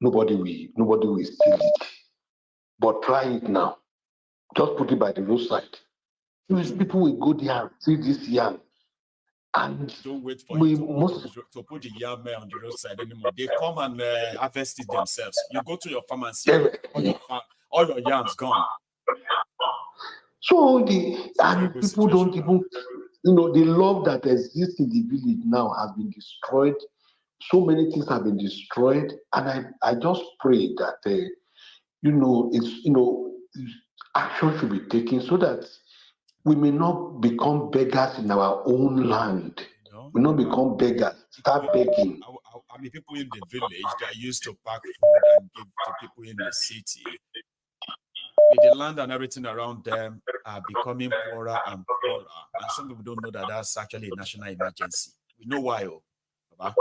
Nobody will steal it. But try it now. Just put it by the roadside. People will go there and see this yam. And don't wait for we you must to put the yam on the roadside anymore. They come and harvest it themselves. You go to your farm and see all your yams gone. So people don't even, the love that exists in the village now has been destroyed. So many things have been destroyed, and I just pray that action should be taken, so that we may not become beggars in our own land. We not become beggars. Start begging. I mean, people in the village that used to pack food and give to people in the city, with the land and everything around them are becoming poorer and poorer. And some people don't know that that's actually a national emergency. We know why, Baba.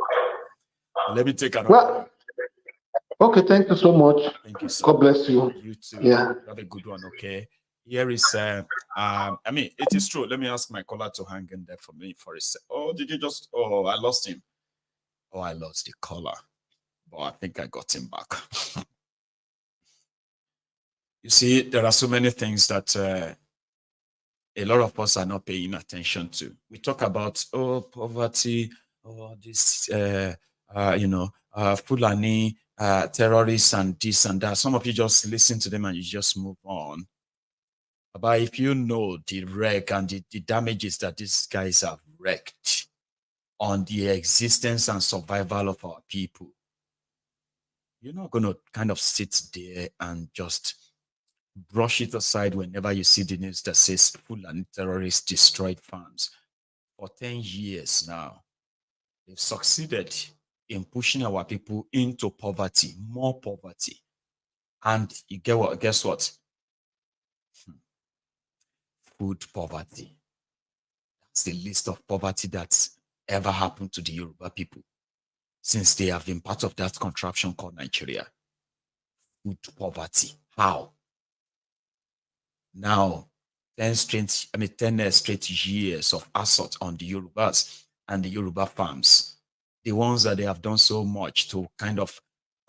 Let me take another. Well, okay, thank you so much. Thank you, sir. God bless you. You too. Yeah. Have a good one, okay? Here is, I mean, it is true. Let me ask my caller to hang in there for me for a sec. Oh, did you just, oh, I lost him. Oh, I lost the caller. But I think I got him back. You see, there are so many things that a lot of us are not paying attention to. We talk about, poverty, this, Fulani, terrorists and this and that. Some of you just listen to them and you just move on. But if you know the wreck and the damages that these guys have wreaked on the existence and survival of our people, you're not going to kind of sit there and just brush it aside whenever you see the news that says Fulani terrorists destroyed farms. For 10 years now, they've succeeded in pushing our people into poverty, more poverty. And you guess what? Food poverty. That's the list of poverty that's ever happened to the Yoruba people since they have been part of that contraption called Nigeria. Food poverty. How? Now, 10 straight years of assault on the Yorubas and the Yoruba farms. The ones that they have done so much to kind of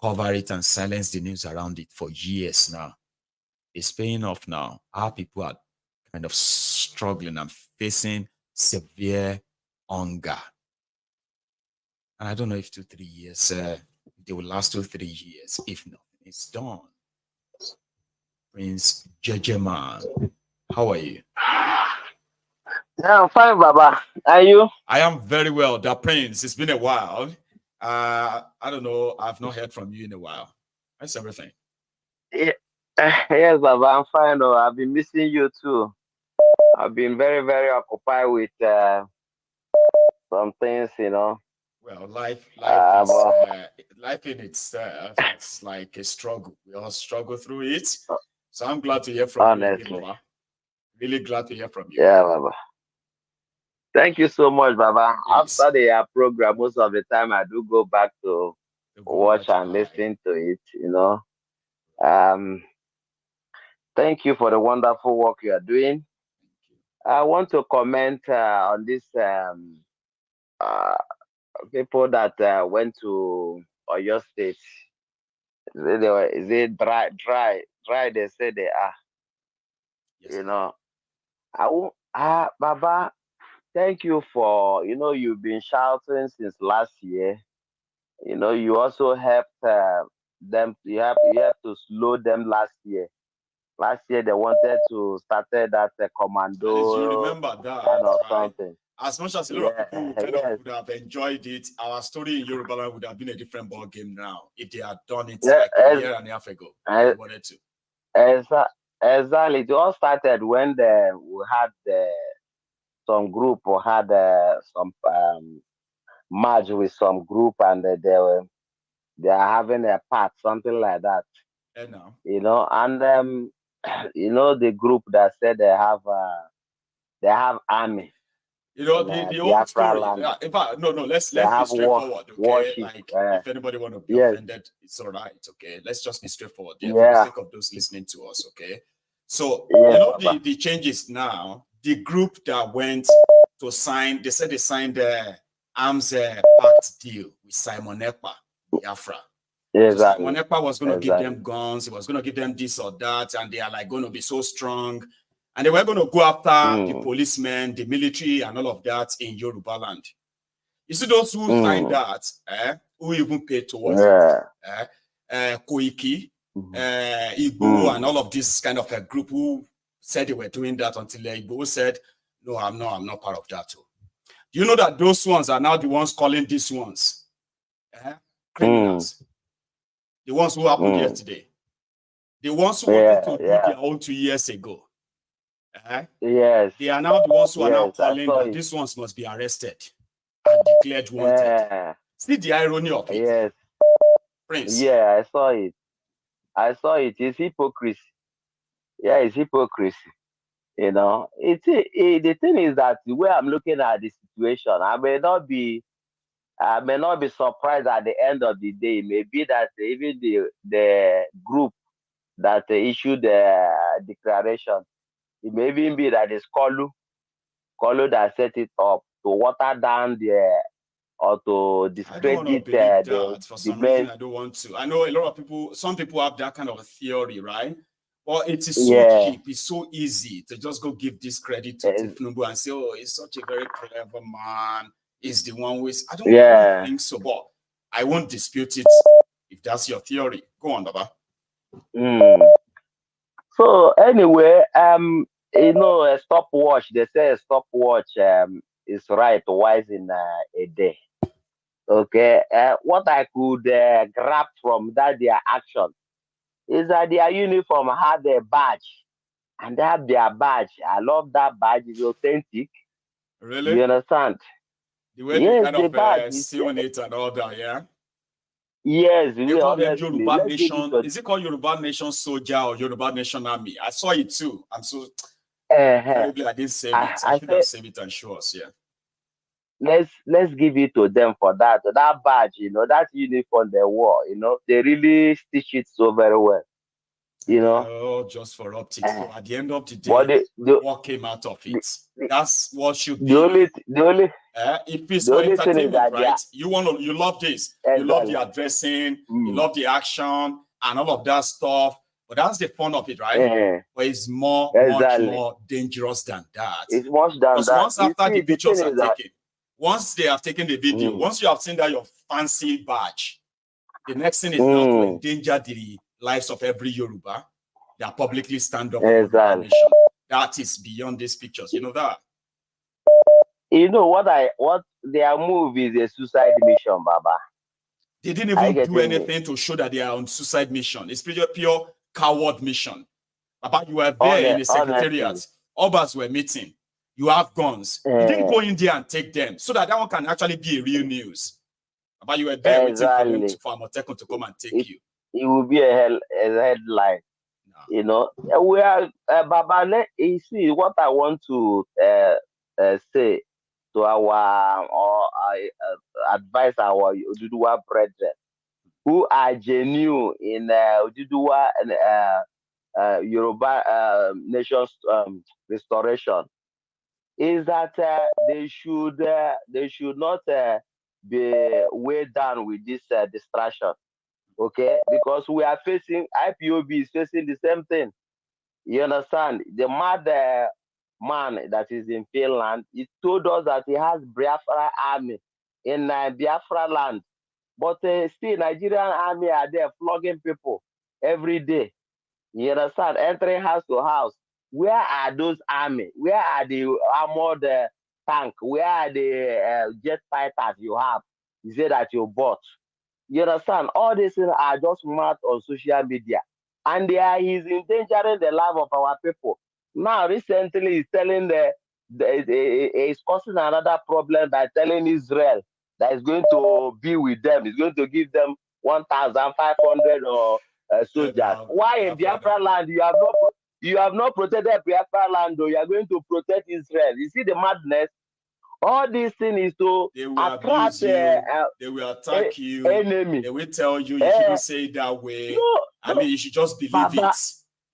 cover it and silence the news around it for years now. It's paying off now. Our people are kind of struggling and facing severe hunger. And I don't know if 2-3 years, they will last 2-3 years. If not, it's done. Prince Jejeman, how are you? Yeah, I'm fine, Baba. Are you? I am very well. The Prince, it's been a while. I don't know. I've not heard from you in a while. How's everything? Yeah. Yes, Baba, I'm fine. Oh, I've been missing you too. I've been very, very occupied with some things, Well, life in itself, it's like a struggle. We all struggle through it. So I'm glad to hear from you again, Baba. Really glad to hear from you. Yeah, Baba. Thank you so much, Baba. Please. After the program, most of the time I do go back to watch and listen to it, Thank you for the wonderful work you are doing. I want to comment on this people that went to Oyo State. Is it dry? They say they are. Yes, Baba, thank you for, you've been shouting since last year. You also helped them. You have to slow them last year. Last year they wanted to start that commando. You remember that, kind of right? Something. As much as a lot of people would have enjoyed it, our story in Yoruba would have been a different ball game now if they had done it like a year and a half ago. They wanted to. Exactly. It all started when we had some group or had some merge with some group, and they are having a part, something like that. And now, And the group that said they have army in the old Biafra story. land. In fact, no, let's They be have straightforward, okay? warship. Like, if anybody want to be Yes. offended, it's all right, okay? Let's just be straightforward there for Yeah. the sake of those listening to us, okay? So, Yes, the changes now, the group that went to sign, they said they signed the arms pact deal with Simon Ekpa, Biafra. Exactly. So Simon Ekpa was going to give them guns, he was going to give them this or that, and they are like going to be so strong. And they were going to go after the policemen, the military, and all of that in Yoruba land. You see those who signed that, who even paid towards it, Koiki, Igbo, and all of this kind of a group who said they were doing that until Igbo said, no, I'm not part of that too. Do you know that those ones are now the ones calling these ones criminals? The ones who happened yesterday. The ones who wanted to do their own 2 years ago. Yes. They are now the ones who are now calling that these ones must be arrested and declared wanted. See the irony of it. Yes. Prince. Yeah, I saw it. It's hypocrisy. Yeah, it's hypocrisy. The thing is that the way I'm looking at the situation, I may not be surprised at the end of the day. Maybe that even the group that issued the declaration, it may even be that it's Kolu that set it up to water down or to discredit for some reason. I don't want to. I know a lot of people, some people have that kind of a theory, right? Well, it is so cheap, it's so easy to just go give this credit to Tinubu and say, oh, he's such a very clever man. He's the one who is. I don't think so, but I won't dispute it if that's your theory. Go on, Baba. So anyway, a stopwatch. They say a stopwatch is right twice in a day. Okay. What I could grab from that their action is that their uniform had a badge, and they have their badge. I love that badge. It's authentic. Really? You understand? The way they kind of sewn it and all that, yeah. Yes, they call them Yoruba Nation. Is it called Yoruba Nation Soldier or Yoruba Nation Army? I saw it too. I'm so terribly I didn't save it. I should have saved it and show us. Yeah. Let's give it to them for that. That badge, that uniform they wore, they really stitch it so very well. Oh, just for optics. So at the end of the day, what came out of it? That's what should be. The only if it's for entertainment, right? You love this. Exactly. You love the addressing, you love the action and all of that stuff. But that's the fun of it, right? But it's much more dangerous than that. It's much than that. Once after the pictures are taken, once they have taken the video, once you have seen that your fancy badge, the next thing is now to endanger the lives of every Yoruba that publicly stand up for Yoruba nation. That is beyond these pictures. You know that? What their move is a suicide mission, Baba. They didn't even do anything to show that they are on suicide mission. It's pure coward mission. Baba, you were there in the secretariat. Obas were meeting. You have guns. You didn't go in there and take them so that one can actually be a real news. Baba, you were there waiting for them for Amotekun to come and take you. It will be a headline. No. We are Baba. You see what I want to say to our advise our Oduduwa brethren who are genuine in Oduduwa and Yoruba nation's restoration is that they should not be weighed down with this distraction. Okay, because we are facing IPOB is facing the same thing. You understand? The mad man that is in Finland, he told us that he has Biafra army in Biafra land, but still Nigerian army are there flogging people every day. You understand? Entering house to house. Where are those army? Where are the armored tank? Where are the jet fighters you have? You say that you bought. You understand? All these things are just mad on social media. And he's endangering the life of our people. Now, recently, he's telling he's causing another problem by telling Israel that he's going to be with them. He's going to give them 1,500 or soldiers. Why in Biafra land you have not protected Biafra land, though you are going to protect Israel? You see the madness. All these things is to attract they will attack you, enemy. They will tell you shouldn't say it that way. I mean, you should just believe it.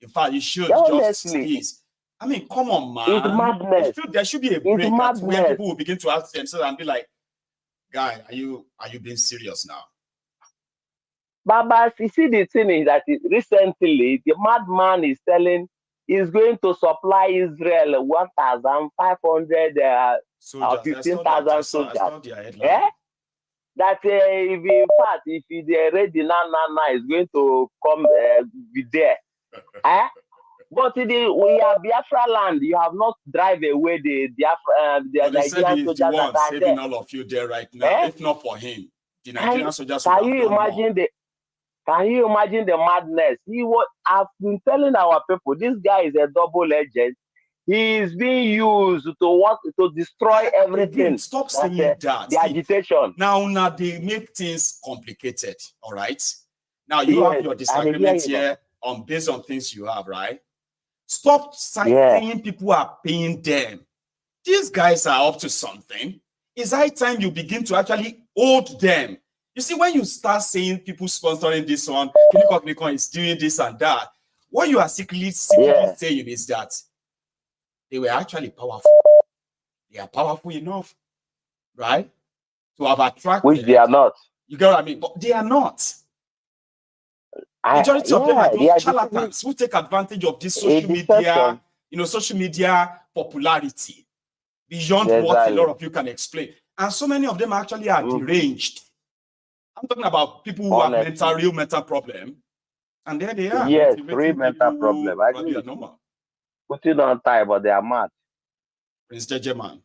In fact, you should just please. I mean, come on, man. It's madness. There should be a break where people will begin to ask themselves and be like, "Guy, are you being serious now?" Baba, you see the thing is that recently the madman is telling he's going to supply Israel 1,500 or 15,000 soldiers. That if in fact if they're ready now is going to come be there. But we are Biafra land. You have not drive away the Nigerian soldiers that are saving there. all of you there right now. If not for him, the Nigerian soldiers would have Can you imagine the madness? I've been telling our people, this guy is a double agent. He is being used to destroy everything. Again, stop saying that. The agitation. Now they make things complicated. All right. Now you have your disagreements here based on things you have, right? Stop saying people are paying them. These guys are up to something. It's high time you begin to actually hold them. You see, when you start saying people sponsoring this one, Clinico is doing this and that, what you are secretly saying is that they were actually powerful. They are powerful enough, right? To have attracted. Which they are not. You get what I mean? But they are not. Majority of them are those charlatans who take advantage of this social media, social media popularity beyond what a lot of you can explain. And so many of them actually are deranged. I'm talking about people who have real mental problem. And there they are. Yes, real mental problem. I agree. Put it on time, but they are mad. Prince Jejeman,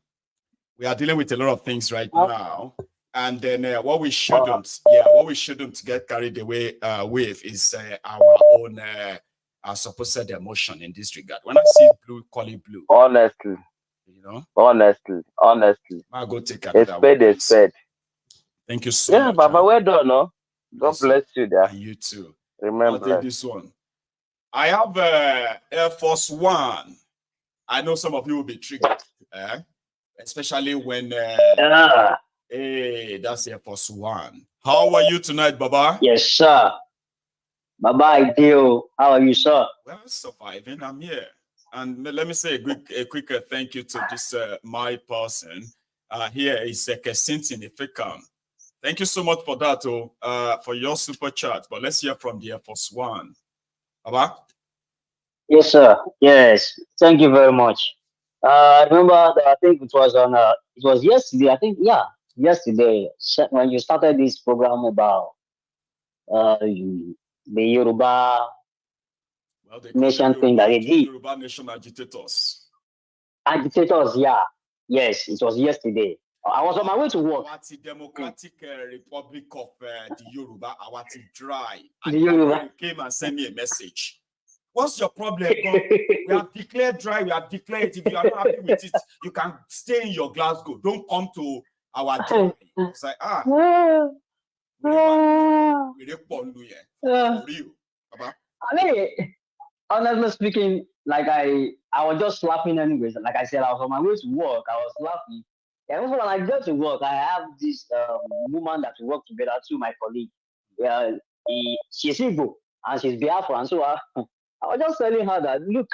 we are dealing with a lot of things right now. And then what we shouldn't get carried away with is our own supposed emotion in this regard. When I see blue, call it blue. Honestly. Honestly. I'll go take another one. Thank you so much. Yeah, Baba, well done, no? God bless you there. And you too. Remember. I'll take this one. I have Air Force One. I know some of you will be triggered, especially when hey, that's Air Force One. How are you tonight, Baba? Yes, sir. Baba, I do. How are you, sir? Well, surviving. I'm here. And let me say a quick thank you to this my person. Here is Kesintin Ifikam. Thank you so much for that, for your super chat. But let's hear from the Air Force One. Baba? Yes, sir. Yes. Thank you very much. I remember that I think it was yesterday. I think, yesterday when you started this program about the Yoruba nation thing that they did. Yoruba nation agitators. Agitators, yeah. Yes, it was yesterday. I was on my way to work. Awati Democratic Republic of the Yoruba, Awati Dry. The Yoruba came and sent me a message. What's your problem? We have declared dry. We have declared if you are not happy with it, you can stay in your Glasgow. Don't come to our dry. It's like, for real. I mean, honestly speaking, like I was just laughing anyways. Like I said, I was on my way to work. I was laughing. And also when I go to work, I have this woman that we work together too, my colleague. She's Igbo and she's Biafra. And so I was just telling her that, look,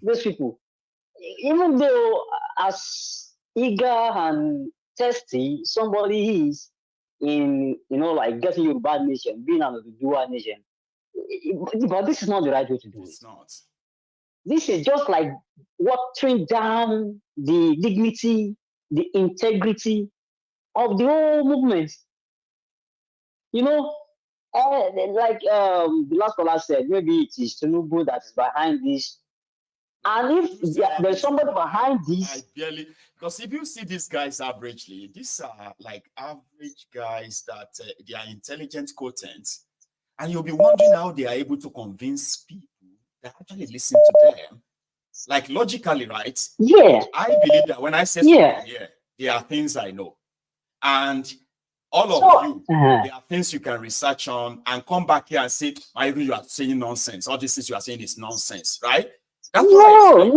these people, even though as eager and testy somebody is in, like getting your bad nation, being an Obidients nation, but this is not the right way to do it. It's not. This is just like watering down the dignity, the integrity of the whole movement. Like the last caller said, maybe it is Tinubu that is behind this. And if there's somebody behind this, because if you see these guys averagely, these are like average guys that they are intelligent quotients, and you'll be wondering how they are able to convince people that actually listen to them. Like logically, right? Yeah. I believe that when I say something here, there are things I know. And All of you, there are things you can research on and come back here and say, Maiyegun, you are saying nonsense. All these things you are saying is nonsense, right? That's no.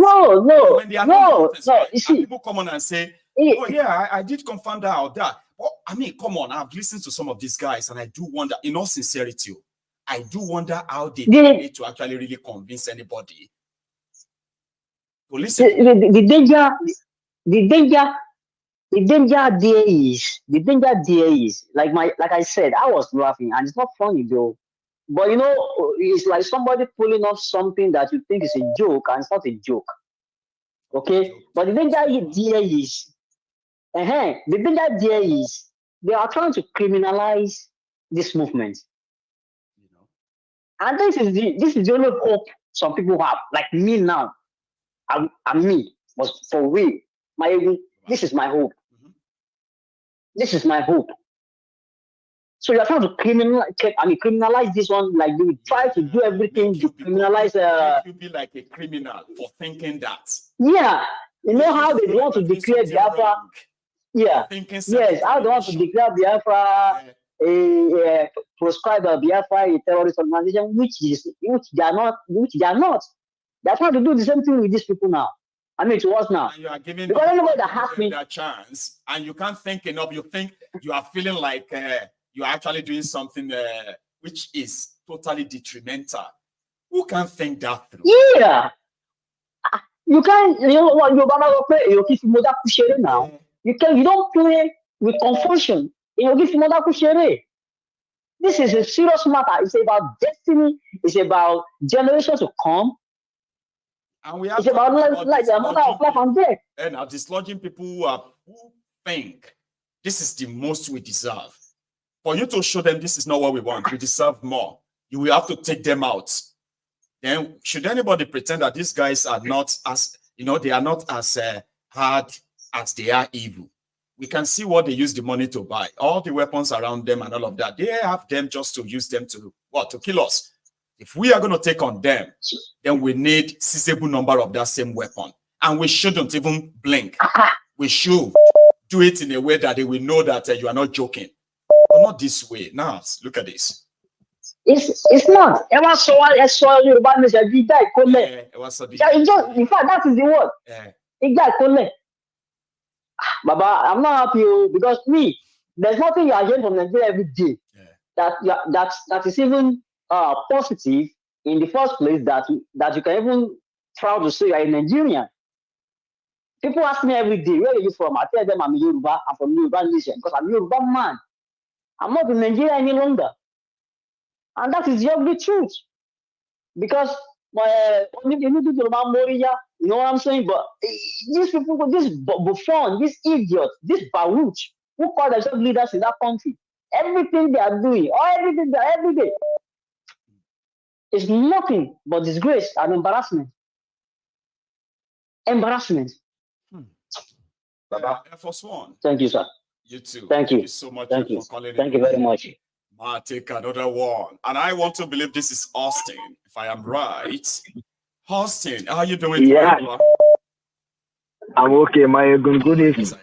When they are nonsense, right? You see, and people come on and say, oh yeah, I did confirm that or that. Well, I mean, come on, I've listened to some of these guys and I do wonder, in all sincerity, I do wonder how they need to actually really convince anybody. Well, listen, the danger there is like I said, I was laughing and it's not funny though. But you know, it's like somebody pulling off something that you think is a joke and it's not a joke. Okay? But the danger there is they are trying to criminalize this movement. And this is the only hope some people have. Like me now. I'm me. Was for real. This is my hope. This is my hope. So you're trying to criminalize this one, like you try to do everything to criminalize. You be like a criminal for thinking that. Yeah, you know how they want to declare Biafra. Yeah, yes, how they want to declare Biafra proscribe Biafra a terrorist organization, which they are not. They're trying to do the same thing with these people now. I mean, to us now. And you are giving because anybody that has me that chance, and you can't think enough. You think you are feeling like you are actually doing something which is totally detrimental. Who can think that through? Yeah, you can't. You know what? You keep mother kushere now. You don't play with confusion. You give mother kushere. This is a serious matter. It's about destiny. It's about generations to come. And we have it's about like the matter of life and death. And are dislodging people who think this is the most we deserve. For you to show them this is not what we want, we deserve more, you will have to take them out. Then should anybody pretend that these guys are not as, they are not as hard as they are evil? We can see what they use the money to buy. All the weapons around them and all of that, they have them just to use them to what? To kill us. If we are going to take on them, then we need sizable number of that same weapon. And we shouldn't even blink. We should do it in a way that they will know that you are not joking. But not this way. Now, look at this. It's not. In fact, that is the word. Baba, I'm not happy because there's nothing you are hearing from Nigeria every day that is even positive in the first place that you can even try to say you are a Nigerian. People ask me every day, where are you from? I tell them I'm a Yoruba. I'm from Yoruba nation because I'm a Yoruba man. I'm not in Nigeria any longer. And that is the ugly truth. Because you know what I'm saying? But these people, this buffon, this idiot, this baruch, who call themselves leaders in that country, everything they are doing, or everything they are every day, is nothing but disgrace and embarrassment. Embarrassment. Air Force One. Thank you, sir. You too. Thank you so much for calling. Thank you very much. I'll take another one. And I want to believe this is Austin, if I am right. Austin, how are you doing? Yeah. I'm okay, Maiyegun. Good evening. Yes,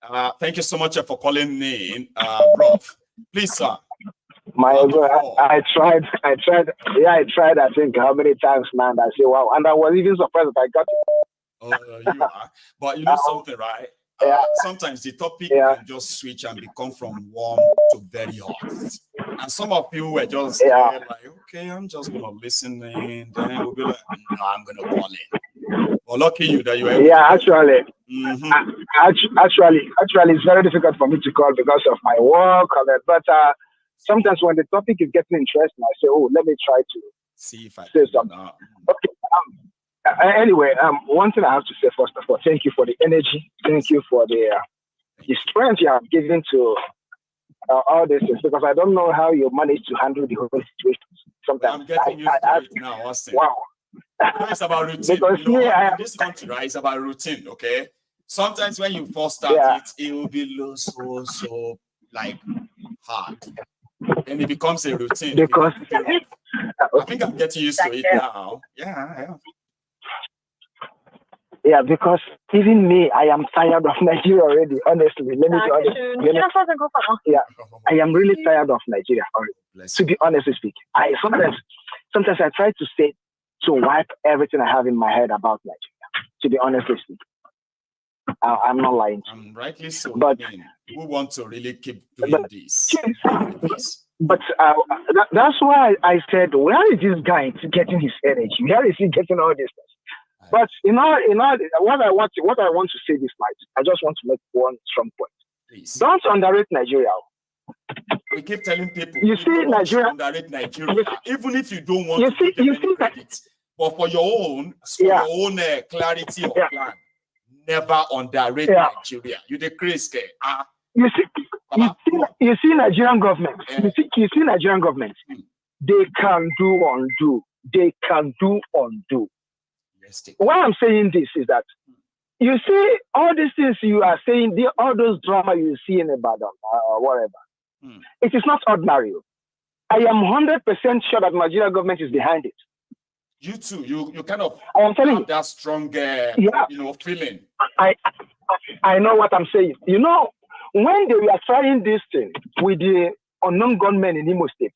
I am right. Thank you so much for calling me in, bro. Please, sir. Maiyegun, I tried. Yeah, I tried, I think, how many times, man. I say, wow. And I was even surprised that I got it. Oh, you are. But you know something, right? Sometimes the topic can just switch and become from warm to very hot. And some of you were just like, okay, I'm just going to listen in. Then we'll be like, no, I'm going to call in. Well, lucky you that you were able to actually. Actually, it's very difficult for me to call because of my work. But sometimes when the topic is getting interesting, I say, oh, let me try to see if I say something. Okay. Anyway, one thing I have to say first of all, thank you for the energy. Thank you for the strength you have given to all this, because I don't know how you manage to handle the whole situation. Sometimes I'm getting used to it now, Austin. Wow. It's about routine. Because in this country, right, it's about routine, okay? Sometimes when you first start it will be so like hard. And it becomes a routine. Because I think I'm getting used to it now. Yeah. Yeah, because even me, I am tired of Nigeria already. Honestly, let me be honest. Yeah, I am really tired of Nigeria already. To be honestly speaking, I sometimes I try to say to wipe everything I have in my head about Nigeria. To be honestly speaking, I'm not lying. Rightly so. But I mean, we want to really keep doing this. But that's why I said, where is this guy getting his energy? Where is he getting all this stuff? But what I want to say this night, I just want to make one strong point. Please. Don't underrate Nigeria. We keep telling people, you see Nigeria, underrate Nigeria, even if you don't want to give them any credit. But for your own, clarity of plan, never underrate Nigeria. You decrease. You see Nigerian government. You see Nigerian government. They can do undo. They can do undo. Yes, why I'm saying this is that you see all these things you are saying, all those drama you see in Ibadan or whatever. It is not ordinary. I am 100% sure that Nigerian government is behind it. You too. You kind of have that strong, feeling. I know what I'm saying. You know, when they were trying this thing with the unknown gunmen in Imo State,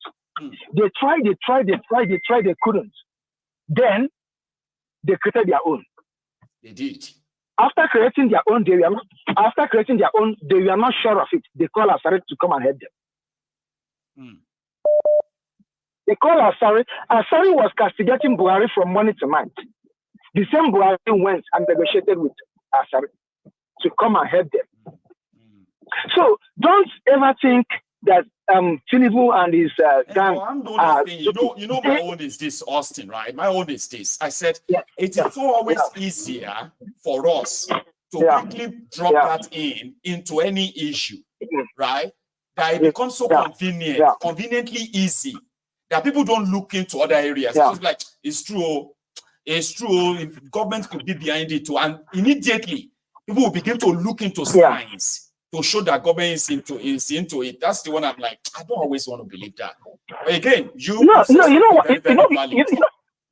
they tried, they couldn't. Then they created their own. They did. After creating their own, they were not sure of it. They called Asari to come and help them. They called Asari. Asari was castigating Buhari from morning to night. The same Buhari went and negotiated with Asari to come and help them. So don't ever think that Tinubu and his gang you know my own is this, Austin, right? My own is this. I said it is so always easier for us to quickly drop that into any issue, right? That it becomes so conveniently easy that people don't look into other areas. It's just like it's true. If government could be behind it too, and immediately people will begin to look into signs to show that government is into it. That's the one I'm like, I don't always want to believe that. But again, you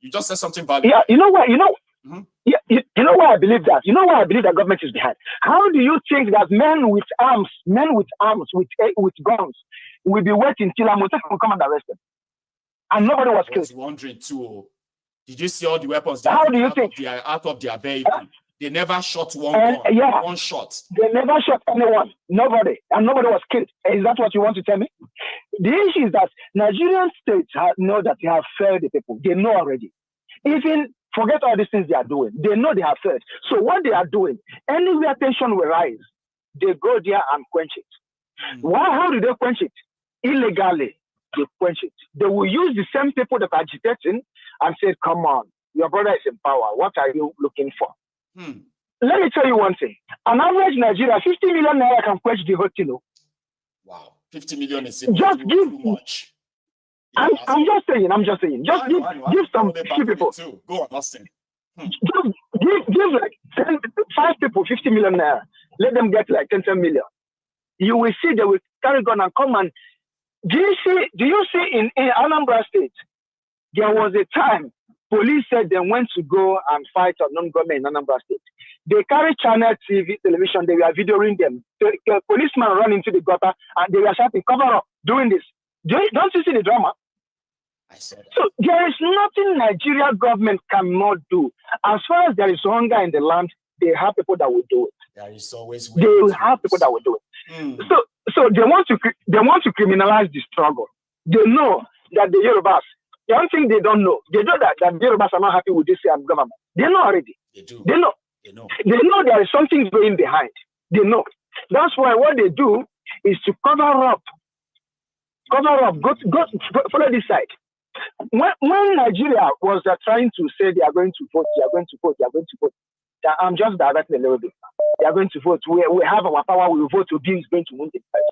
just said something valuable. Yeah, you know why I believe that? You know why I believe that government is behind? How do you think that men with arms, with guns, will be waiting till Amotek will come and arrest them? And nobody was killed. I was wondering too. Did you see all the weapons how do you think? Out of their vehicle? They never shot one shot. They never shot anyone. Nobody. And nobody was killed. Is that what you want to tell me? The issue is that Nigerian states know that they have failed the people. They know already. Even forget all these things they are doing. They know they have failed. So what they are doing, anywhere tension will rise, they go there and quench it. How do they quench it? Illegally, they quench it. They will use the same people that are agitating and say, come on, your brother is in power. What are you looking for? Let me tell you one thing. An average Nigeria, 50 million naira can quench the whole thing. Wow, 50 million is just give too much. I'm just saying. Just give some few people. Go on, Austin. Just give like 5 people 50 million naira. Let them get like 10 million. You will see they will carry gun and come and do you see in Anambra State, there was a time police said they went to go and fight on non-government in Anambra State. They carried channel TV, television, they were videoing them. The policeman ran into the gutter and they were shouting, cover up, doing this. Don't you see the drama? I saw that. So there is nothing Nigeria government cannot do. As far as there is hunger in the land, they have people that will do it. There is always they will have people that will do it. So they want to criminalize the struggle. They know that the Yorubas, the only thing they don't know, they know that the Yorubas are not happy with this government. They know already. They do. They know. They know there is something going behind. They know. That's why what they do is to cover up. Go follow this side. When Nigeria was trying to say they are going to vote, I'm just directing a little bit. They are going to vote. We have our power. We will vote. Obi is going to win the fight.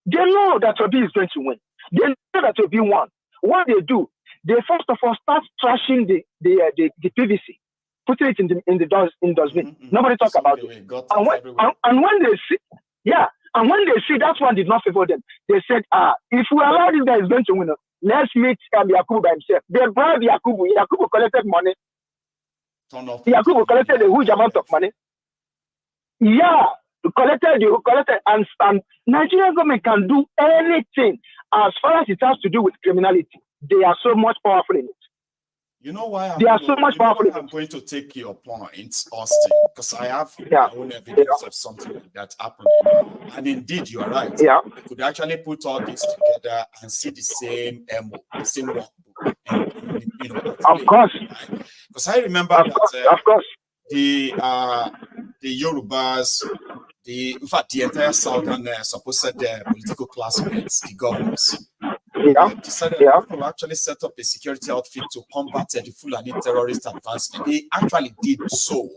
They know that Obi is going to win. They know that Obi won. What they do, they first of all start trashing the PVC, putting it in the dustbin. Nobody talk about it. And when they see, and when they see that one did not favor them, they said, if we allow this guy is going to win, let's meet Yakubu by himself. They bribed Yakubu. Yakubu collected money. Yakubu collected a huge amount of money. Yeah, collected, and Nigerian government can do anything as far as it has to do with criminality. They are so much powerful in it. You know why they are so much powerful. I'm going to take your point, Austin, because I have my own evidence of something like that happening. And indeed, you are right. Yeah. We could actually put all this together and see the same MO, the same workbook. And, you know, of course. Because I remember of course. The Yorubas, in fact, the entire southern supposed political classmates, the governors, decided to actually set up a security outfit to combat the Fulani terrorist advancement. They actually did so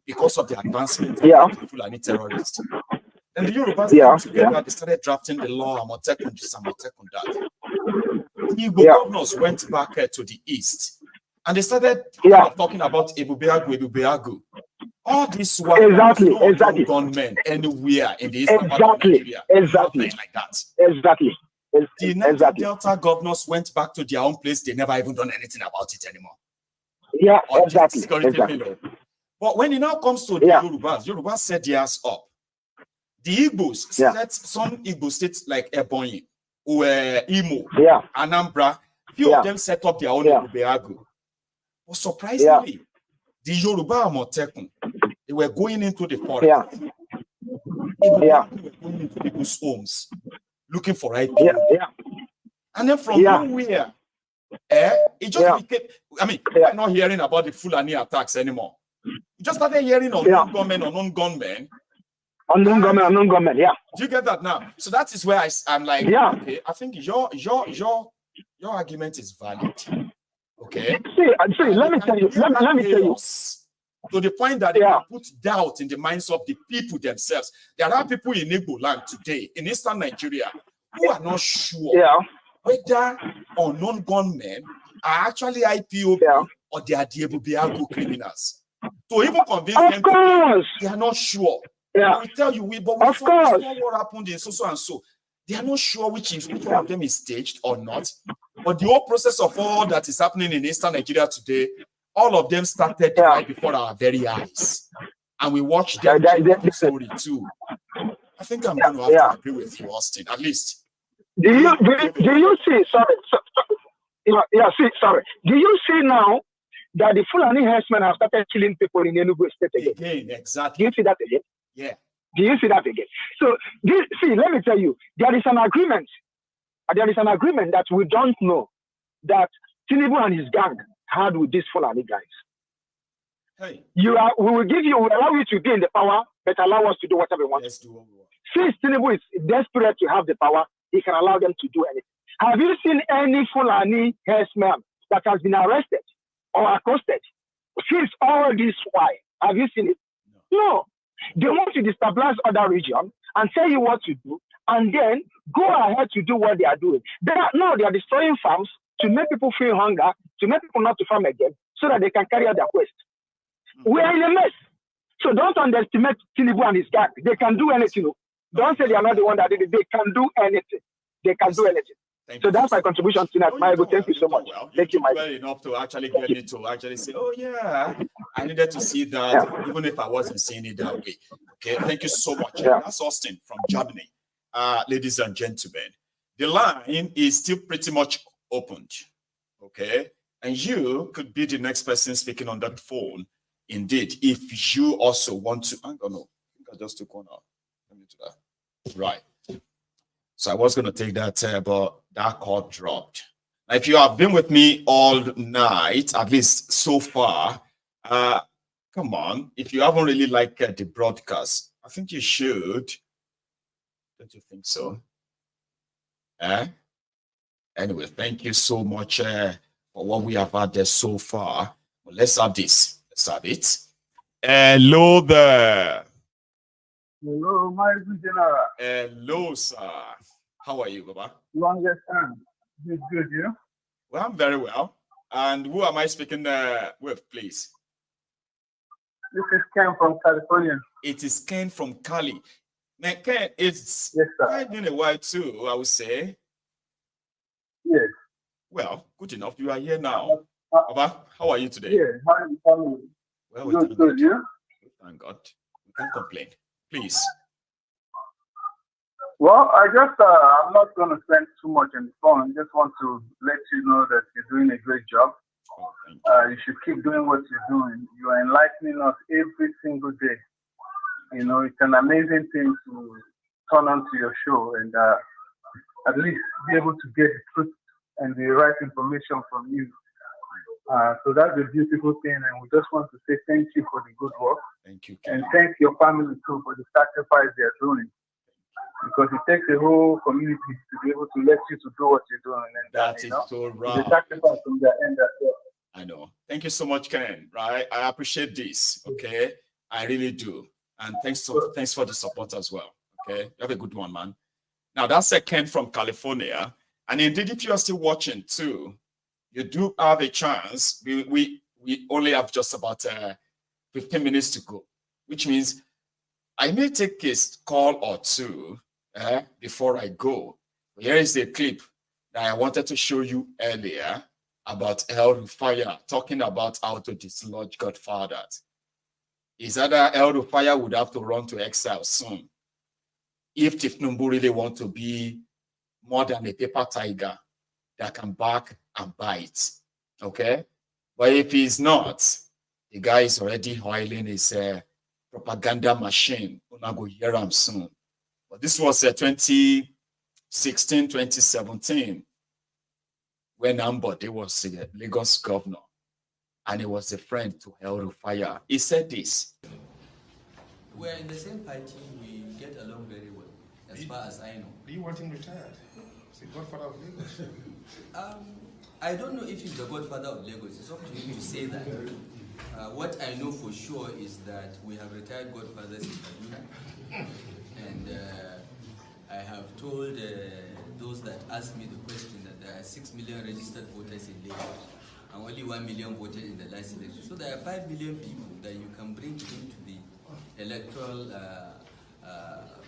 because of the advancement of the Fulani terrorists. And the Yorubas came together, they started drafting the law, Amotekun this, Amotekun that. The Igbo governors went back to the east and they started talking about Ebubeagu. All this was no gunmen anywhere in the eastern part of Nigeria. Nothing like that. Exactly. The Niger Delta governors went back to their own place. They never even done anything about it anymore. Yeah, exactly. But when it now comes to the Yorubas set theirs up. The Igbos set some Igbo states like Ebonyi, Imo, Anambra. Few of them set up their own Ebubeagu. But surprisingly, the Yoruba Amotekun, they were going into the forest. They were going into people's homes, looking for IPO. And then from nowhere, it just became, I mean, we're not hearing about the Fulani attacks anymore. You just started hearing of unknown gunmen. Unknown gunmen, Do you get that now? So that is where I'm like, okay, I think your argument is valid. Okay. See, let me tell you. Let me tell you. To the point that they can put doubt in the minds of the people themselves. There are people in Igbo land today, in eastern Nigeria, who are not sure whether unknown gunmen are actually IPOB or they are the Ebubeagu criminals. To even convince them they are not sure. They will tell you, but we saw what happened in so and so. They are not sure which one of them is staged or not. But the whole process of all that is happening in eastern Nigeria today, all of them started right before our very eyes. And we watched them the story too. I think I'm going to have to agree with you, Austin, at least. Do you see, sorry. Do you see now that the Fulani herdsmen have started killing people in Enugu State again? Exactly. Do you see that again? Yeah. Do you see that again? So, let me tell you, there is an agreement. There is an agreement that we don't know that Tinubu and his gang had with these Fulani guys. Hey. We will allow you to be in the power, but allow us to do whatever we want. Let's do what we want. Since Tinubu is desperate to have the power, he can allow them to do anything. Have you seen any Fulani herdsman that has been arrested or accosted since all this while? Have you seen it? No. They want to destabilize other regions and tell you what to do, and then go ahead to do what they are doing. They are destroying farms to make people feel hunger, to make people not to farm again, so that they can carry out their quest. We are in a mess. So don't underestimate Tinubu and his gang. They can do anything. Don't say they are not the one that did it. They can do anything. They can do anything. So that's my contribution tonight. Maiyegun, thank you so much. Thank you, Maiyegun. Well enough to actually get me to actually say, oh yeah, I needed to see that, even if I wasn't seeing it that way. Okay, thank you so much. That's Austin from Germany. Ladies and gentlemen, the line is still pretty much opened. Okay, and you could be the next person speaking on that phone. Indeed, if you also want to, I don't know, I think I just took one out. Let me do that. Right. So I was going to take that, but that call dropped. Now, if you have been with me all night, at least so far, come on. If you haven't really liked the broadcast, I think you should. Don't you think so? Anyway, thank you so much for what we have had there so far. Well, let's have this. Let's have it. Hello there. Hello, Maiyegun General. Hello, sir. How are you, Baba? Longest time. Good, you? Well, I'm very well. And who am I speaking with, please? This is Ken from California. It is Ken from Cali. Man, Ken, it's been a while too, I would say. Yes. Well, good enough. You are here now. Baba, how are you today? Yeah, how are you family? Well, we Good, thank good, God. yeah? Thank God. We can't complain. Please. Well, I'm not going to spend too much on the phone. I just want to let you know that you're doing a great job. You should keep doing what you're doing. You are enlightening us every single day. You know, it's an amazing thing to turn on to your show and at least be able to get the truth and the right information from you. So that's a beautiful thing, and we just want to say thank you for the good work. Thank you. And thank your family too for the sacrifice they're doing. Because it takes a whole community to be able to let you to do what you're doing. And that is so right. The sacrifice from their end as well. I know. Thank you so much, Ken. Right? I appreciate this. Okay. I really do. And thanks for the support as well. Okay. You have a good one, man. Now that's a Ken from California. And indeed, if you are still watching too, you do have a chance. We only have just about 15 minutes to go, which means I may take a call or two before I go. Here is the clip that I wanted to show you earlier about El Rufai talking about how to dislodge godfathers. Is that El Rufai would have to run to exile soon if Tinubu really want to be more than a paper tiger that can bark and bite. Okay? But if he's not, the guy is already oiling his propaganda machine. We're not going to hear him soon. But this was 2016, 2017, when Ambode was the Lagos governor, and he was a friend to El Rufai. He said this. We're in the same party. We get along very well, as far as I know. Do you want him retired? Is he godfather of Lagos? I don't know if he's the godfather of Lagos. It's up to him to say that. What I know for sure is that we have retired godfathers in Kaduna. And I have told those that asked me the question that there are 6 million registered voters in Lagos and only 1 million voted in the last election. So there are 5 million people that you can bring into the electoral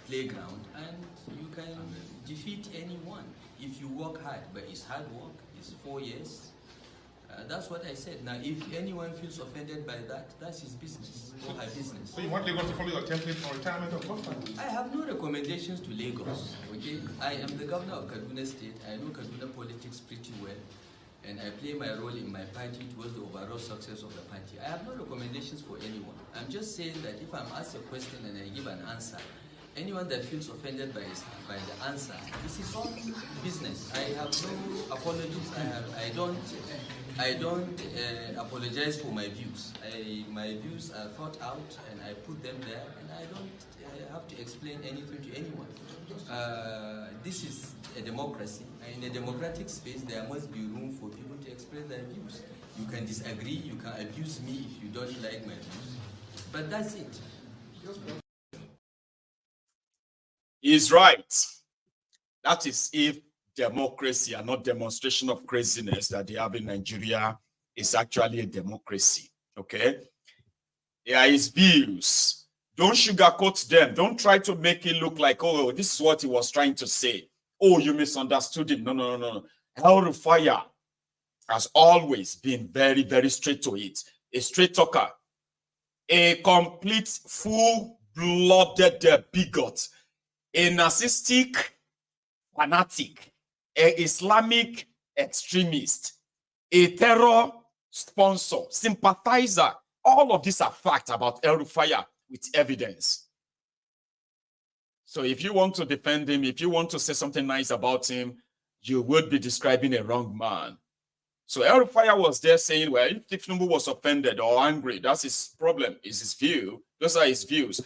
playground and you can defeat anyone if you work hard. But it's hard work, it's 4 years. That's what I said. Now, if anyone feels offended by that, that's his business or her business. So you want Lagos to follow your template for retirement of godfather? I have no recommendations to Lagos, okay? I am the governor of Kaduna State. I know Kaduna politics pretty well, and I play my role in my party towards the overall success of the party. I have no recommendations for anyone. I'm just saying that if I'm asked a question and I give an answer, anyone that feels offended by the answer, this is all business. I have no apologies. I don't apologize for my views. My views are thought out and I put them there, and I don't have to explain anything to anyone. This is a democracy. In a democratic space, there must be room for people to express their views. You can disagree, you can abuse me if you don't like my views, but that's it. He's right. That is if democracy and not demonstration of craziness that they have in Nigeria is actually a democracy. Okay? Yeah, his views. Don't sugarcoat them. Don't try to make it look like, oh, this is what he was trying to say. Oh, you misunderstood him. No. El Rufai has always been very, very straight to it. A straight talker. A complete, full-blooded bigot. A narcissistic fanatic, an Islamic extremist, a terror sponsor, sympathizer. All of these are facts about El Rufai with evidence. So if you want to defend him, if you want to say something nice about him, you would be describing a wrong man. So El Rufai was there saying, well, if Tinubu was offended or angry, that's his problem, is his view. Those are his views.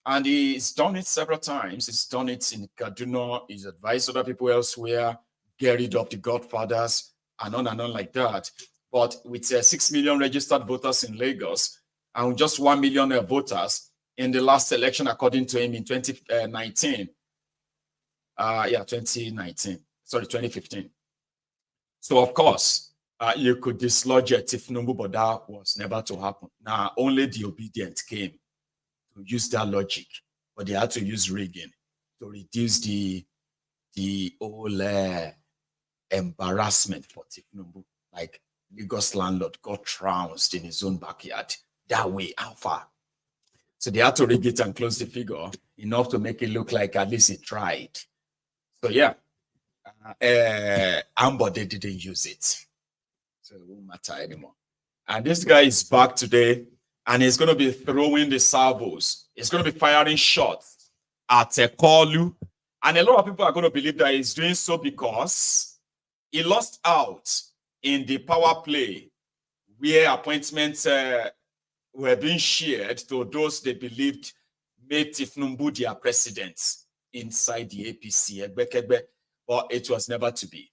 And he's done it several times. He's done it in Kaduna. He's advised other people elsewhere, get rid of the godfathers, and on like that. But with 6 million registered voters in Lagos and just 1 million voters in the last election, according to him, in 2019. 2015. So, of course, you could dislodge Tinubu, but that was never to happen. Now, only the Obedients came to use that logic, but they had to use rigging to reduce the whole embarrassment for Tinubu. Like Lagos landlord got trounced in his own backyard. that way. How far? So they had to rig it and close the figure enough to make it look like at least he tried. So yeah, but they didn't use it. So it won't matter anymore. And this guy is back today, and he's going to be throwing the salvos. He's going to be firing shots at Kolu. And a lot of people are going to believe that he's doing so because he lost out in the power play where appointments were being shared to those they believed made Tinubu their president inside the APC. But it was never to be.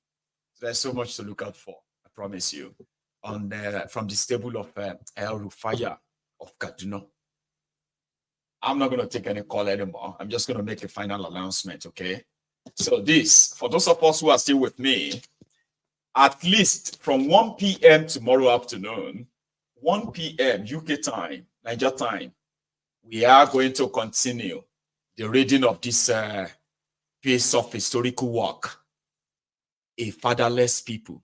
So there's so much to look out for, I promise you, on from the stable of El Rufai of Kaduna. I'm not going to take any call anymore. I'm just going to make a final announcement, okay? So this, for those of us who are still with me, at least from 1 p.m. tomorrow afternoon, 1 p.m. UK time, Niger time, we are going to continue the reading of this piece of historical work, A Fatherless People,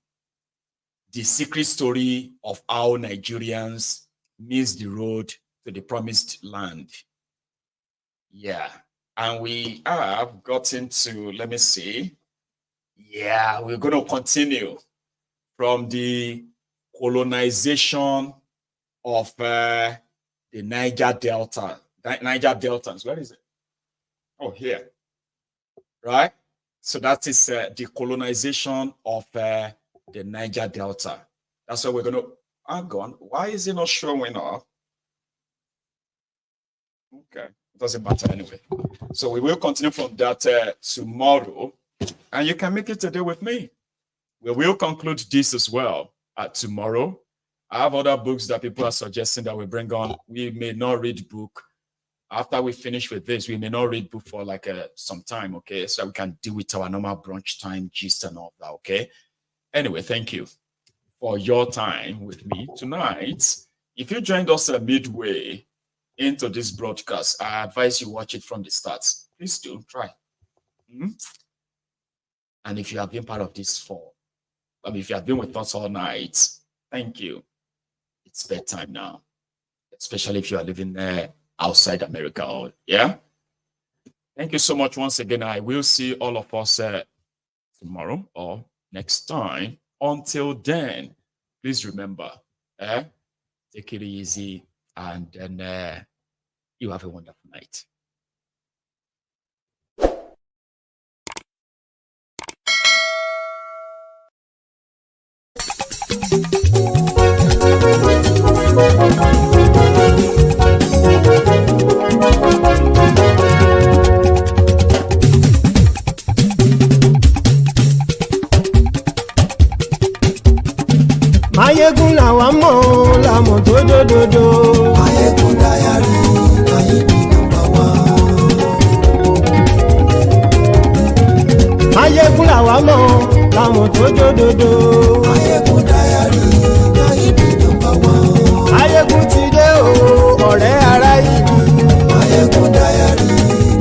the secret story of how Nigerians missed the road to the promised land. Yeah, and we have gotten to, let me see. Yeah, we're going to continue from the colonization of the Niger Delta. Niger Deltans, where is it? Oh, here. Right? So that is the colonization of the Niger Delta. That's what we're going to, hang on. Why is it not showing up? Okay, it doesn't matter anyway. So we will continue from that tomorrow. And you can make it today with me. We will conclude this as well tomorrow. I have other books that people are suggesting that we bring on. We may not read book. After we finish with this, we may not read book for like some time, okay? So we can deal with our normal brunch time, gist and all that, okay? Anyway, thank you for your time with me tonight. If you joined us midway into this broadcast, I advise you watch it from the start. Please do, try. And if you have been part of this if you have been with us all night, thank you. It's bedtime now, especially if you are living outside America. Yeah. Thank you so much once again. I will see all of us tomorrow or next time. Until then, please remember, take it easy, and then you have a wonderful night. Maiyegun làwa mọ̀ làmọ̀ tó dòdòdò. Maiyegun Diary Nayibi #1. Maiyegun làwa mọ̀ làmọ̀ tó dòdòdò. Maiyegun Diary Nayibi #1. Maiyegun ti dé o ọ̀rẹ́ ará ìlú. Maiyegun Diary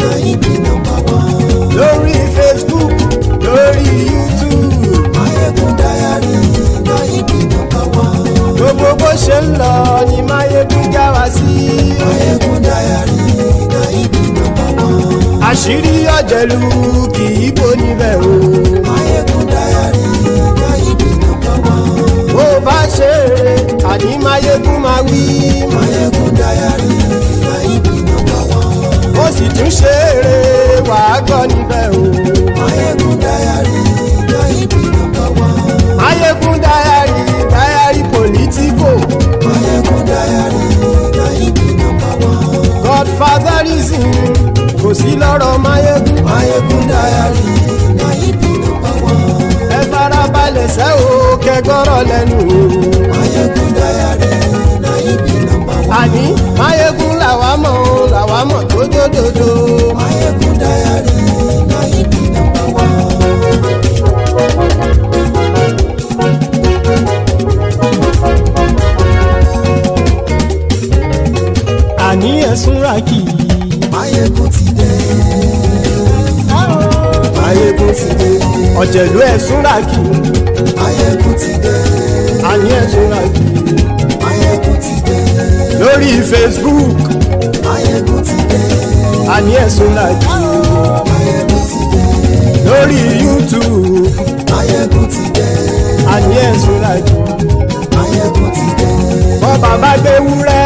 Nayibi #1. Lórí Facebook, lórí YouTube. Maiyegun Diary Nayibi #1. Gbogbo bó ṣe ń lọ ni Maiyegun já wa sí. Maiyegun Diary Nayibi #1. Àṣírí ọ̀jẹ̀lú kì í bò níbẹ̀ o. Maiyegun Diary Nayibi #1. Bó bá ṣe eré àní Maiyegun máa wí. Maiyegun Diary Nayibi #1. Ó sì tún ṣe eré wàá gbọ́ níbẹ̀ o. Maiyegun Diary Nayibi #1. Maiyegun Diary Politico. Maiyegun Diary Nayibi #1. Godfatherism kò sí lọ́rọ̀ Maiyegun. Maiyegun Diary Nayibi #1. Ẹ farabalẹ̀ sẹ́ o kẹgọ́rọ̀ lẹ́nu o. Maiyegun Diary Nayibi #1. Àní Maiyegun làwa mọ̀ tó dòdòdò. Maiyegun Diary Nayibi #1. Àní ẹ̀sùn rákì. Maiyegun ti dé. Maiyegun ti dé. Ọ̀jẹ̀lú ẹ̀sùn rákì. Maiyegun ti dé. Àní ẹ̀sùn rákì. Maiyegun ti dé. lórí Facebook Maiyegun ti dé. àní ẹ̀sùn làjú Maiyegun ti dé. lórí YouTube Maiyegun ti dé. àní ẹ̀sùn làjú Maiyegun ti dé. bọ́ bàbá gbé wúrẹ́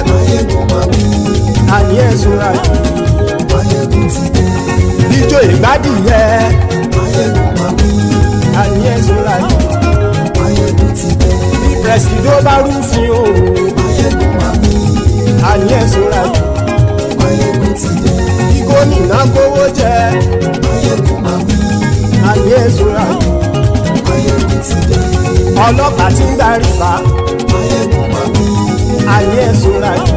Maiyegun máa bí. àní ẹ̀sùn làjú Maiyegun ti dé. ijó ìgbádìyẹ Maiyegun máa bí. àní ẹ̀sùn làjú Maiyegun ti dé. bí pẹ̀sìdó bá rúfin o Maiyegun máa bí. àní ẹ̀sùn làjú Maiyegun ti dé. bí gómìnà kówó jẹ Maiyegun máa bí. àní ẹ̀sùn làjú Maiyegun ti dé. ọlọ́pàá tí ń darí bá Maiyegun máa bí. àní ẹ̀sùn làjú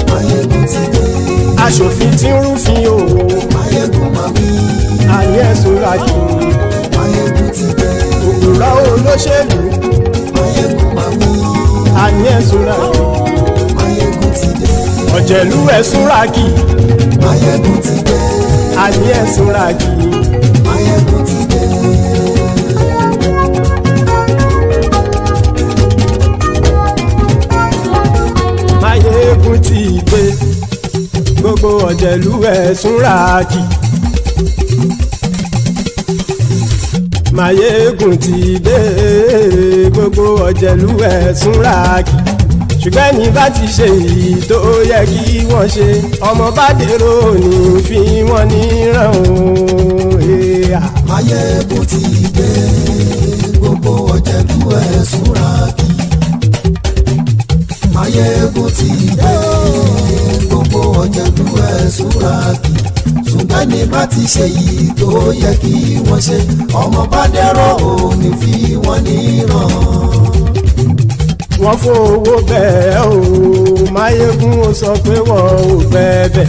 Maiyegun ti dé. aṣòfin tí ń rúfin o Maiyegun máa bí. àní ẹ̀sùn làjú Maiyegun ti dé. òkúra olóṣèlú Maiyegun máa bí. àní ẹ̀sùn làjú Maiyegun ti dé. ọ̀jẹ̀lú ẹ̀sùn ràkì Maiyegun ti dé. àní ẹ̀sùn ràkì Maiyegun ti dé. Maiyegun ti dé gbogbo ọ̀jẹ̀lú ẹ̀sùn ràkì Maiyegun ti dé gbogbo ọ̀jẹ̀lú ẹ̀sùn ràkì ṣùgbọ́n ní bá ti ṣe èyí tó yẹ kí wọ́n ṣe ọmọ bá dèrò ní fi wọ́n níran o. Maiyegun ti dé gbogbo ọ̀jẹ̀lú ẹ̀sùn ràkì. Maiyegun ti dé gbogbo ọ̀jẹ̀lú ẹ̀sùn ràkì. ṣùgbọ́n ní bá ti ṣe yìí tó yẹ kí wọ́n ṣe ọmọ bá dẹ́rọ̀ ò ní fi wọ́n níran. wọ́n fowó bẹ́ẹ̀ o Maiyegun ó sọ pé wọ́n ò bẹ́ẹ̀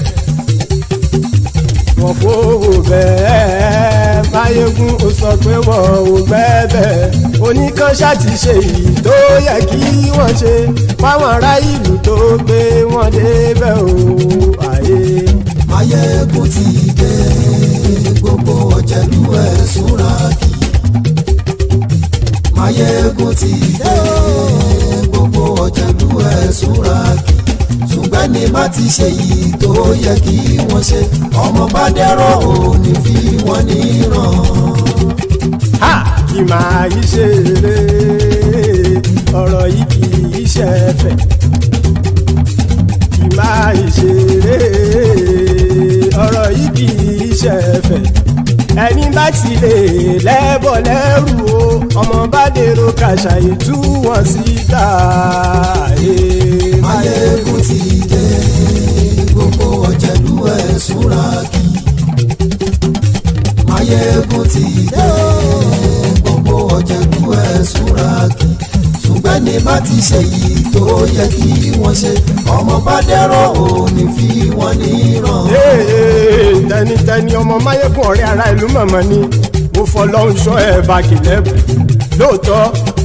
wọ́n fowó bẹ́ẹ̀ Maiyegun ó sọ pé wọ́n ò bẹ́ẹ̀ oníkan ṣáàtì ṣe èyí tó yẹ kí wọ́n ṣe fáwọn ará ìlú tó gbé wọn débẹ̀ o àyè. Maiyegun ti dé gbogbo ọ̀jẹ̀lú ẹ̀sùn ràkì. Maiyegun ti dé gbogbo ọ̀jẹ̀lú ẹ̀sùn ràkì. ṣùgbọ́n ní má ti ṣe yìí tó yẹ kí wọ́n ṣe ọmọ bá dẹ́rọ̀ ò ní fi wọ́n níran. kì máa yí ṣeré ọ̀rọ̀ yìí kì í ṣẹ̀fẹ̀ kì máa yí ṣeré ọ̀rọ̀ yìí kì í ṣẹ̀fẹ̀ ẹni bá ti lè lẹ́bọ̀ lẹ́rù o ọmọ bá dèrò kàṣàyè tú wọn síta. Maiyegun ti dé gbogbo ọ̀jẹ̀lú ẹ̀sùn ràkì. Maiyegun ti dé gbogbo ọ̀jẹ̀lú ẹ̀sùn ràkì. ṣùgbọ́n ní bá ti ṣe yìí tó yẹ kí wọ́n ṣe ọmọ bá dẹ́rọ̀ ò ní fi wọ́n níran. tẹnitẹni ọmọ Maiyegun ọ̀rẹ́ ara ìlú mọ̀mọ́ ni mo fọlọ́hún sọ ẹ̀ bá kìlẹ́bù lóòótọ́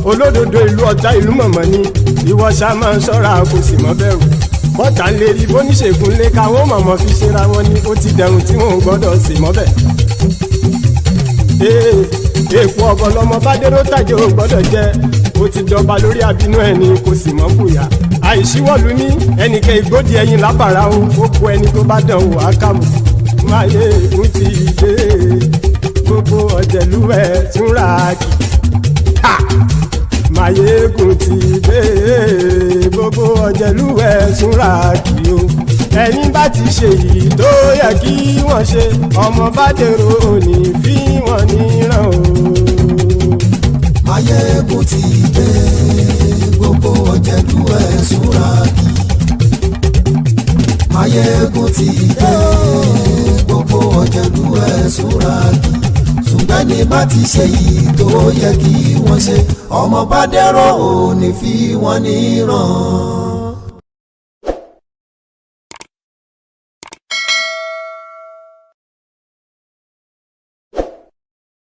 olódodo ìlú ọ̀tá ìlú mọ̀mọ́ ni ìwọ ṣá máa ń ṣọ́ra kò sì mọ́ bẹ̀rù bọ́tà ń lérí bóníṣègùn lé káwọn mọ̀mọ́ fi ṣera wọn ni ó ti dẹrùn tí wọn ò gbọ́dọ̀ sì mọ́ bẹ̀. èèpo ọ̀bọ̀lọmọ bá dérò tàjẹ́ ò gbọ́dọ̀ jẹ́ ó ti dọba lórí abínú ẹni kò sì mọ́ bùyà àìsíwọ́lu ní ẹnìkẹ́ ìgbódì ẹyin lábàrá o ó kó ẹni tó bá dán o àkàmù. Maiyegun ti dé gbogbo ọ̀jẹ̀lú ẹ̀sùn ràkì. Maiyegun ti dé gbogbo ọ̀jẹ̀lú ẹ̀sùn ràkì o ẹni bá ti ṣe yìí tó yẹ kí wọ́n ṣe ọmọ bá dèrò òní fi wọ́n níran o. Maiyegun ti dé gbogbo ọ̀jẹ̀lú ẹ̀sùn ràkì. Maiyegun ti dé gbogbo ọ̀jẹ̀lú ẹ̀sùn ràkì. ṣùgbọ́n ní bá ti ṣe yìí tó yẹ kí wọ́n ṣe ọmọ bá dẹ́rọ̀ ò ní fi wọ́n níran.